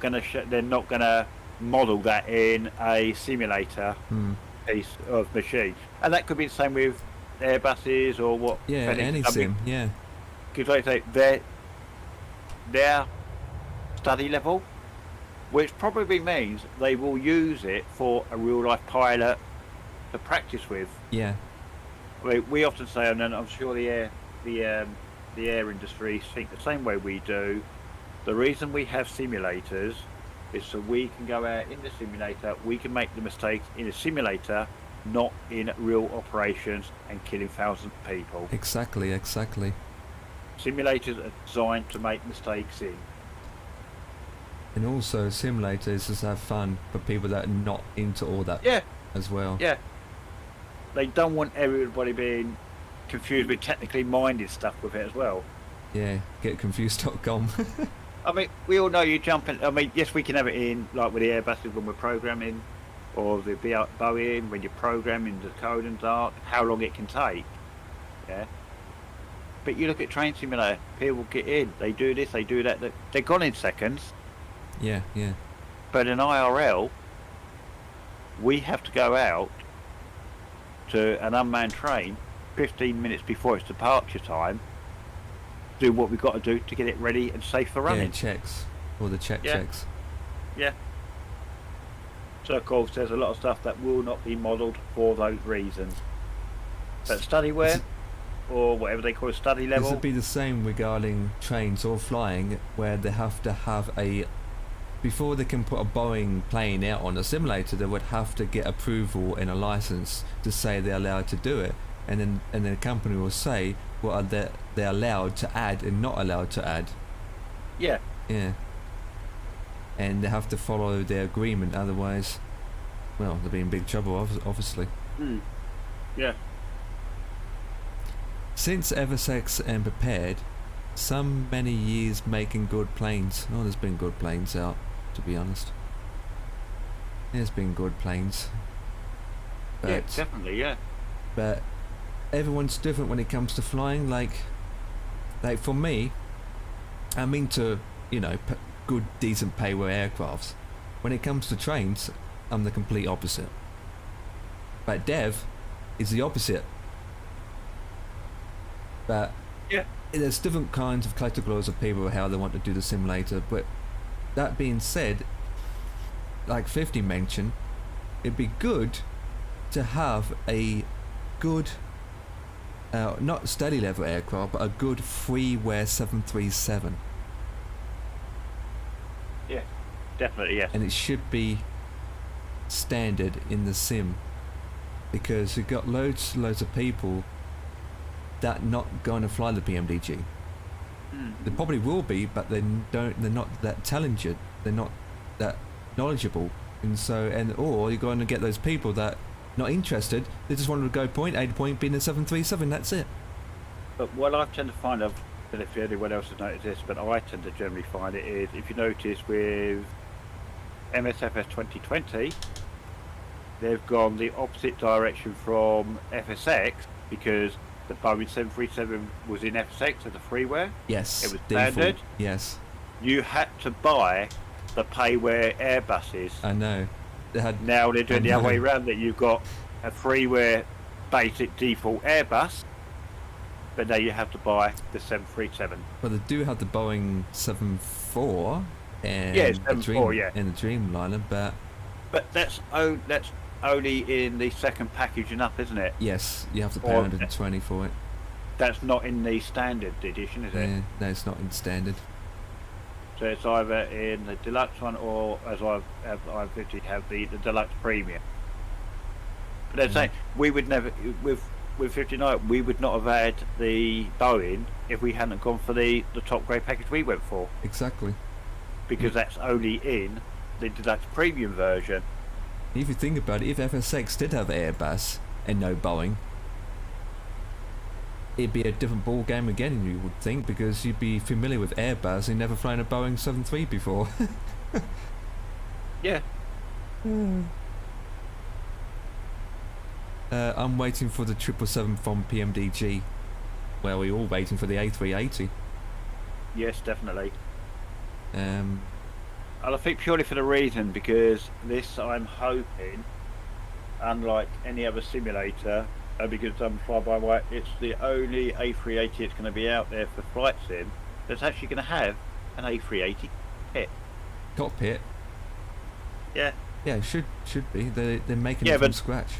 S6: gonna model that in a simulator piece of machine. And that could be the same with Airbuses or what.
S3: Yeah, any sim. Yeah.
S6: Because like I say, their study level, which probably means they will use it for a real life pilot to practice with.
S3: Yeah.
S6: I mean, we often say, and I'm sure the air industry think the same way we do. The reason we have simulators is so we can go out in the simulator, we can make the mistakes in a simulator, not in real operations and killing thousands of people.
S3: Exactly.
S6: Simulators are designed to make mistakes in.
S3: And also simulators just have fun for people that are not into all that.
S6: Yeah.
S3: As well.
S6: Yeah. They don't want everybody being confused with technically minded stuff with it as well.
S3: Yeah, getconfused.com.
S6: I mean, we all know you jump in. I mean, yes, we can have it in, like with the Airbuses when we're programming, or the Boeing when you're programming the code and dark, how long it can take. Yeah. But you look at Train Simulator, people get in, they do this, they do that, they're gone in seconds.
S3: Yeah.
S6: But in IRL, we have to go out to an unmanned train 15 minutes before its departure time, do what we've got to do to get it ready and safe for running.
S3: Yeah, checks. All the checks.
S6: Yeah. So of course there's a lot of stuff that will not be modelled for those reasons. But studyware, or whatever they call it, study level.
S3: This would be the same regarding trains or flying, where they have to have before they can put a Boeing plane out on a simulator, they would have to get approval and a license to say they're allowed to do it, and then the company will say what are they're allowed to add and not allowed to add.
S6: Yeah.
S3: And they have to follow their agreement, otherwise, well, they'll be in big trouble, obviously.
S6: Yeah.
S3: Since FSX and prepared, some many years making good planes. Oh, there's been good planes out, to be honest. There's been good planes. But,
S6: Yeah, definitely, yeah.
S3: But everyone's different when it comes to flying. Like for me, I'm into, you know, good, decent payware aircrafts. When it comes to trains, I'm the complete opposite. But Dev is the opposite. But
S6: yeah,
S3: there's different kinds of categories of people how they want to do the simulator. But that being said, like 50 mentioned, it'd be good to have a good, not steady level aircraft, but a good freeware 737.
S6: Yeah, definitely, yes.
S3: And it should be standard in the sim, because you've got loads of people that not going to fly the PMDG. They probably will be, but they're not that talented, they're not that knowledgeable, and so, or you're going to get those people that not interested, they just want to go point A to point B in a 737, that's it.
S6: But what I tend to find, I don't know if anyone else has noticed this, but I tend to generally find it is, if you notice with MSFS 2020, they've gone the opposite direction from FSX, because the Boeing 737 was in FSX as a freeware.
S3: Yes,
S6: it was
S3: default.
S6: standard.
S3: Yes.
S6: You had to buy the payware Airbuses.
S3: I know.
S6: Now they're doing the other way around, that you've got a freeware basic default Airbus, but now you have to buy the 737.
S3: Well, they do have the Boeing 74 and
S6: yeah,
S3: the
S6: 74, yeah,
S3: and the Dreamliner,
S6: but that's only in the second packaging up, isn't it?
S3: Yes, you have to pay 120 for it.
S6: That's not in the standard edition, is it?
S3: Yeah, no, it's not in standard.
S6: So it's either in the deluxe one, or as I've literally have the deluxe premium. But they're saying we would never, with 59, we would not have had the Boeing if we hadn't gone for the top grade package we went for.
S3: Exactly.
S6: Because that's only in the deluxe premium version.
S3: If you think about it, if FSX did have Airbus and no Boeing, it'd be a different ball game again, you would think, because you'd be familiar with Airbus and never flown a Boeing 73 before.
S6: Yeah.
S3: I'm waiting for the 777 from PMDG. Well, we're all waiting for the A380.
S6: Yes, definitely.
S3: Um,
S6: And I think purely for the reason, because this, I'm hoping, unlike any other simulator, because I'm fly-by-wire, it's the only A380 that's going to be out there for flight sim that's actually going to have an A380 pit.
S3: Cockpit?
S6: Yeah.
S3: Yeah, should be. They're making it from scratch.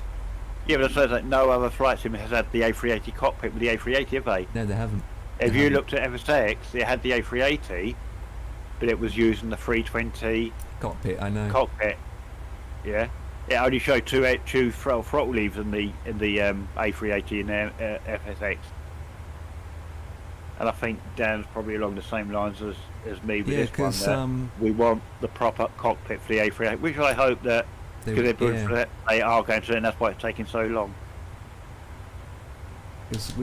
S6: Yeah, but it says that no other flight sim has had the A380 cockpit with the A380, have they?
S3: No, they haven't.
S6: If you looked at FSX, it had the A380, but it was using the 320
S3: cockpit. I know.
S6: Cockpit. Yeah. It only showed two throttle levers in the A380 and FSX. And I think Dan's probably along the same lines as me with this one. We want the proper cockpit for the A380, which I hope that because they are going to, and that's why it's taking so long.
S3: Because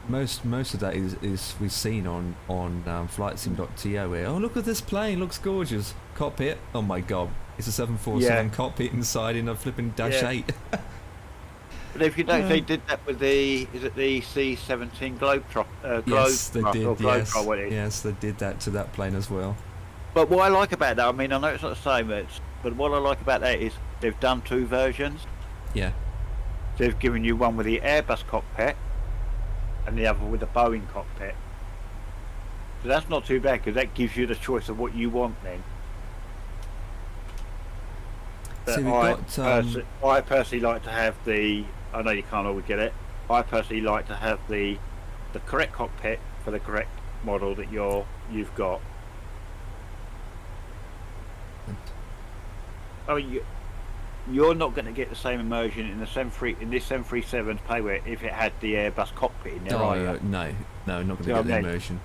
S3: most of that is we've seen on flightsim.to, where, oh, look at this plane, looks gorgeous. Cockpit, oh my god, it's a 747 cockpit inside in a flipping Dash 8.
S6: But if you don't, they did that with the C-17 Globetrotter.
S3: Yes, they did.
S6: Yes,
S3: they did that to that plane as well.
S6: But what I like about that, I mean, I know it's not the same, but what I like about that is they've done two versions.
S3: Yeah.
S6: They've given you one with the Airbus cockpit and the other with the Boeing cockpit. So that's not too bad, because that gives you the choice of what you want then. But I personally like to have I know you can't always get it, I personally like to have the correct cockpit for the correct model that you've got. I mean, you're not going to get the same immersion in this 737's payware if it had the Airbus cockpit in there, are you?
S3: No, not going to get the immersion.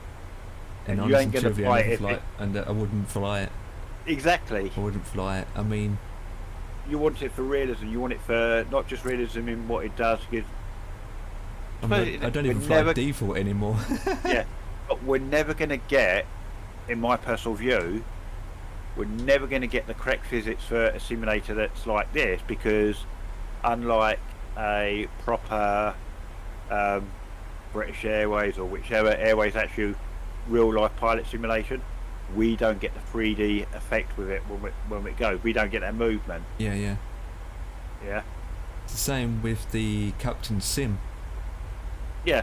S6: And you ain't going to fly it.
S3: And I wouldn't fly it.
S6: Exactly.
S3: I wouldn't fly it. I mean,
S6: you want it for realism. You want it for not just realism in what it does.
S3: I don't even fly default anymore.
S6: Yeah, but we're never going to get, in my personal view, we're never going to get the correct physics for a simulator that's like this, because unlike a proper British Airways or whichever airways actually real life pilot simulation, we don't get the 3D effect with it when we go. We don't get that movement.
S3: Yeah.
S6: Yeah.
S3: It's the same with the Captain Sim.
S6: Yeah.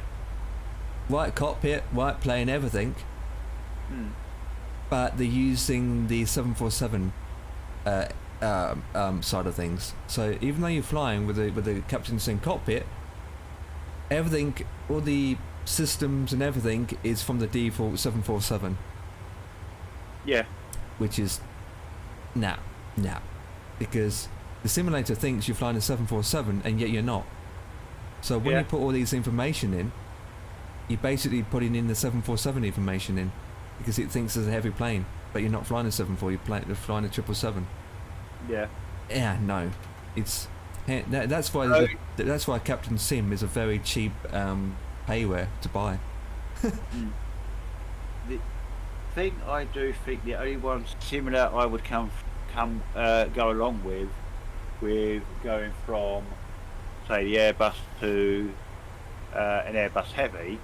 S3: Right cockpit, right plane, everything. But they're using the 747 side of things. So even though you're flying with the Captain Sim cockpit, everything, all the systems and everything is from the default 747.
S6: Yeah.
S3: Which is no, because the simulator thinks you're flying a 747 and yet you're not. So when you put all these information in, you're basically putting in the 747 information in, because it thinks there's a heavy plane, but you're not flying a 74, you're flying a 777.
S6: Yeah.
S3: Yeah, no, it's that's why that's why Captain Sim is a very cheap payware to buy.
S6: The thing I do think the only one similar I would go along with going from, say, the Airbus to an Airbus Heavy,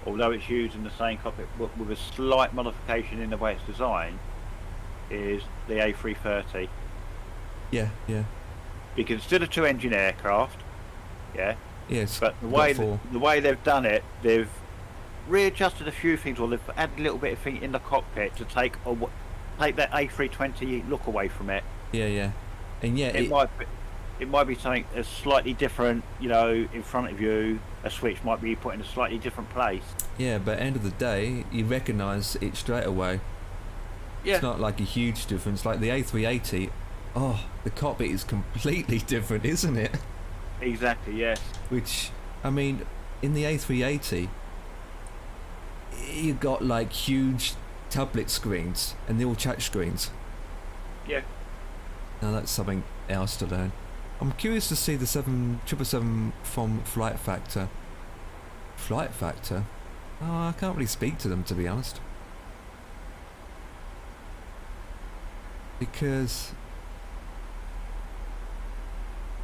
S6: although it's using the same cockpit but with a slight modification in the way it's designed, is the A330.
S3: Yeah.
S6: Because it's still a two-engine aircraft.
S3: Yes.
S6: But the way they've done it, they've readjusted a few things, or they've added a little bit of thing in the cockpit to take that A320 look away from it.
S3: Yeah. And yeah,
S6: it might be something that's slightly different, in front of you. A switch might be put in a slightly different place.
S3: Yeah, but end of the day, you recognise it straight away.
S6: Yeah.
S3: It's not like a huge difference. Like the A380, the cockpit is completely different, isn't it?
S6: Exactly, yes.
S3: Which, I mean, in the A380, you got like huge tablet screens, and they're all touch screens.
S6: Yeah.
S3: Now that's something else to learn. I'm curious to see the 777 from Flight Factor. Flight Factor? Oh, I can't really speak to them, to be honest. Because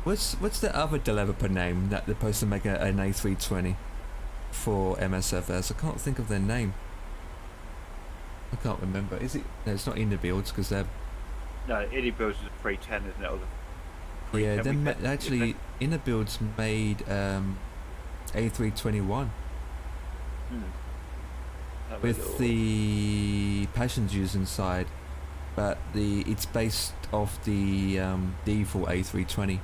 S3: what's the other developer name that they're supposed to make an A320 for MSFS? I can't think of their name. I can't remember. Is it? No, it's not Innobuilds, because they're...
S6: No, Innobuilds is a 310, isn't it? Or the
S3: Yeah, then actually Innobuilds made A321 with the passengers inside, but it's based off the default A320.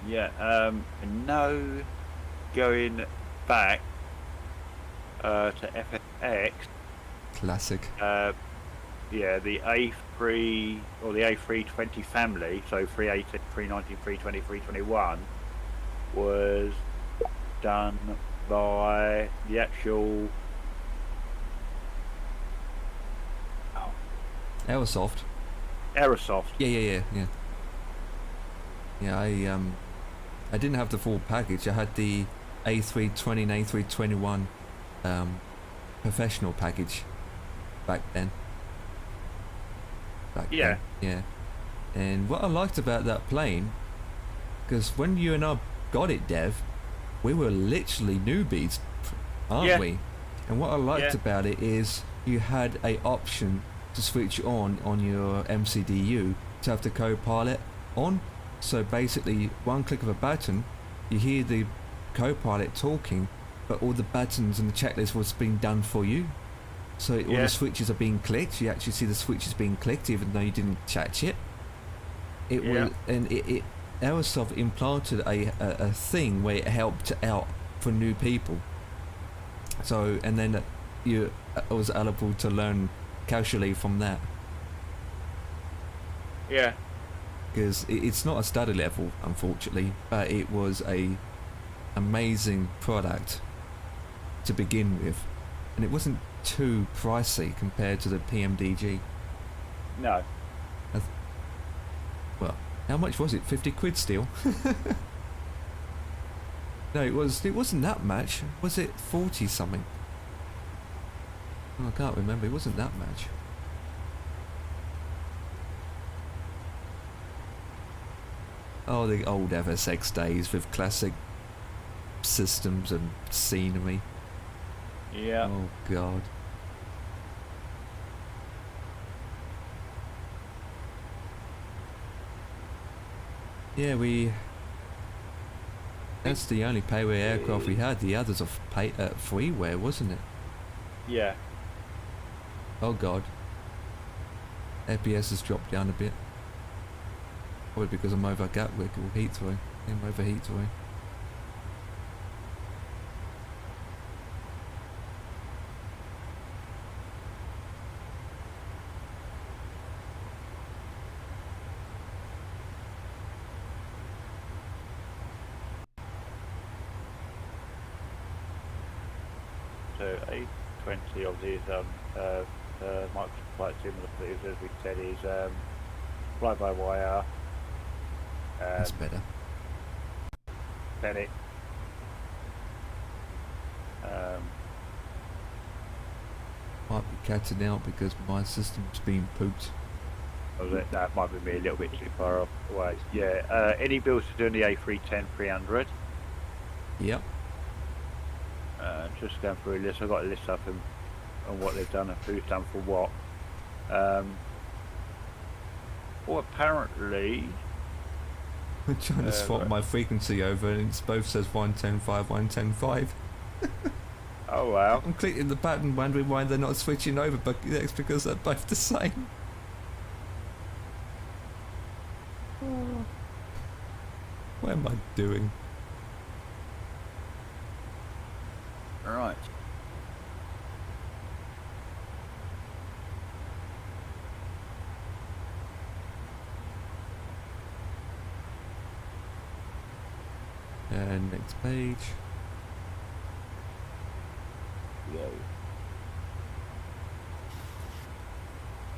S6: Yeah, no, going back to FSX.
S3: Classic.
S6: Yeah, the A3 or the A320 family, so 380, 390, 320, 321, was done by the actual
S3: Aerosoft. Yeah. Yeah, I didn't have the full package. I had the A320 and A321 professional package back then. Yeah. And what I liked about that plane, because when you and I got it, Dev, we were literally newbies, aren't we? And what I liked about it is you had a option to switch on your MCDU to have the co-pilot on. So basically, one click of a button, you hear the co-pilot talking, but all the buttons and the checklist was being done for you. So all the switches are being clicked. You actually see the switches being clicked, even though you didn't touch it. Was, and it Aerosoft implanted a thing where it helped out for new people. So, and then you was able to learn casually from that.
S6: Yeah.
S3: Because it's not a study level, unfortunately, but it was a amazing product to begin with, and it wasn't too pricey compared to the PMDG.
S6: No.
S3: Well, how much was it? 50 quid still? No, it wasn't that much. Was it 40 something? Oh, I can't remember. It wasn't that much. Oh, the old FSX days with classic systems and scenery.
S6: Yeah.
S3: Oh God. Yeah, that's the only payware aircraft we had. The others are freeware, wasn't it?
S6: Yeah.
S3: Oh God. FPS has dropped down a bit. Probably because I'm over Gatwick or Heathrow. I'm over Heathrow.
S6: So A20 of these Mach quite similar to these, as we said, is fly-by-wire.
S3: That's better.
S6: Then
S3: Might be catching out because my system's been pooped.
S6: that might be me a little bit too far away. Yeah, any builds to do on the A310-300.
S3: Yep.
S6: Just going through a list. I've got a list up on what they've done and who's done for what. Well, apparently...
S3: I'm trying to swap
S6: right.
S3: my frequency over and it's both says 110.5, 110.5.
S6: Oh wow.
S3: I'm clicking the button wondering why they're not switching over, but it's because they're both the same. What am I doing?
S6: Right.
S3: And next page.
S6: Go.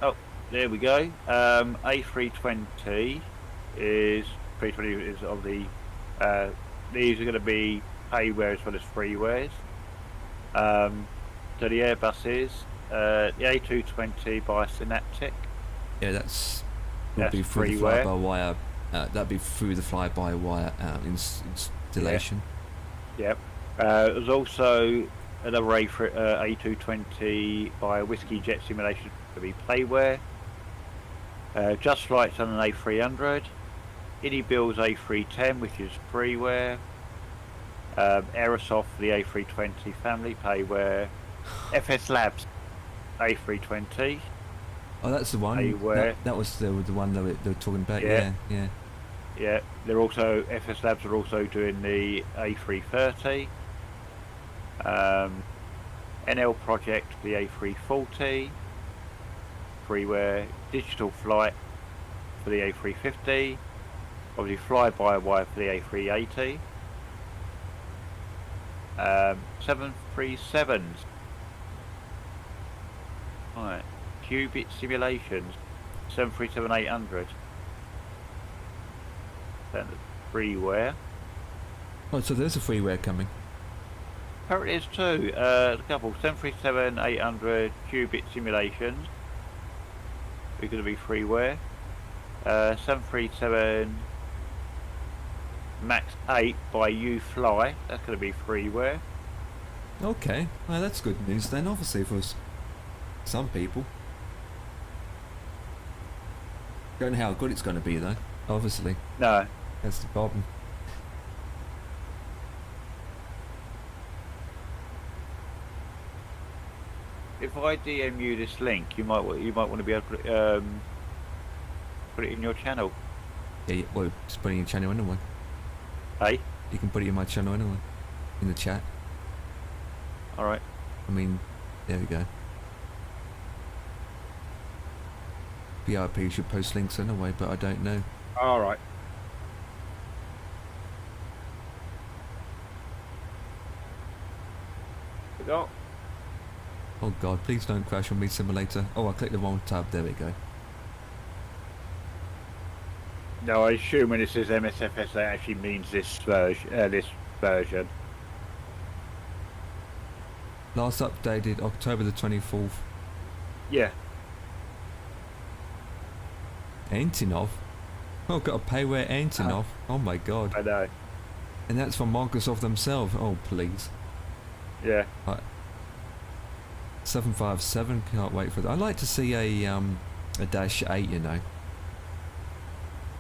S6: Oh, there we go. A320 is of the. These are going to be payware as well as freewares. So the Airbuses, the A220 by Synaptic.
S3: Yeah, that's would be through the
S6: freeware.
S3: fly-by-wire. That'd be through the fly-by-wire installation.
S6: Yep. There's also another A220 by Whiskey Jet Simulation to be playware. Just Flight's on an A300. IndyBill's A310, which is freeware. Aerosoft, the A320 family payware. FS Labs, A320.
S3: Oh, that's the one. That was the one they were talking about.
S6: Yeah.
S3: Yeah.
S6: Yeah, they're also, FS Labs are also doing the A330. NL Project, the A340. Freeware, Digital Flight for the A350. Obviously fly-by-wire for the A380. 737s. Right, Qubit Simulations, 737-800. Freeware.
S3: Oh, so there's a freeware coming.
S6: Apparently there's two. A couple, 737-800 Qubit Simulations. We're going to be freeware. 737 Max 8 by UFly. That's going to be freeware.
S3: Okay, well that's good news then, obviously for some people. Don't know how good it's going to be though, obviously.
S6: No.
S3: That's the problem.
S6: If I DM you this link, you might want to be able to put it in your channel.
S3: Yeah, well, just put it in your channel anyway.
S6: Hey?
S3: You can put it in my channel anyway, in the chat.
S6: Alright.
S3: I mean, there we go. BRP should post links anyway, but I don't know.
S6: Alright. Go.
S3: Oh god, please don't crash on me, simulator. Oh, I clicked the wrong tab, there we go.
S6: No, I assume when it says MSFS that actually means this version version.
S3: Last updated October the 24th.
S6: Yeah.
S3: Antonov? Oh, got a payware Antonov. Oh my god.
S6: I know.
S3: And that's from Microsoft themselves. Oh, please.
S6: Yeah.
S3: 757, can't wait for that. I'd like to see a Dash 8, you know.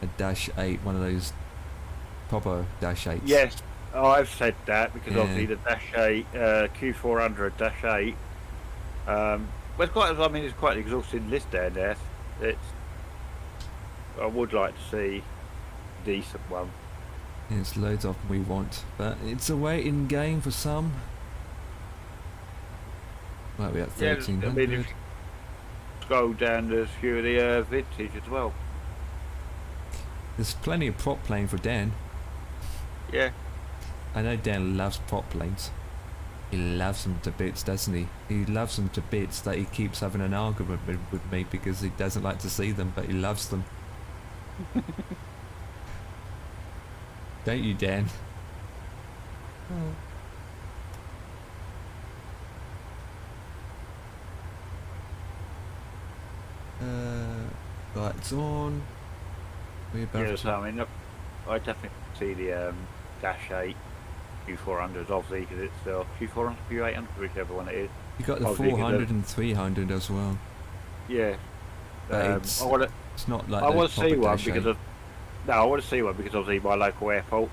S3: A Dash 8, one of those proper Dash 8s.
S6: Yes, I've said that because
S3: Yeah.
S6: obviously the Dash 8, Q400 Dash 8. Well, it's quite. I mean, it's quite an exhausting list down there. I would like to see a decent one.
S3: Yeah, it's loads of them we want, but it's a waiting game for some. Right, we're at
S6: Yeah, I
S3: 1300.
S6: mean, if you scroll down, there's a few of the vintage as well.
S3: There's plenty of prop plane for Dan.
S6: Yeah.
S3: I know Dan loves prop planes. He loves them to bits, doesn't he? He loves them to bits that he keeps having an argument with me because he doesn't like to see them, but he loves them. Don't you, Dan? Lights on. We're about
S6: Yeah,
S3: to...
S6: so I mean, look, I definitely see the Dash 8 Q400s, obviously, because it's Q400, Q800, whichever one it is.
S3: You got the
S6: obviously,
S3: 400 and 300 as well.
S6: Yeah.
S3: But it's not like
S6: I
S3: the
S6: want to see
S3: proper
S6: one
S3: Dash
S6: because
S3: 8.
S6: of. No, I want to see one because obviously my local airport.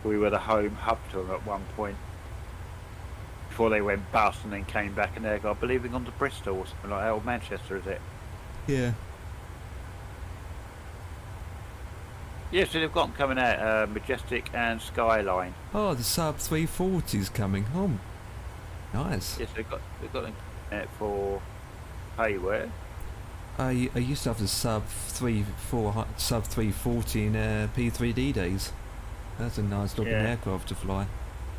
S6: We were the home hub to them at one point. Before they went bust and then came back and I believe they've gone to Bristol or something like that, or Manchester, is it?
S3: Yeah.
S6: Yeah, so they've got them coming out, Majestic and Skyline.
S3: Oh, the sub 340's coming. Oh, nice.
S6: Yes, they've got them out for payware.
S3: I used to have the sub 340 in P3D days. That's a nice looking
S6: Yeah.
S3: aircraft to fly.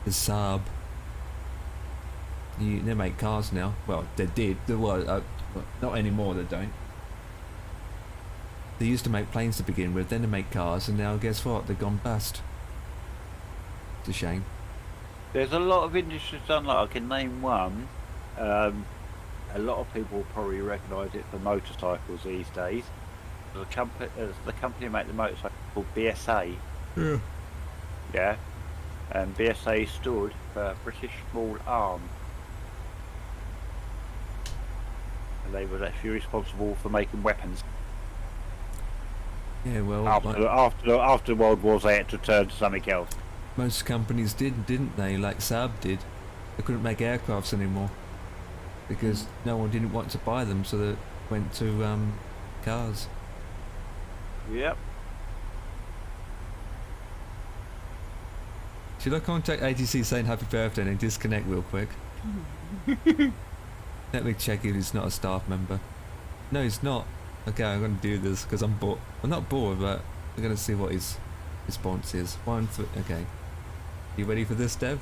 S3: The sub. They make cars now. Well, they did. Well, not anymore. They don't. They used to make planes to begin with, then they make cars, and now guess what? They've gone bust. It's a shame.
S6: There's a lot of industries done. Like I can name one. A lot of people will probably recognise it for motorcycles these days. The company that make the motorcycle called BSA.
S3: Yeah.
S6: Yeah. And BSA stood for British Small Arm. And they were actually responsible for making weapons.
S3: Yeah, well,
S6: After World War they had to turn to something else.
S3: most companies didn't they? Like Saab did. They couldn't make aircrafts anymore because no one didn't want to buy them, so they went to cars.
S6: Yep.
S3: Should I contact ATC saying happy birthday and then disconnect real quick? Let me check if he's not a staff member. No, he's not. Okay, I'm going to do this because I'm bored. I'm not bored, but we're going to see what his response is. Okay. You ready for this, Dev?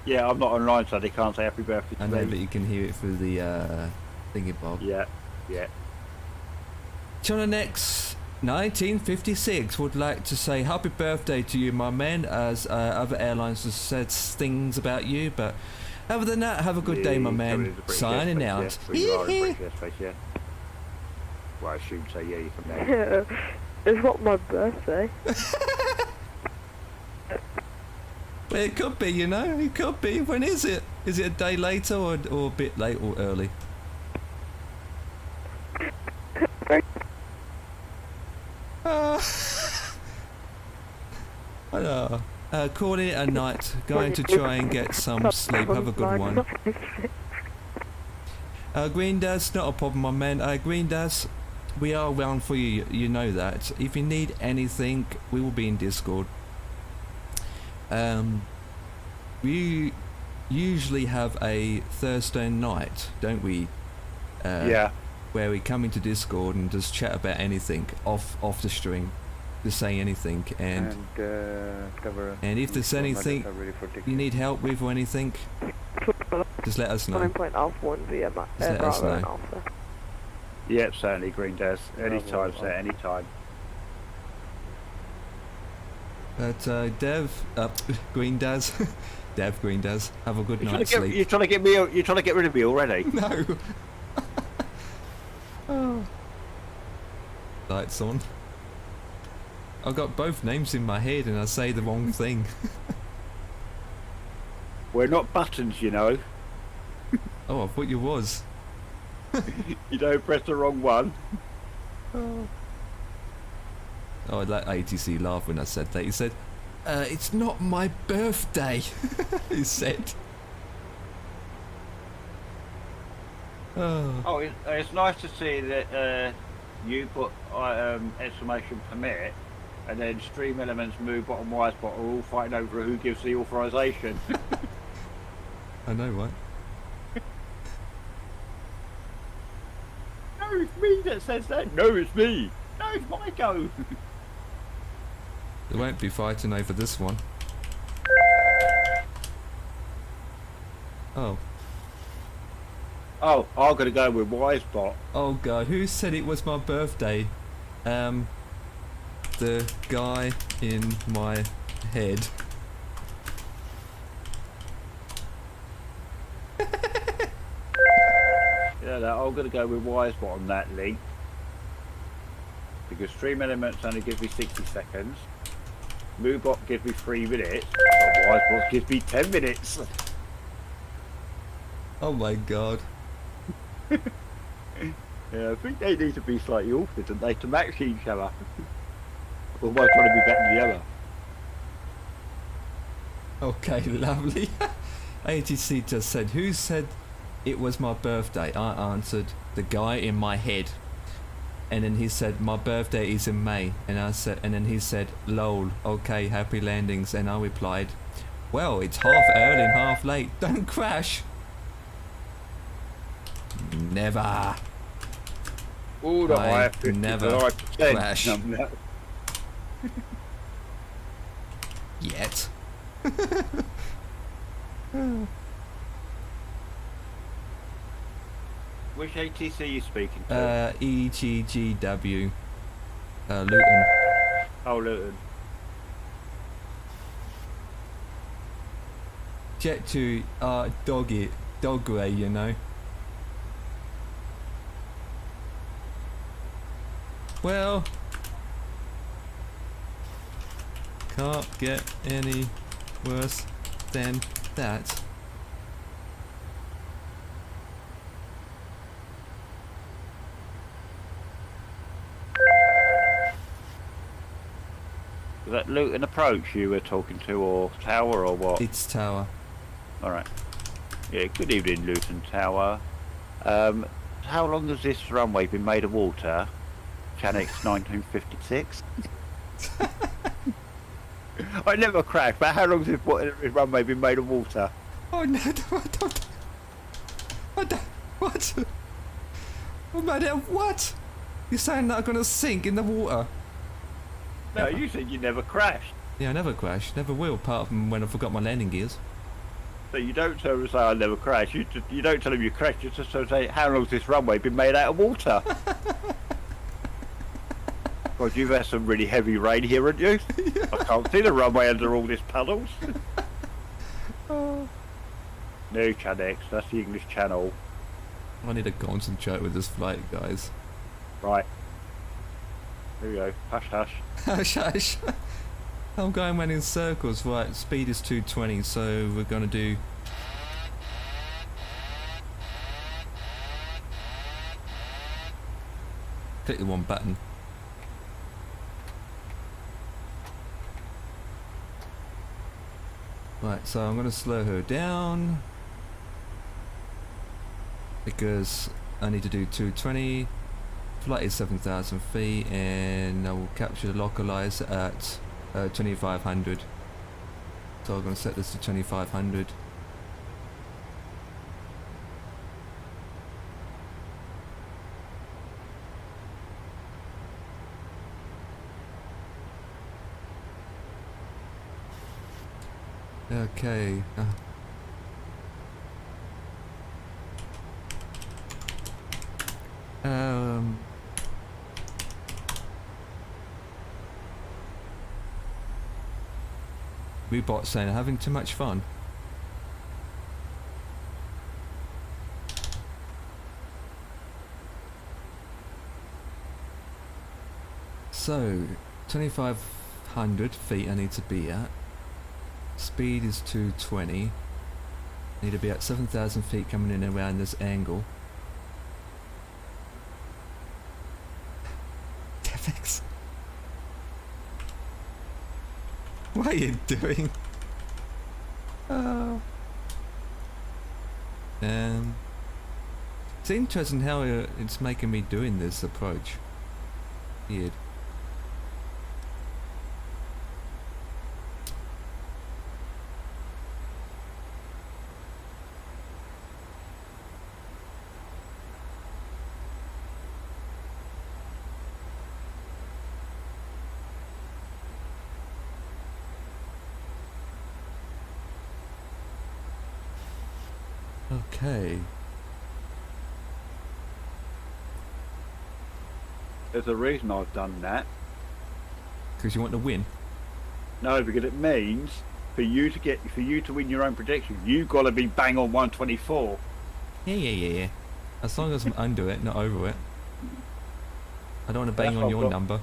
S6: Yeah, I'm not online, so they can't say happy birthday to
S3: I know,
S6: me.
S3: but you can hear it through the thingy bob.
S6: Yeah, yeah.
S3: China X 1956 would like to say happy birthday to you, my man, as other airlines have said things about you, but other than that, have a good day, my man. Signing out.
S6: Yes, you are in British airspace, yeah. Well, I assume so, yeah, you can know.
S12: It's not my birthday.
S3: Well, it could be, you know, it could be. When is it? Is it a day later or a bit late or early? Calling it a night. Going to try and get some sleep. Have a good one. Green Daz, not a problem, my man. Green Daz, we are around for you. You know that. If you need anything, we will be in Discord. We usually have a Thursday night, don't we?
S6: Yeah.
S3: Where we come into Discord and just chat about anything off the stream, just say anything, and if there's anything you need help with or anything, just let us know. Just let us know.
S6: Yep, certainly, Green Daz. Anytime, sir, anytime.
S3: But Dev, Green Daz, Dev Green Daz, have a good night's sleep.
S6: You're trying to get me. You're trying to get rid of me already.
S3: No. Oh. Lights on. I've got both names in my head and I say the wrong thing.
S6: We're not buttons, you know.
S3: Oh, I thought you was.
S6: You don't press the wrong one.
S3: Oh, I let ATC laugh when I said that. He said, it's not my birthday, he said.
S6: Oh, it's nice to see that you put exclamation permit, and then Stream Elements, Move, Bottom, Y Spot are all fighting over who gives the authorization.
S3: I know, right?
S6: No, it's me that says that. No, it's me. No, it's my go.
S3: They won't be fighting over this one. Oh.
S6: Oh, I'm gonna go with Y Spot.
S3: Oh god, who said it was my birthday? The guy in my head.
S6: Yeah, no, I'm gonna go with Y Spot on that link. Because Stream Elements only gives me 60 seconds. MoveBot gives me 3 minutes. But Y Spot gives me 10 minutes.
S3: Oh my god.
S6: Yeah, I think they need to be slightly altered, don't they, to match each other. Or one trying to be better than the other.
S3: Okay, lovely. ATC just said, who said it was my birthday? I answered, the guy in my head. And then he said, my birthday is in May. And I said, and then he said, lol, okay, happy landings. And I replied, well, it's half early and half late. Don't crash. Never.
S6: Oh, no, I have to
S3: never crash.
S6: No.
S3: Yet.
S6: Which ATC are you speaking to?
S3: EGGW. Luton.
S6: Oh, Luton.
S3: Jet to Dogway, you know. Well, can't get any worse than that.
S6: Was that Luton Approach you were talking to, or Tower, or what?
S3: It's Tower.
S6: Alright. Yeah, good evening, Luton Tower. How long has this runway been made of water? Canex 1956. I never crashed, but how long has this runway been made of water?
S3: Oh no, I don't, what? Oh man, what? You're saying that I'm gonna sink in the water?
S6: No, you said you never crashed.
S3: Yeah, I never crashed, never will, apart from when I forgot my landing gears.
S6: So you don't tell them say I never crashed, you don't tell them you crashed, you just say how long has this runway been made out of water? God, you've had some really heavy rain here, haven't you? Yeah. I can't see the runway under all these puddles.
S3: Oh.
S6: No, Canex, that's the English Channel.
S3: I need to concentrate with this flight, guys.
S6: Right. Here we go. Hush, hush.
S3: Hush, hush. I'm going round in circles. Right, speed is 220, so we're going to do... Click the one button. Right, so I'm going to slow her down because I need to do 220. Flight is 7,000 feet, and I will capture the localizer at 2,500. So I'm going to set this to 2,500. Okay. Rebot saying having too much fun. So 2,500 feet I need to be at. Speed is 220. Need to be at 7,000 feet coming in around this angle. FX. What are you doing? Oh. It's interesting how it's making me doing this approach. Weird. Okay.
S6: There's a reason I've done that.
S3: Because you want to win?
S6: No, because it means for you to win your own prediction, you've got to be bang on 124.
S3: Yeah. As long as I'm under it, not over it. I don't want to bang on your number.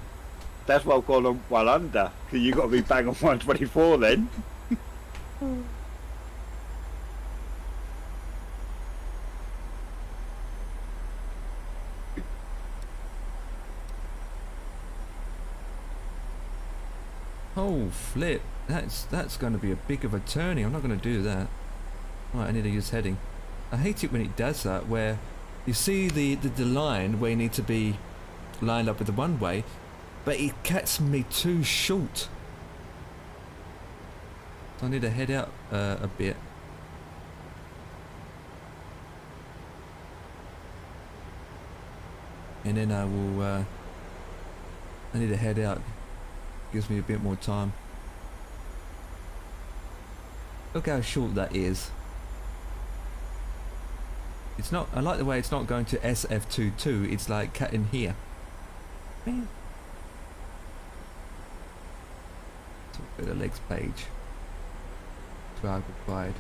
S6: That's why I've gone on well under. Because you've got to be bang on 124 then.
S3: Oh flip! That's going to be a big of a turning. I'm not going to do that. Right, I need to use heading. I hate it when it does that, where you see the line where you need to be lined up with the one way, but it cuts me too short. So I need to head out a bit. And then I will. I need to head out. Gives me a bit more time. Look how short that is. It's not. I like the way it's not going to SF22. It's like cutting here. Man. Talk about the legs page. Drive required.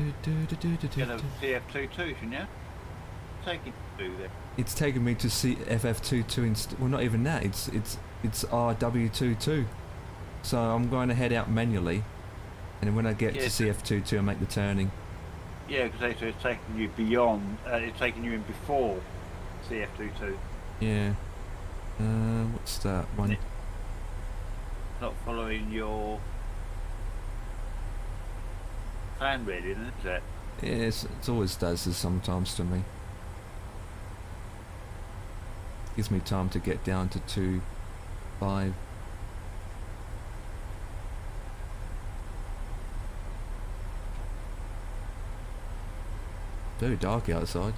S6: Get a CF22, shouldn't you? Taking you there.
S3: It's taken me to see FF22 well, not even that. It's RW22. So I'm going to head out manually, and then when I get to CF22, I make the turning.
S6: Yeah, because it's taking you beyond. It's taking you in before CF22.
S3: Yeah. What's that one?
S6: Not following your plan, really, isn't it?
S3: Yes, it always does this sometimes to me. Gives me time to get down to 2.5. Very dark outside.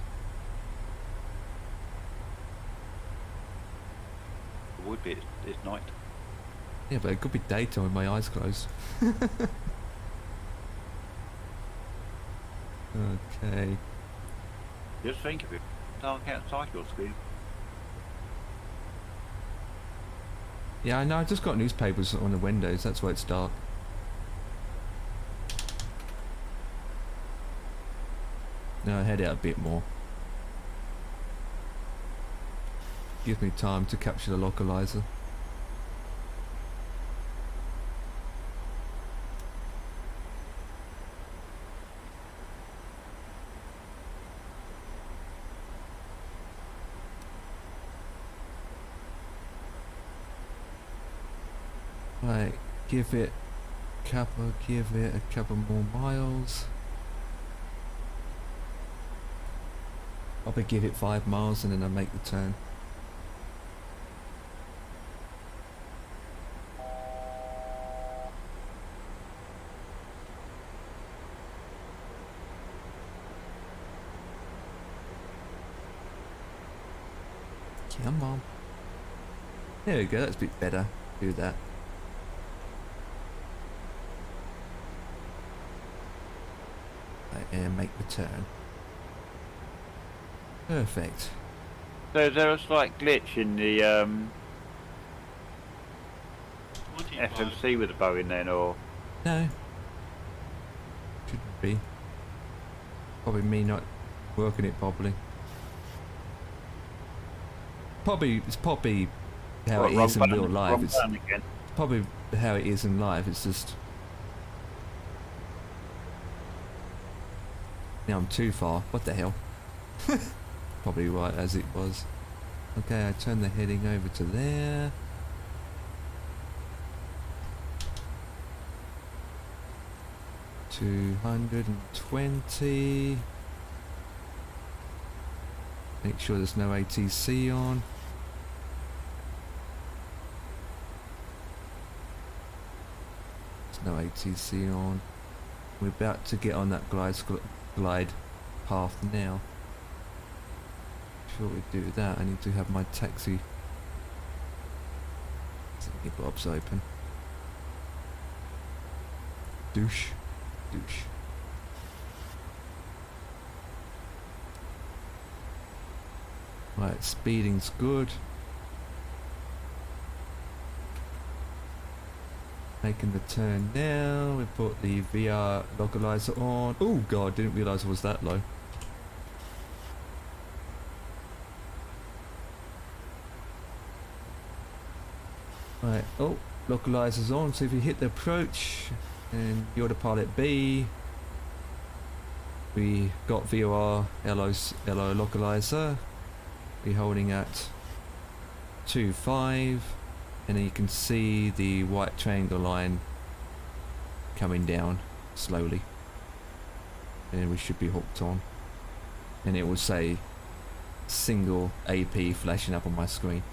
S6: It would be. It's night.
S3: Yeah, but it could be daytime with my eyes closed. Okay.
S6: Just think of it. Dark outside your screen.
S3: Yeah, I know. I just got newspapers on the windows. That's why it's dark. Now I head out a bit more. Gives me time to capture the localizer. Right, give it a couple more miles. Probably give it 5 miles and then I make the turn. Come on. There we go, that's a bit better. Do that. And make the turn. Perfect.
S6: So is there a slight glitch in the
S10: 25.
S6: FMC with the Boeing then, or?
S3: No. Shouldn't be. Probably me not working it properly. It's probably how it is in real life. It's probably how it is in life. It's just. Now I'm too far. What the hell? Probably right as it was. Okay, I turn the heading over to there. $220. Make sure there's no ATC on. There's no ATC on. We're about to get on that glide path now. Before we do that, I need to have my taxi bobs open. Douche. Right, speeding's good. Making the turn now. We put the VR localizer on. Oh god, didn't realise it was that low. Right, oh, localizer's on. So if you hit the approach and you're the pilot B, we got VOR LO localizer. We're holding at 2.5, and then you can see the white triangle line coming down slowly, and we should be hooked on, and it will say single AP flashing up on my screen.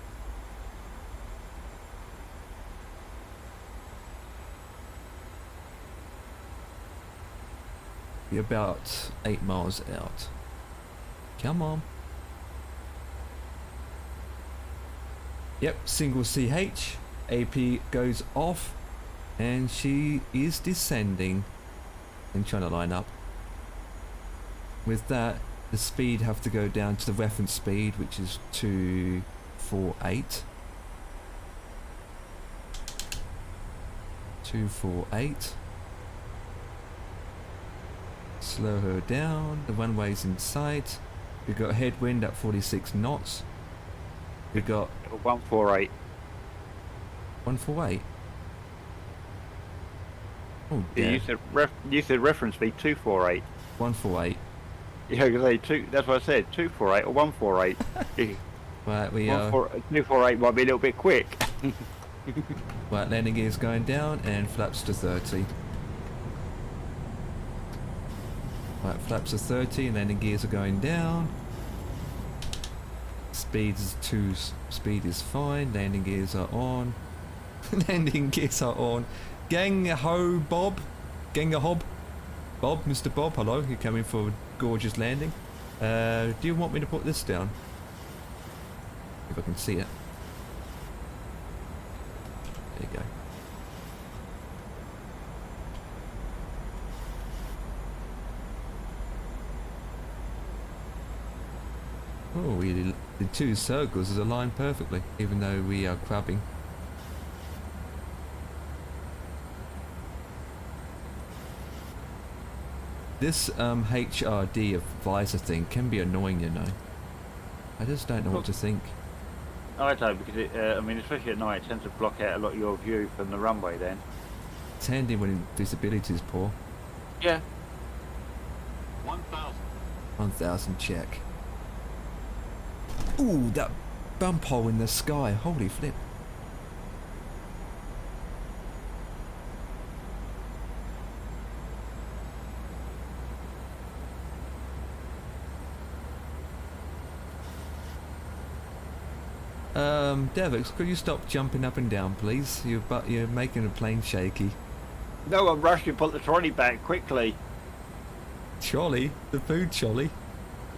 S3: You're about 8 miles out. Come on. Yep, single CH. AP goes off, and she is descending and trying to line up. With that, the speed have to go down to the reference speed, which is 248. 248. Slow her down. The runway's in sight. We've got headwind at 46 knots. We got
S6: 148.
S3: 148. Oh
S6: yeah,
S3: dear.
S6: you said reference speed 248.
S3: 148.
S6: Yeah, because that's what I said. 248 or 148.
S3: Right, we are.
S6: 248 might be a little bit quick.
S3: Right, landing gear's going down and flaps to 30. Right, flaps are 30, landing gears are going down. Speed is fine. Landing gears are on. Landing gears are on. Gang ho Bob. Gang a hob. Bob, Mr. Bob, hello. You're coming for a gorgeous landing. Do you want me to put this down? If I can see it. There you go. Oh, the two circles is aligned perfectly, even though we are crabbing. This HRD visor thing can be annoying, you know. I just don't know what to think.
S6: I don't, because it, I mean, especially at night, it tends to block out a lot of your view from the runway then.
S3: It's handy when visibility is poor.
S6: Yeah.
S10: 1,000.
S3: 1,000 check. Ooh, that bump hole in the sky. Holy flip. Devix, could you stop jumping up and down, please? You're making the plane shaky.
S6: No, I'm rushing to put the trolley back quickly.
S3: Trolley? The food trolley?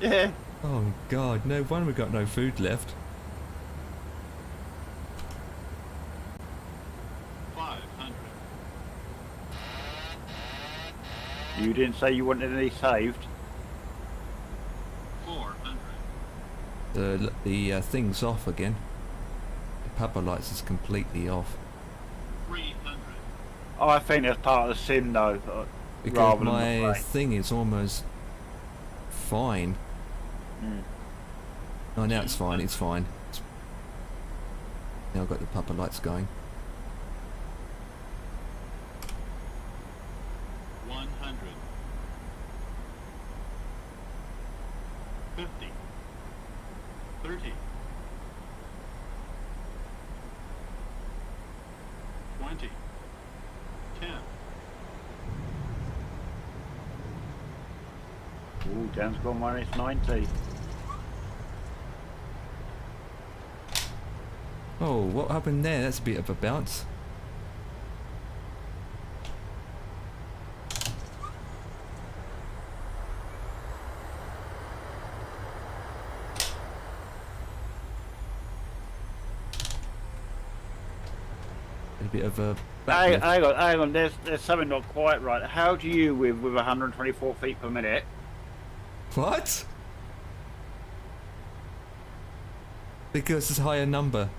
S6: Yeah.
S3: Oh god, no wonder we've got no food left.
S10: 500.
S6: You didn't say you wanted any saved.
S10: 400.
S3: The thing's off again. The papa lights is completely off.
S10: 300.
S6: Oh, I think that's part of the sim though.
S3: Because
S6: rather
S3: my
S6: than the
S3: thing is almost fine. Oh, now it's fine. It's fine. Now I've got the papa lights going.
S10: 100. 50. 30. 20. 10.
S6: Ooh, Dan's gone -90.
S3: Oh, what happened there? That's a bit of a bounce. A bit of a
S6: Hang
S3: backlift.
S6: hang on. There's something not quite right. How do you with 124 feet per minute?
S3: What? Because it's a higher number.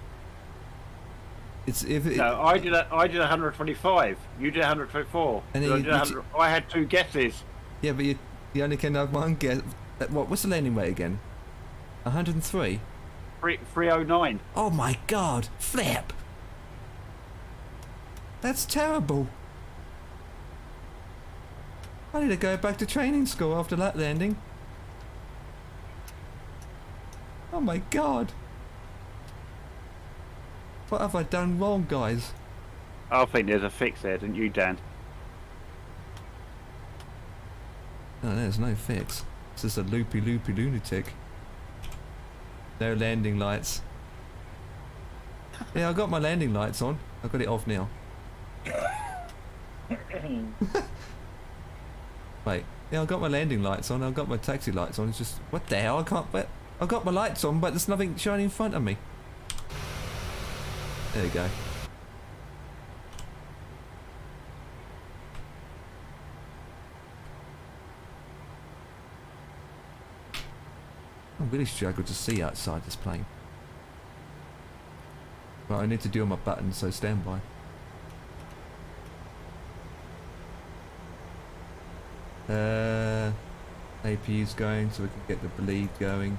S3: It's if it,
S6: No, I did 125. You did 124.
S3: And then
S6: I,
S3: you-
S6: did
S3: you
S6: 100 I had two guesses.
S3: yeah, but you only can have one guess. What's the landing weight again? 103.
S6: 309.
S3: Oh my god, flip! That's terrible. I need to go back to training school after that landing. Oh my god. What have I done wrong, guys?
S6: I think there's a fix there, didn't you, Dan?
S3: No, there's no fix. It's just a loopy lunatic. No landing lights. Yeah, I got my landing lights on. I've got it off now. Wait. Yeah, I've got my landing lights on. I've got my taxi lights on. It's just... What the hell? I can't... But I've got my lights on, but there's nothing shining in front of me. There you go. I really struggle to see outside this plane. Right, I need to do all my buttons, so stand by. APU's going so we can get the bleed going.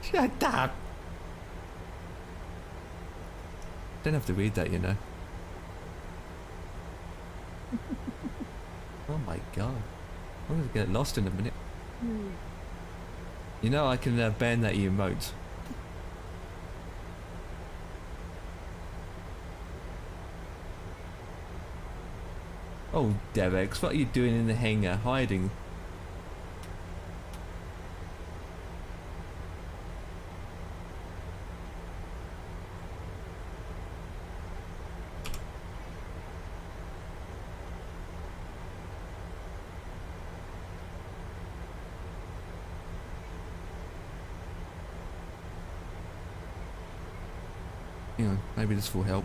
S3: Shut up! Don't have to read that, you know. Oh my god. I'm gonna get lost in a minute. You know I can ban that emote. Oh, Derex, what are you doing in the hangar? Hiding? You know, maybe this will help.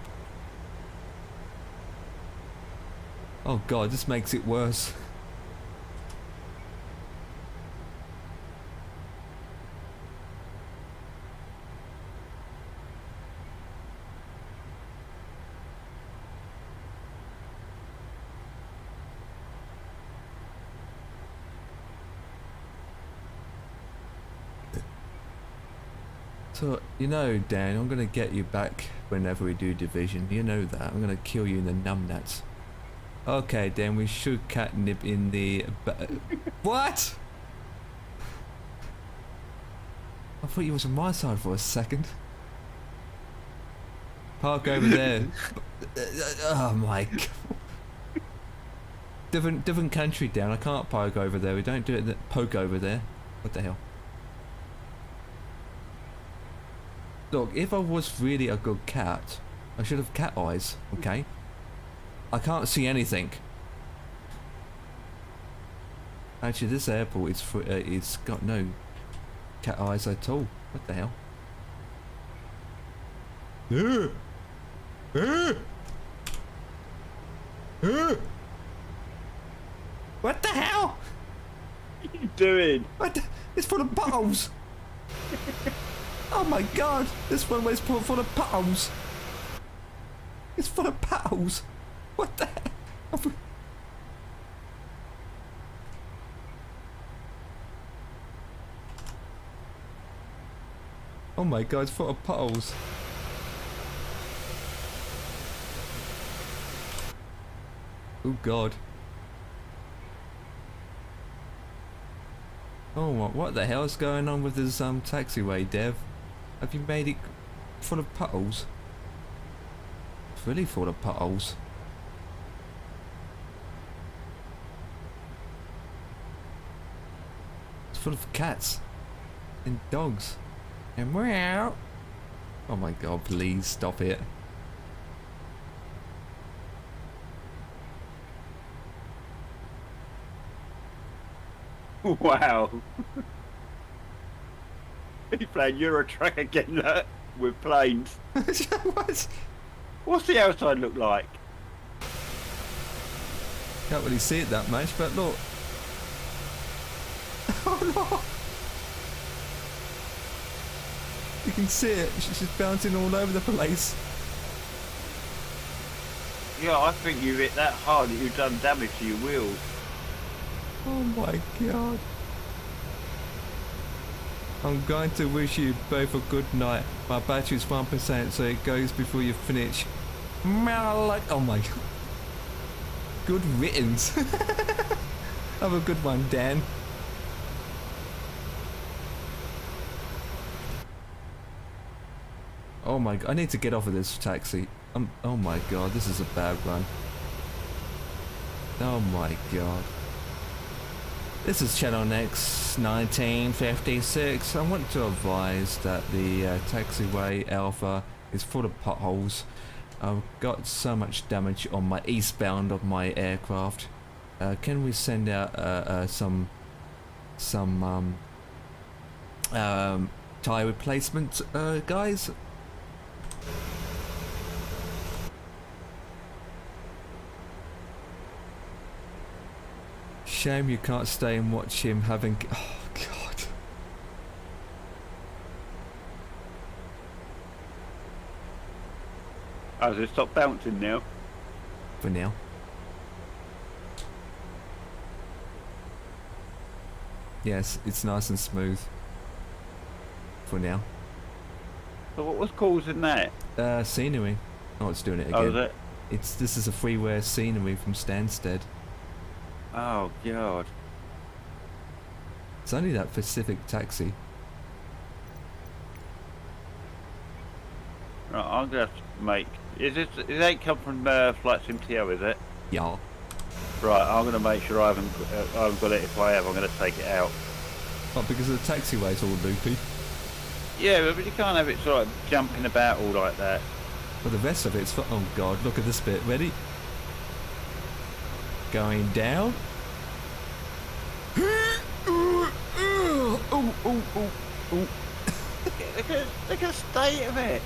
S3: Oh god, this makes it worse. So, you know, Dan, I'm gonna get you back whenever we do division. You know that. I'm gonna kill you in the numbnuts. Okay, Dan, we should catnip in the... What? I thought you was on my side for a second. Park over there. Oh my god. Different country, Dan. I can't park over there. We don't do it. Poke over there. What the hell? Look, if I was really a good cat, I should have cat eyes, okay? I can't see anything. Actually, this airport it's got no cat eyes at all. What the hell? What the hell?
S6: What are you doing?
S3: What the, it's full of potholes. Oh my god, this one was full of potholes. It's full of potholes. What the hell? Oh my god, it's full of potholes. Oh god. Oh, what the hell is going on with this taxiway, Dev? Have you made it full of potholes? It's really full of potholes. It's full of cats and dogs and meow. Oh my god, please stop it.
S6: Wow. He's playing Euro Truck again with planes.
S3: What?
S6: What's the outside look like?
S3: Can't really see it that much, but look. Oh no! You can see it. She's just bouncing all over the place.
S6: Yeah, I think you hit that hard that you've done damage to your wheels.
S3: Oh my god. I'm going to wish you both a good night. My battery's 1%, so it goes before you finish. Oh my god. Good riddance. Have a good one, Dan. Oh my god, I need to get off of this taxi. Oh my god, this is a bad run. Oh my god. This is Channel Next 1956. I want to advise that the taxiway Alpha is full of potholes. I've got so much damage on my eastbound of my aircraft. Can we send out some tire replacement, guys? Shame you can't stay and watch him having. Oh god.
S6: Has it stopped bouncing now?
S3: For now. Yes, it's nice and smooth. For now.
S6: So what was causing that?
S3: Scenery. Oh, it's doing it again.
S6: Oh, is it?
S3: This is a freeware scenery from Stansted.
S6: Oh god.
S3: It's only that Pacific taxi.
S6: Right, I'm gonna have to make. Is that come from Flight Sim TO, is it?
S3: Yeah.
S6: Right, I'm gonna make sure I haven't got it. If I have, I'm gonna take it out.
S3: Not because the taxiway's all loopy.
S6: Yeah, but you can't have it sort of jumping about all like that.
S3: But the rest of it's for. Oh god, look at this bit. Ready? Going down. Oh.
S6: Look at the state of it.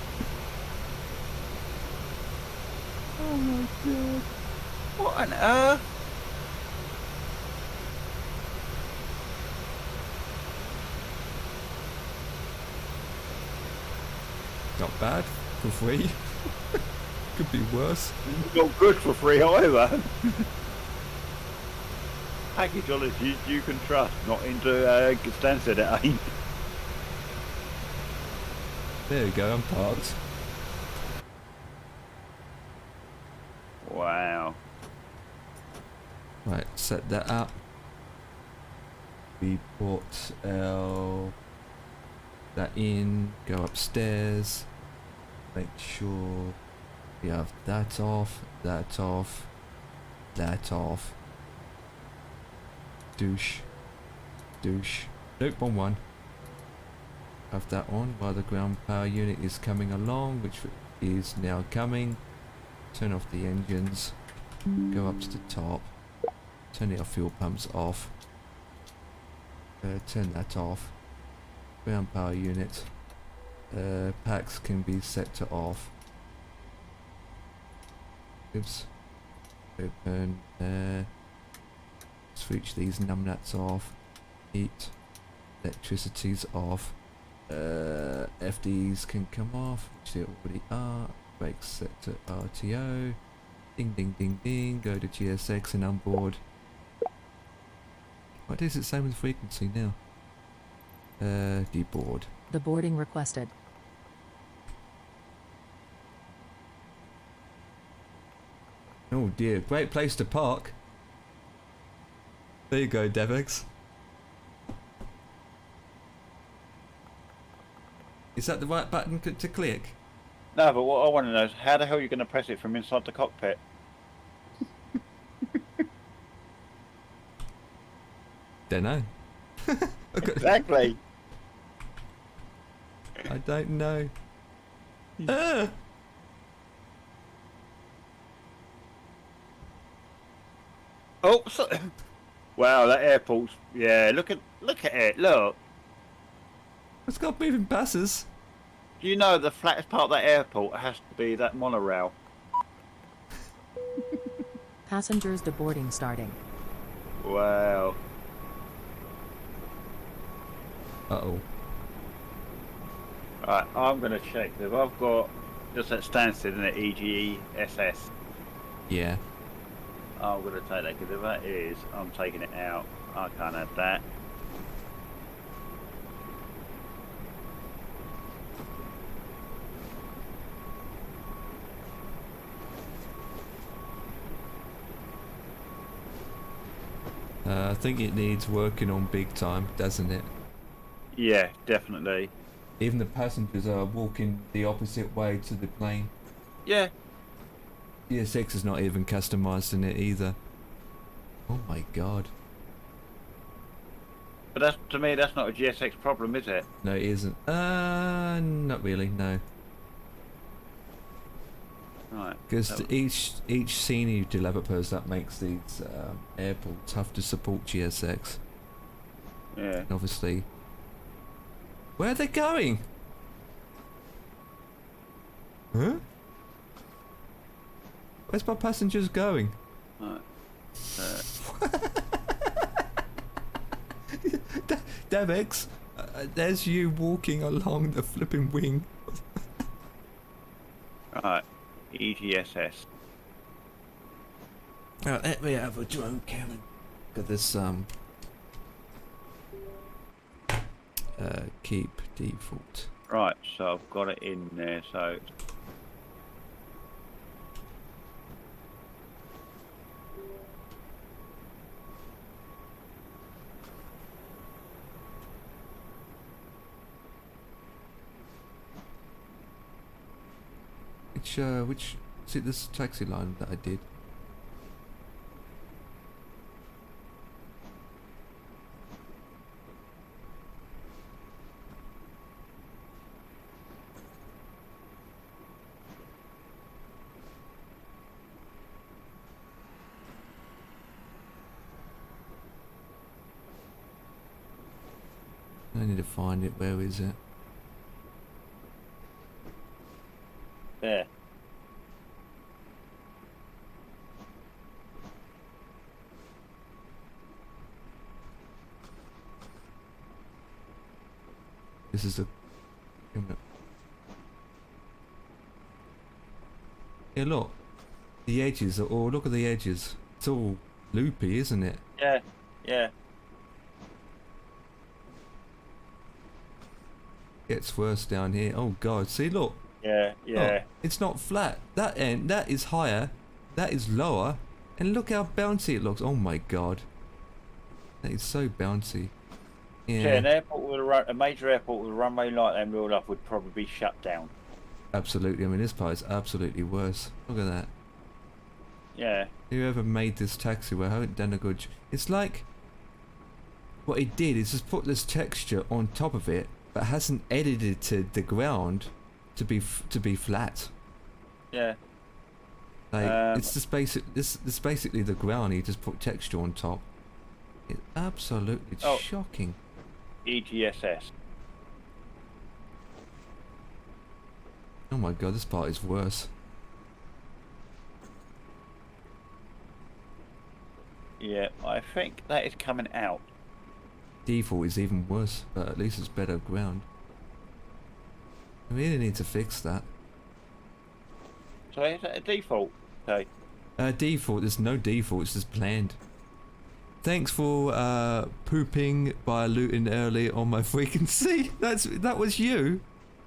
S3: Oh my god.
S6: What on earth?
S3: Not bad. For free. Could be worse.
S6: Not good for free either. Package honestly you can trust, not into Stansted it ain't.
S3: There you go, I'm parked.
S6: Wow.
S3: Right, set that up. We put that in, go upstairs, make sure we have that off, that off, that off. Douche. Nope, wrong one. Have that on while the ground power unit is coming along, which is now coming. Turn off the engines. Go up to the top. Turn our fuel pumps off. Turn that off. Ground power unit. Packs can be set to off. Oops. Open. Switch these numbnuts off. Heat. Electricity's off. FDs can come off, which they already are. Brakes set to RTO. Ding ding ding ding. Go to GSX and onboard. What is it? Same with frequency now. Deboard.
S4: The boarding requested.
S3: Oh dear, great place to park. There you go, Devex. Is that the right button to click?
S6: No, but what I want to know is how the hell are you going to press it from inside the cockpit?
S3: Don't know.
S6: Exactly.
S3: I don't know. Ah!
S6: Oh, so, wow, that airport's, yeah, look at it, look.
S3: It's got moving passes.
S6: Do you know the flattest part of that airport has to be that monorail?
S4: Passengers deboarding starting.
S6: Wow.
S3: Uh-oh.
S6: Right, I'm going to check if I've got just that standstill in the EGESS.
S3: Yeah.
S6: I'm going to take that because if that is, I'm taking it out. I can't have that.
S3: I think it needs working on big time, doesn't it?
S6: Yeah, definitely.
S3: Even the passengers are walking the opposite way to the plane.
S6: Yeah.
S3: GSX is not even customized in it either. Oh my god.
S6: But that's, to me, that's not a GSX problem, is it?
S3: No, it isn't. Not really, no.
S6: Right.
S3: Because each senior developers that makes these airports have to support GSX.
S6: Yeah.
S3: And obviously. Where are they going? Huh? Where's my passengers going?
S6: Right.
S3: Devex, there's you walking along the flipping wing.
S6: Right. EGSS.
S3: Alright, let me have a drone cannon. Got this keep default.
S6: Right, so I've got it in there, so
S3: which is it this taxi line that I did? I need to find it. Where is it?
S6: there.
S3: This is the. Yeah, look. The edges are all. Look at the edges. It's all loopy, isn't it?
S6: Yeah, yeah.
S3: Gets worse down here. Oh god, see, look.
S6: Yeah, yeah.
S3: Look, it's not flat. That end, that is higher. That is lower. And look how bouncy it looks. Oh my god. That is so bouncy. Yeah.
S6: Yeah, an airport with a major airport with a runway like that real up would probably be shut down.
S3: Absolutely. I mean, this part is absolutely worse. Look at that.
S6: Yeah.
S3: Whoever made this taxiway haven't done a good. It's like what it did is just put this texture on top of it, but hasn't edited the ground to be flat.
S6: Yeah.
S3: Like, it's just this basically the ground. You just put texture on top. It's absolutely shocking.
S6: EGSS.
S3: Oh my god, this part is worse.
S6: Yeah, I think that is coming out.
S3: Default is even worse, but at least it's better ground. I really need to fix that.
S6: So is that a default? Okay.
S3: Default, there's no default, it's just planned. Thanks for pooping by looting early on my frequency. That was you.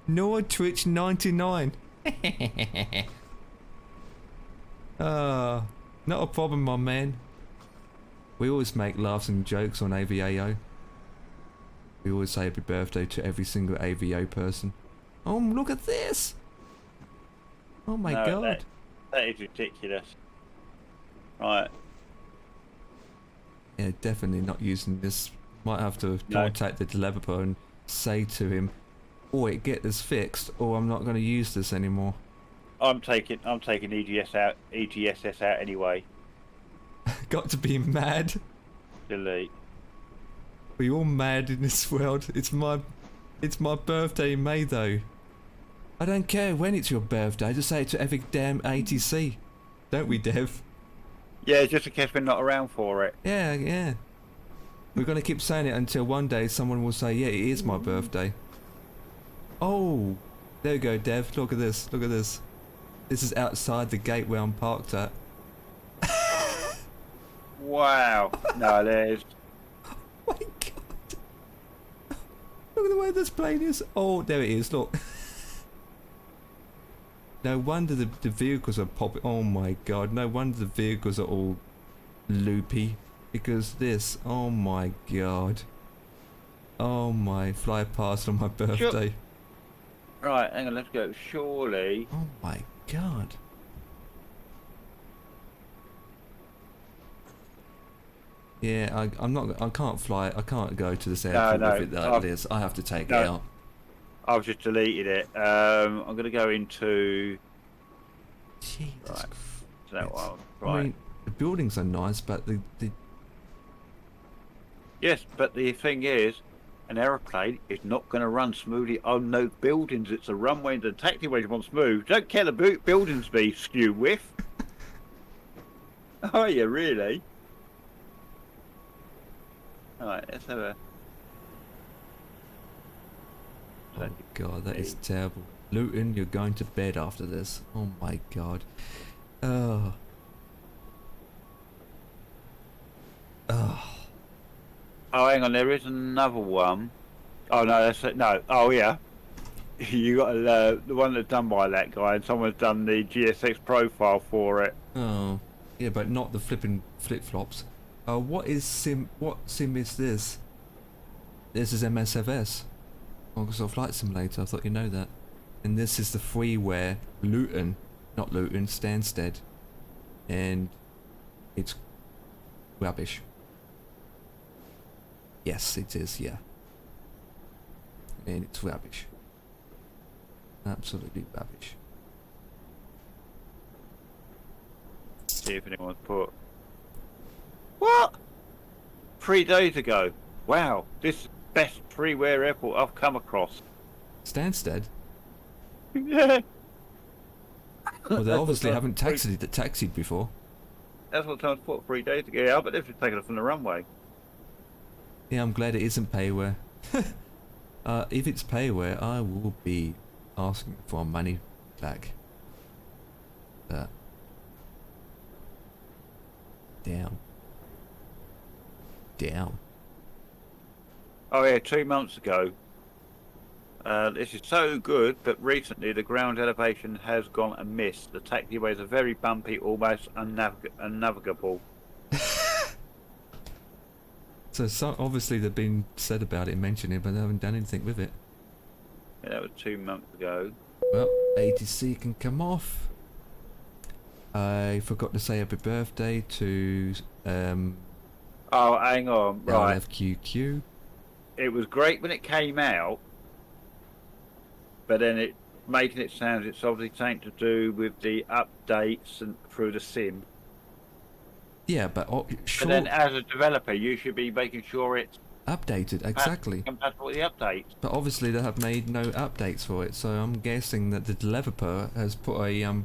S3: Noah Twitch 99. Not a problem, my man. We always make laughs and jokes on IVAO. We always say happy birthday to every single IVAO person. Oh, look at this! Oh my god.
S6: That is ridiculous. Right.
S3: Yeah, definitely not using this. Might have to contact the developer and say to him, "Oi, get this fixed, or I'm not going to use this anymore."
S6: I'm taking EGSS out anyway.
S3: Got to be mad.
S6: Delete.
S3: We all mad in this world. It's my birthday in May though. I don't care when it's your birthday. Just say it to every damn ATC, don't we, Dev?
S6: Yeah, just in case we're not around for it.
S3: Yeah, yeah. We're gonna keep saying it until one day someone will say, "Yeah, it is my birthday." Oh, there you go, Dev. Look at this. Look at this. This is outside the gate where I'm parked at.
S6: Wow. No, there's.
S3: Oh my god. Look at the way this plane is. Oh, there it is. Look. No wonder the vehicles are popping. Oh my god. No wonder the vehicles are all loopy. Because this. Oh my god. Oh my. Fly past on my birthday.
S6: Right, hang on, let's go. Surely.
S3: Oh my god. Yeah, I'm not. I can't fly. I can't go to this airport with it like this. I have to take it out.
S6: I've just deleted it. I'm going to go into.
S3: Jesus.
S6: Right. So that one.
S3: I
S6: Right.
S3: mean, the buildings are nice, but the
S6: Yes, but the thing is, an aeroplane is not going to run smoothly on no buildings. It's a runway and the taxiways want smooth. Don't care the buildings be skew with. Are you really? Alright, let's have a.
S3: oh god, that is terrible. Luton, you're going to bed after this. Oh my god. Oh. Oh.
S6: Oh, hang on, there is another one. Oh no, that's it. No. Oh yeah. You got the one that's done by that guy, and someone's done the GSX profile for it.
S3: Oh. Yeah, but not the flipping flip-flops. What sim is this? This is MSFS. Microsoft Flight Simulator, I thought you know that. And this is the freeware Luton, not Luton, Stansted. And it's rubbish. Yes, it is, yeah. And it's rubbish. Absolutely rubbish.
S6: See if anyone's put. What? 3 days ago. Wow, this is the best freeware airport I've come across.
S3: Stansted?
S6: Yeah.
S3: Well, they obviously haven't taxied before.
S6: That's what someone's put 3 days ago. Yeah, but they've just taken it from the runway.
S3: Yeah, I'm glad it isn't payware. If it's payware, I will be asking for money back. But down.
S6: Oh yeah, 2 months ago. This is so good, but recently the ground elevation has gone amiss. The taxiways are very bumpy, almost unnavigable.
S3: So obviously they've been said about it, mentioned it, but they haven't done anything with it.
S6: Yeah, that was 2 months ago.
S3: Well, ATC can come off. I forgot to say happy birthday to
S6: Oh, hang on, right.
S3: LFQQ.
S6: It was great when it came out, but then making it sound it's obviously something to do with the updates and through the sim.
S3: Yeah, but
S6: But then, as a developer, you should be making sure it's
S3: updated, exactly.
S6: compatible with the updates.
S3: But obviously they have made no updates for it, so I'm guessing that the developer has put a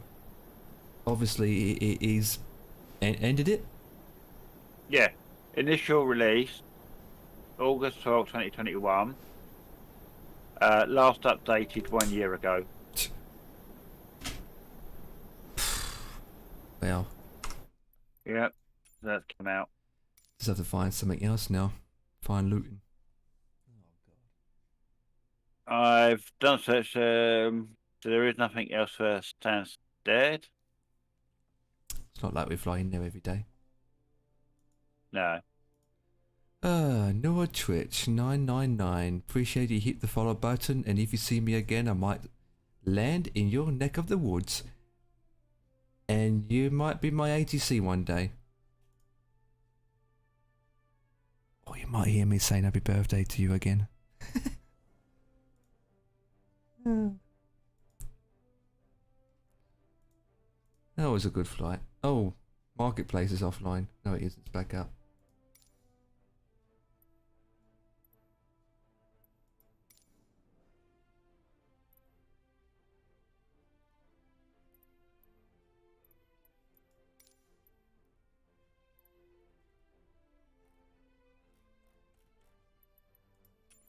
S3: obviously he's ended it.
S6: Yeah, initial release August 12, 2021. Last updated 1 year ago.
S3: Well,
S6: Yep, that's come out.
S3: just have to find something else now. Find looting.
S6: I've done search. So there is nothing else for Stansted.
S3: It's not like we fly in there every day.
S6: No.
S3: Noah Twitch 999. Appreciate you hit the follow button, and if you see me again, I might land in your neck of the woods. And you might be my ATC one day. Or you might hear me saying happy birthday to you again. That was a good flight. Oh, Marketplace is offline. No, it isn't. It's back up.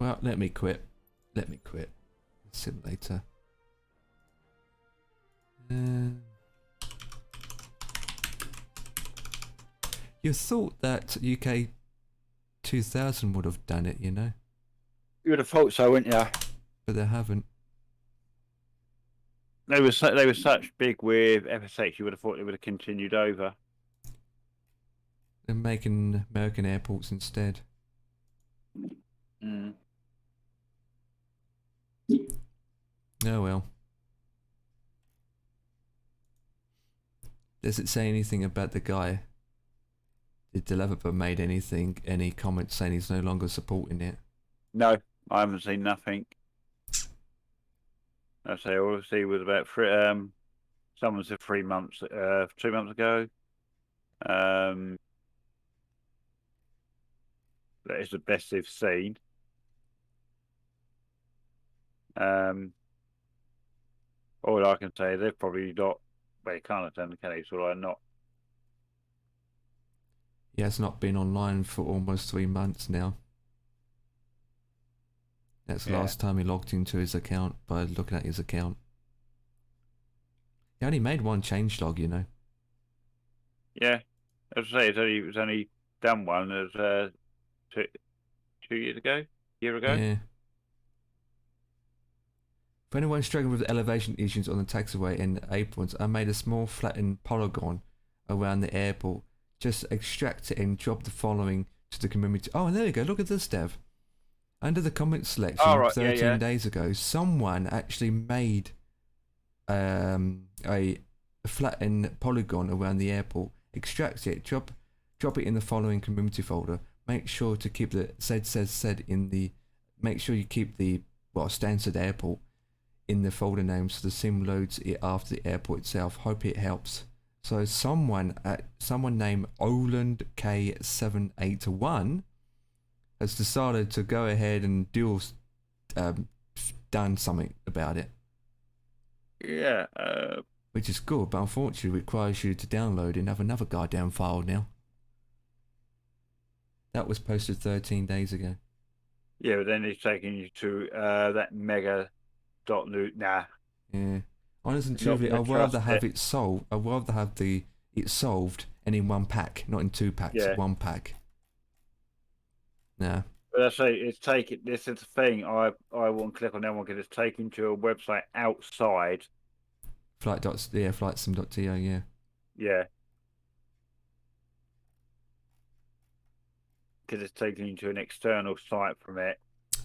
S3: Well, let me quit. Let me quit. Simulator. You thought that UK 2000 would have done it, you know?
S6: You would have thought so, wouldn't you?
S3: But they haven't.
S6: They were such big with FSX. You would have thought they would have continued over.
S3: They're making American airports instead.
S6: Mm.
S3: Oh well. Does it say anything about the guy? Did the developer made any comments saying he's no longer supporting it?
S6: No, I haven't seen nothing. I say all I see was about someone said 3 months, 2 months ago. That is the best they've seen. All I can say, they've probably not. Well, you can't attend the case, or not.
S3: He has not been online for almost 3 months now. That's the last time he logged into his account by looking at his account. He only made one changelog, you know.
S6: Yeah, as I say, it was only done one as 2 years ago, year ago.
S3: Yeah. For anyone struggling with elevation issues on the taxiway and aprons, I made a small flattened polygon around the airport. Just extract it and drop the following to the community. Oh, and there you go. Look at this, Dev. Under the comment selection, 13 days ago, someone actually made a flattened polygon around the airport. Extract it, drop it in the following community folder. Make sure to keep the said in the. Make sure you keep the Stansted Airport in the folder name so the sim loads it after the airport itself. Hope it helps. So someone named Oland K781 has decided to go ahead and done something about it.
S6: Yeah.
S3: Which is good, but unfortunately requires you to download and have another goddamn file now. That was posted 13 days ago.
S6: Yeah, but then it's taking you to that mega.new. Nah.
S3: Yeah. Honestly and truthfully, I'd rather have it solved. I'd rather have it solved and in one pack, not in 2 packs.
S6: Yeah.
S3: 1 pack. Nah.
S6: But I say it's taking. This is the thing. I won't click on that one because it's taken to a website outside.
S3: Flightsim.to, yeah.
S6: Yeah. Because it's taken you to an external site from it.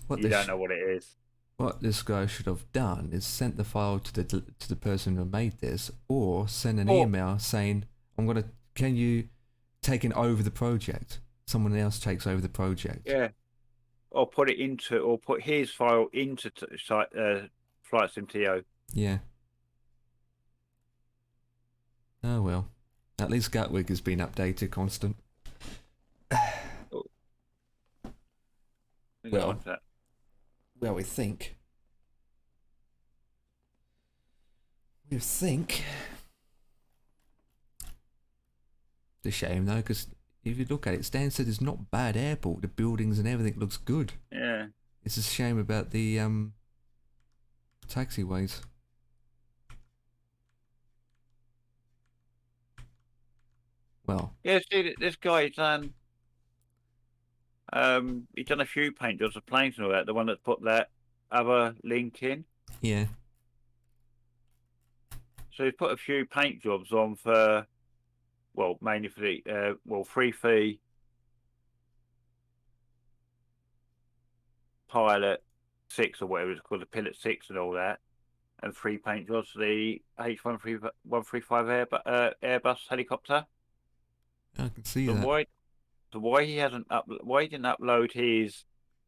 S6: You don't know what it is.
S3: What this guy should have done is sent the file to the person who made this, or send an email saying, can you take over the project? Someone else takes over the project.
S6: Yeah. Or put his file into Flight Sim TO.
S3: Yeah. Oh well. At least Gatwick has been updated constant. Well, well, we think. We think. It's a shame though, because if you look at it, Stansted is not a bad airport. The buildings and everything looks good.
S6: Yeah.
S3: It's a shame about the taxiways. Well.
S6: Yeah, see, this guy's done a few paint jobs of planes and all that. The one that put that other link in.
S3: Yeah.
S6: So he's put a few paint jobs on for, well, mainly for the free fee pilot 6 or whatever it's called, the pilot 6 and all that, and free paint jobs for the H135 Airbus helicopter.
S3: I can see that.
S6: Why he didn't upload his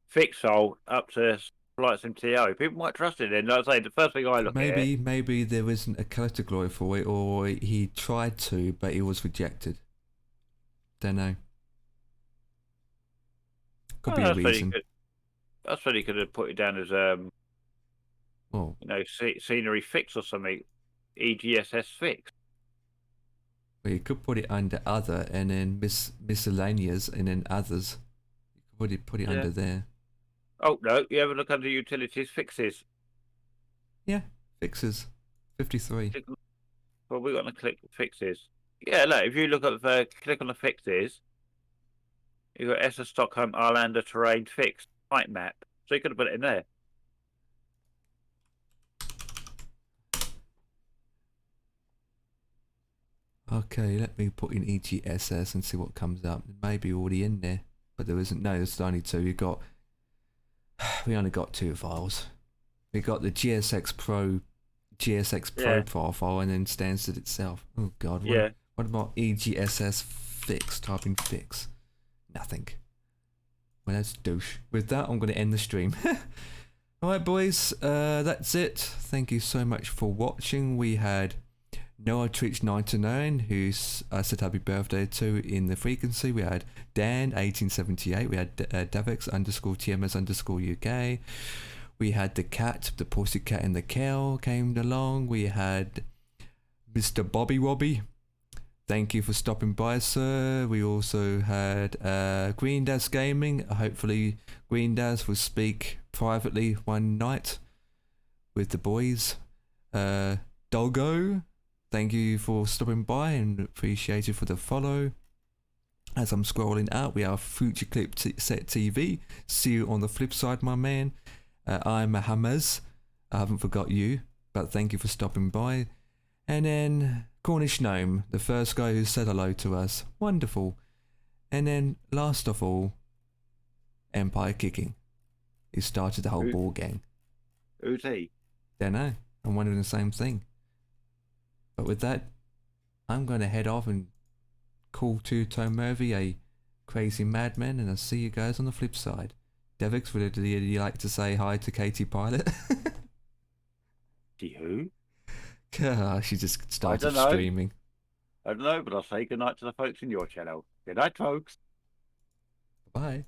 S6: fix hole up to Flight Sim TO? People might trust it. Then, like I say, the first thing I look at.
S3: Maybe there isn't a category for it, or he tried to, but he was rejected. Don't know. Could be a reason.
S6: I suppose he could have put it down as scenery fix or something, EGSS fix.
S3: Well, you could put it under other, and then miscellaneous, and then others. You could put it under there.
S6: Oh no! You ever look under utilities fixes?
S3: Yeah, fixes. 53.
S6: Well, we're going to click fixes. Yeah, look. If you look at click on the fixes, you've got SS Stockholm Arlanda terrain fixed site map. So you could have put it in there.
S3: Okay, let me put in EGSS and see what comes up. It may be already in there, but there isn't. No, there's only 2. We only got 2 files. We got the GSX Pro profile, and then Stansted itself. Oh God. What about EGSS fix? Type in fix. Nothing. Well, that's douche. With that, I'm going to end the stream. Alright, boys. That's it. Thank you so much for watching. We had Noah Twitch 99, who's said happy birthday to in the frequency. We had Dan 1878. We had Davex _TMS_UK. We had the cat, the pussycat and the cow came along. We had Mr. Bobby Wobby. Thank you for stopping by, sir. We also had Green Daz Gaming. Hopefully Green Daz will speak privately one night with the boys. Doggo, thank you for stopping by and appreciate it for the follow. As I'm scrolling out, we have Future Clip Set TV. See you on the flip side, my man. I'm Hamaz. I haven't forgot you, but thank you for stopping by. And then Cornish Gnome, the first guy who said hello to us. Wonderful. And then last of all, Empire Kicking. He started the whole ball gang.
S6: Who's he?
S3: Don't know. I'm wondering the same thing. But with that, I'm going to head off and call Two-Tone Murphy a crazy madman, and I'll see you guys on the flip side. Devix, would you like to say hi to Katie Pilot?
S6: See who?
S3: She just started streaming.
S6: I don't know, but I'll say good night to the folks in your channel. Good night, folks.
S3: Bye.